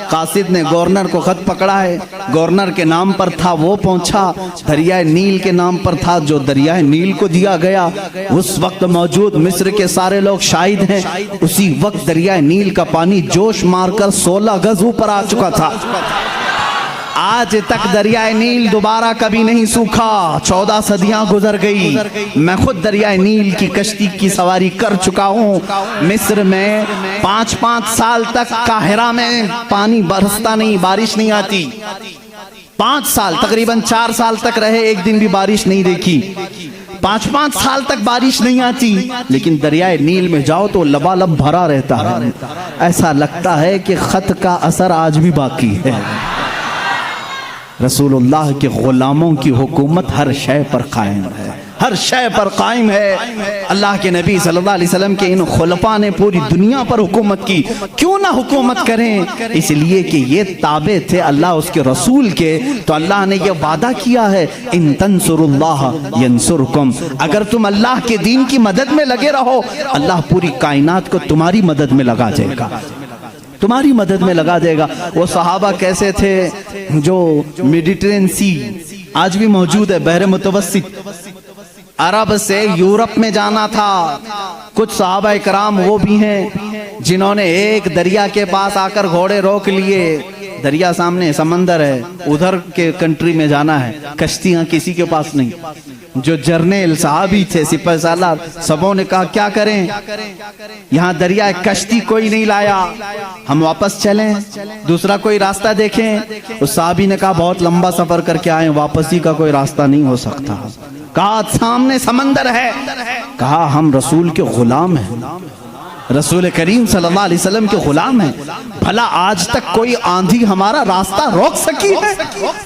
قاصد نے گورنر کو خط پکڑا ہے, گورنر کے نام پر تھا, وہ پہنچا. دریائے نیل کے نام پر تھا جو دریائے نیل کو دیا گیا. اس وقت موجود مصر کے سارے لوگ شاہد ہیں, اسی وقت دریائے نیل کا پانی جوش مار کر 16 گز اوپر آ چکا تھا. آج تک دریائے نیل دوبارہ کبھی نہیں سوکھا. 14 صدیاں گزر گئی. میں خود دریائے نیل کی کشتی کی سواری کر چکا ہوں. مصر میں 5 سال تک قاہرہ میں پانی برستا نہیں, بارش نہیں آتی. 5 سال, تقریباً 4 سال تک رہے, ایک دن بھی بارش نہیں دیکھی. 5 سال تک بارش نہیں آتی. لیکن دریائے نیل میں جاؤ تو لبالب بھرا رہتا ہے. ایسا لگتا ہے کہ خط کا اثر آج بھی باقی ہے. رسول اللہ کے غلاموں کی حکومت ہر شے پر قائم ہے, ہر شے پر قائم ہے. اللہ کے نبی صلی اللہ علیہ وسلم کے ان خلفاء نے پوری دنیا پر حکومت کی. کیوں نہ حکومت کریں, اس لیے کہ یہ تابع تھے اللہ اس کے رسول کے. تو اللہ نے یہ وعدہ کیا ہے, ان تنصروا اللہ ینصرکم, اگر تم اللہ کے دین کی مدد میں لگے رہو, اللہ پوری کائنات کو تمہاری مدد میں لگا جائے گا, تمہاری مدد میں لگا دے گا. وہ صحابہ کیسے تھے جو میڈیٹرین سی آج بھی موجود ہے, بحر متوسط, عرب سے یورپ میں جانا تھا. کچھ صحابہ اکرام وہ بھی ہیں جنہوں نے ایک دریا کے پاس آ کر گھوڑے روک لیے. دریا سامنے, سمندر ہے, ادھر کے کنٹری میں جانا ہے, کشتیاں کسی کے پاس نہیں. جو جرنیل صحابی تھے, سپہ سالار, سبوں نے کہا کیا کریں, یہاں دریا کشتی کوئی نہیں لایا, ہم واپس چلیں, دوسرا کوئی راستہ دیکھیں. اس صحابی نے کہا بہت لمبا سفر کر کے آئے, واپسی کا کوئی راستہ نہیں ہو سکتا. کہا سامنے سمندر ہے. کہا ہم رسول کے غلام ہیں, رسول کریم صلی اللہ علیہ وسلم کے غلام ہیں, بھلا آج تک کوئی آندھی ہمارا راستہ روک سکی ہے,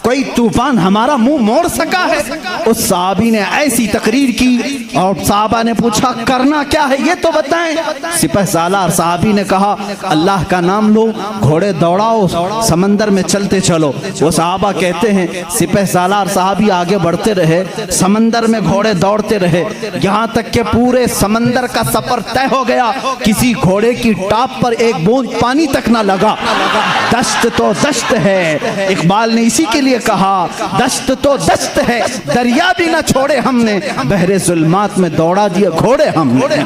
کوئی طوفان ہمارا منہ موڑ سکا ہے. اس صحابی نے ایسی تقریر کی اور صحابہ نے پوچھا کرنا کیا ہے یہ تو بتائیں. سپہ سالار صحابی نے کہا اللہ کا نام لو, گھوڑے دوڑاؤ, سمندر میں چلتے چلو. وہ صحابہ کہتے ہیں سپہ سالار صحابی آگے بڑھتے رہے, سمندر میں گھوڑے دوڑتے رہے, یہاں تک کہ پورے سمندر کا سفر طے ہو گیا. کسی گھوڑے کی ٹاپ پر ایک بوند پانی تک نہ لگا. دشت تو دشت ہے, اقبال نے اسی کے لیے کہا دشت تو دشت ہے, دریا بھی نہ چھوڑے ہم نے, بحر ظلمات میں دوڑا دیے گھوڑے ہم نے.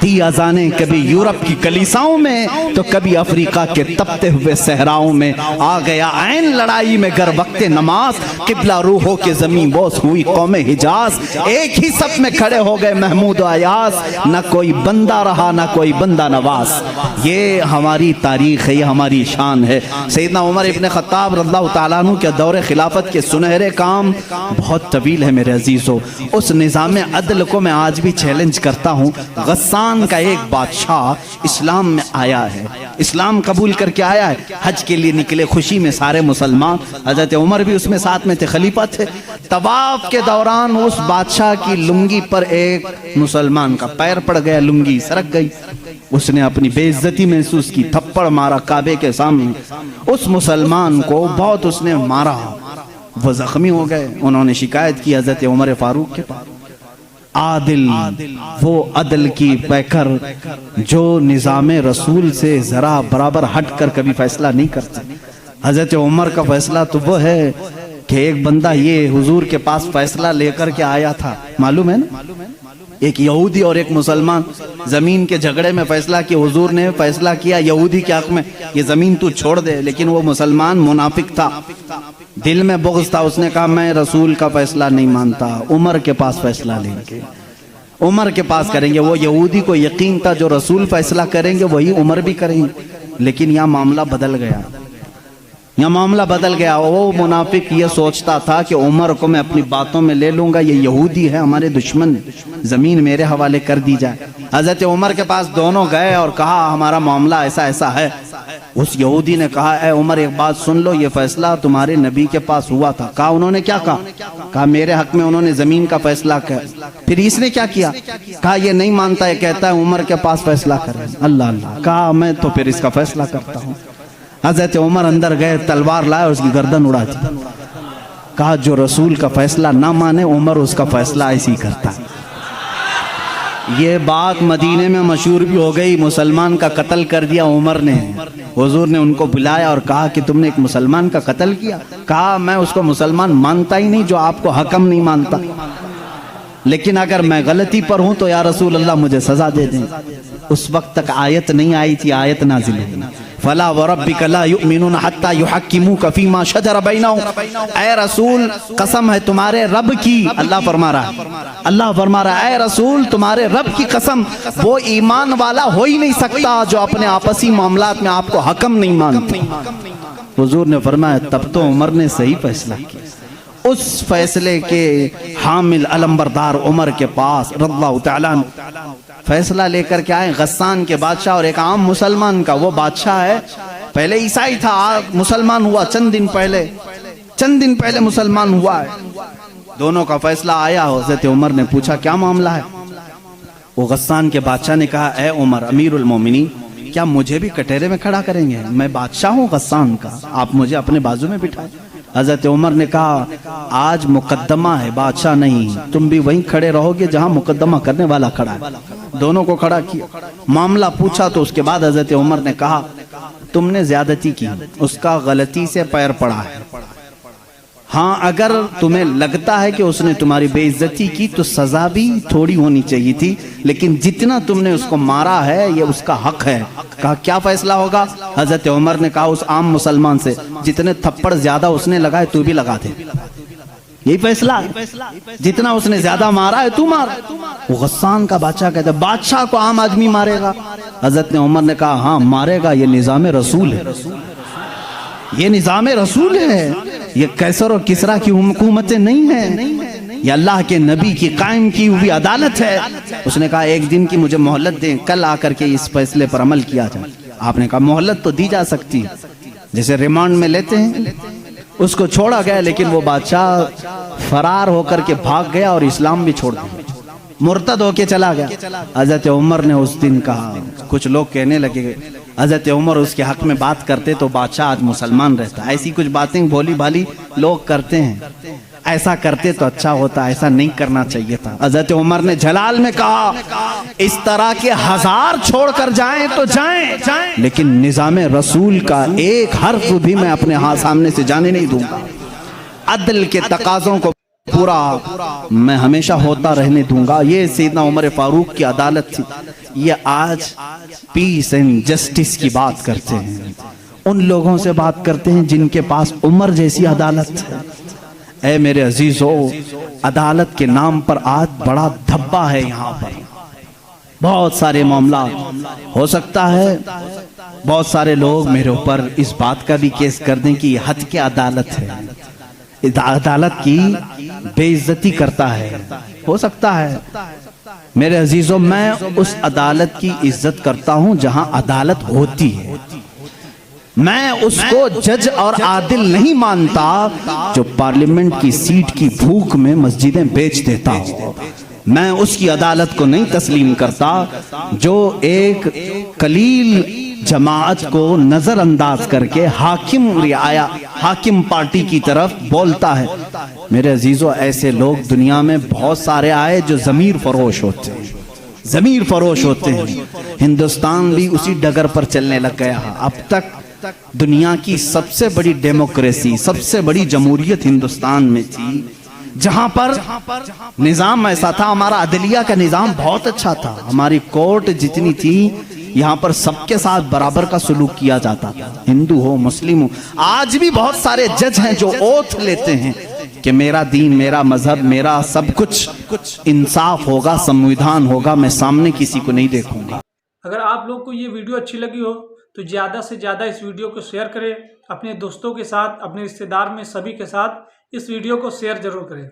دی اذانیں کبھی یورپ کی کلیساؤں میں تو کبھی افریقہ کے تپتے ہوئے صحراؤں میں، آ گیا عین لڑائی میں گر وقت نماز، قبلہ روحوں کے زمین بوس ہوئی قوم حجاز، ایک ہی صف میں کھڑے ہو گئے محمود و ایاز، نہ کوئی بندہ رہا نہ کوئی بندہ نواز۔ یہ ہماری تاریخ ہے، یہ ہماری شان ہے۔ سیدنا عمر ابن خطاب رضی اللہ تعالیٰ عنہ کے دور خلافت کے سنہرے کام بہت طویل ہے میرے عزیزو۔ اس نظام عدل کو میں آج بھی چیلنج کرتا ہوں۔ غسان کا ایک بادشاہ اسلام میں آیا ہے، اسلام قبول کر کے آیا ہے، حج کے لیے نکلے خوشی میں سارے مسلمان، حضرت عمر بھی اس میں ساتھ میں تھے، خلیفہ تھے۔ طواف کے دوران اس بادشاہ کی لنگی پر ایک مسلمان کا پیر پڑ گیا، لنگی سرک گئی، اس نے اپنی بے عزتی محسوس کی، تھپڑ مارا کعبے کے سامنے، اس مسلمان کو بہت اس نے مارا، وہ زخمی ہو گئے۔ انہوں نے شکایت کی حضرت عمر فاروق کے پاس۔ عادل، وہ عدل کی پیکر جو نظام رسول سے ذرا برابر ہٹ کر کبھی فیصلہ نہیں کرتے۔ حضرت عمر کا فیصلہ تو وہ ہے کہ ایک بندہ یہ حضور کے پاس فیصلہ لے کر کے آیا تھا، معلوم ہے نا، ایک یہودی اور ایک مسلمان زمین کے جھگڑے میں فیصلہ کیا۔ حضور نے فیصلہ کیا یہودی کے حق میں، یہ زمین تو چھوڑ دے، لیکن وہ مسلمان منافق تھا، دل میں بغض تھا، اس نے کہا میں رسول کا فیصلہ نہیں مانتا، عمر کے پاس فیصلہ لیں گے، عمر کے پاس کریں گے۔ وہ یہودی کو یقین تھا جو رسول فیصلہ کریں گے وہی عمر بھی کریں گے، لیکن یہاں معاملہ بدل گیا، یہاں معاملہ بدل گیا۔ وہ منافق یہ سوچتا تھا کہ عمر کو میں اپنی باتوں میں لے لوں گا، یہ یہودی ہے ہمارے دشمن، زمین میرے حوالے کر دی جائے۔ حضرت عمر کے پاس دونوں گئے اور کہا ہمارا معاملہ ایسا ایسا ہے۔ اس یہودی نے کہا اے عمر ایک بات سن لو، یہ فیصلہ تمہارے نبی کے پاس ہوا تھا۔ کہا انہوں نے کیا کہا؟ کہا میرے حق میں انہوں نے زمین کا فیصلہ کیا۔ پھر اس نے کیا کیا؟ کہا یہ نہیں مانتا، یہ کہتا ہے عمر کے پاس فیصلہ کریں۔ اللہ اللہ، کہا میں تو پھر اس کا فیصلہ کرتا ہوں۔ حضرت عمر اندر گئے، تلوار لائے اور اس کی گردن اڑا دی۔ کہا جو رسول کا فیصلہ نہ مانے عمر اس کا فیصلہ ایسی کرتا ہے۔ یہ بات مدینے میں مشہور بھی ہو گئی، مسلمان کا قتل کر دیا عمر نے۔ حضور نے ان کو بلایا اور کہا کہ تم نے ایک مسلمان کا قتل کیا؟ کہا میں اس کو مسلمان مانتا ہی نہیں جو آپ کو حکم نہیں مانتا، لیکن اگر میں غلطی پر ہوں تو یا رسول اللہ مجھے سزا دے دیں۔ اس وقت تک آیت نہیں آئی تھی، آیت نازل ہوئی، فَلَا وَرَبِّكَ لَا يُؤْمِنُونَ حَتَّى يُحَكِّمُوكَ فِي مَا شَجَرَ بَيْنَهُمْ۔ اے رسول قسم ہے تمہارے رب کی، اللہ فرما رہا ہے، اللہ فرما رہا ہے اے رسول تمہارے رب کی قسم، وہ ایمان والا ہو ہی نہیں سکتا جو اپنے آپسی معاملات میں آپ کو حکم نہیں مانتے۔ حضور نے فرمایا تب تو عمر نے صحیح فیصلہ کیا۔ اس فیصلے کے حامل علمبردار عمر کے پاس رضی اللہ تعالیٰ فیصلہ لے کر کے آئے، غسان کے بادشاہ اور ایک عام مسلمان کا۔ وہ بادشاہ ہے پہلے عیسائی تھا، مسلمان ہوا چند دن پہلے مسلمان ہوا ہے۔ دونوں کا فیصلہ آیا، حضرت عمر نے پوچھا کیا معاملہ ہے؟ وہ غسان کے بادشاہ نے کہا اے عمر امیر المومنین، کیا مجھے بھی کٹہرے میں کھڑا کریں گے؟ میں بادشاہ ہوں غسان کا، آپ مجھے اپنے بازو میں بٹھائیں۔ حضرت عمر نے کہا آج مقدمہ ہے، بادشاہ نہیں، تم بھی وہیں کھڑے رہو گے جہاں مقدمہ کرنے والا کھڑا ہے۔ دونوں کو کھڑا کیا، معاملہ پوچھا تو اس کے بعد حضرت عمر نے کہا تم نے زیادتی کی، اس کا غلطی سے پیر پڑا ہے، ہاں اگر تمہیں لگتا ہے کہ اس نے تمہاری بے عزتی کی تو سزا بھی تھوڑی ہونی چاہیے تھی، لیکن جتنا تم نے اس کو مارا ہے یہ اس کا حق ہے۔ کہا کیا فیصلہ ہوگا؟ حضرت عمر نے کہا اس عام مسلمان سے جتنے تھپڑ زیادہ اس نے لگائے تو بھی لگا دے، یہی فیصلہ ہے، جتنا اس نے زیادہ مارا ہے تو مار۔ وہ غسان کا بادشاہ کہتا ہے بادشاہ کو عام آدمی مارے گا؟ حضرت نے عمر نے کہا ہاں مارے گا، یہ نظام رسول ہے، یہ نظام رسول ہے، یہ قیصر اور کسریٰ کی حکومتیں نہیں ہیں، یہ اللہ کے نبی کی قائم کی ہوئی عدالت ہے۔ اس نے کہا ایک دن کی مجھے مہلت دیں، کل آ کر کے اس فیصلے پر عمل کیا جائے۔ آپ نے کہا مہلت تو دی جا سکتی ہے، جیسے ریمانڈ میں لیتے ہیں۔ اس کو چھوڑا گیا، لیکن وہ بادشاہ فرار ہو کر کے بھاگ گیا اور اسلام بھی چھوڑ دیا، مرتد ہو کے چلا گیا۔ حضرت عمر نے اس دن کہا، کچھ لوگ کہنے لگے حضرت عمر اس کے حق میں بات کرتے تو بادشاہ آج مسلمان رہتا، ایسی کچھ باتیں بھولی بھالی لوگ کرتے ہیں، ایسا کرتے تو اچھا ہوتا، ایسا نہیں کرنا چاہیے تھا۔ حضرت عمر نے جلال میں کہا اس طرح کے 1000 چھوڑ کر جائیں تو جائیں، لیکن نظام رسول کا ایک حرف بھی میں اپنے ہاتھ سامنے سے جانے نہیں دوں گا، عدل کے تقاضوں کو پورا میں ہمیشہ ہوتا رہنے دوں گا۔ یہ سیدنا عمر فاروق کی عدالت تھی۔ یہ آج پیس اینڈ جسٹس کی بات کرتے ہیں، ان لوگوں سے بات کرتے ہیں جن کے پاس عمر جیسی عدالت ہے۔ اے میرے عزیزو، عدالت کے نام پر آج بڑا دھبا ہے یہاں پر، بہت سارے معاملات ہو سکتا ہے بہت سارے لوگ میرے اوپر اس بات کا بھی کیس کر دیں کہ یہ حد کی عدالت ہے، عدالت کی بے عزتی کرتا ہے، ہو سکتا ہے۔ میرے عزیزو، میں اس عدالت کی عزت کرتا ہوں جہاں عدالت ہوتی ہے، میں اس کو جج اور عادل نہیں مانتا جو پارلیمنٹ کی سیٹ کی بھوک میں مسجدیں بیچ دیتا ہوں۔ میں اس کی عدالت کو نہیں تسلیم کرتا جو ایک قلیل جماعت کو نظر انداز کر کے حاکم پارٹی کی طرف بولتا ہے۔ میرے عزیزو، ایسے لوگ دنیا میں بہت سارے آئے جو ضمیر فروش ہوتے ہیں، ضمیر فروش ہوتے ہیں۔ ہندوستان بھی اسی ڈگر پر چلنے لگ گیا۔ اب تک دنیا کی سب سے بڑی ڈیموکریسی، سب سے بڑی جمہوریت ہندوستان میں تھی، جہاں پر نظام ایسا تھا، ہمارا عدلیہ کا نظام بہت اچھا تھا، ہماری کورٹ جتنی تھی یہاں پر سب کے ساتھ برابر کا سلوک کیا جاتا تھا، ہندو ہو مسلم ہو۔ آج بھی بہت سارے جج ہیں جو اوتھ لیتے ہیں کہ میرا دین، میرا مذہب، میرا سب کچھ انصاف ہوگا، سمویدھان ہوگا، میں سامنے کسی کو نہیں دیکھوں گا۔ اگر آپ لوگ کو یہ ویڈیو اچھی لگی ہو تو زیادہ سے زیادہ اس ویڈیو کو شیئر کریں، اپنے دوستوں کے ساتھ، اپنے رشتہ دار میں سبھی کے ساتھ اس ویڈیو کو شیئر ضرور کریں۔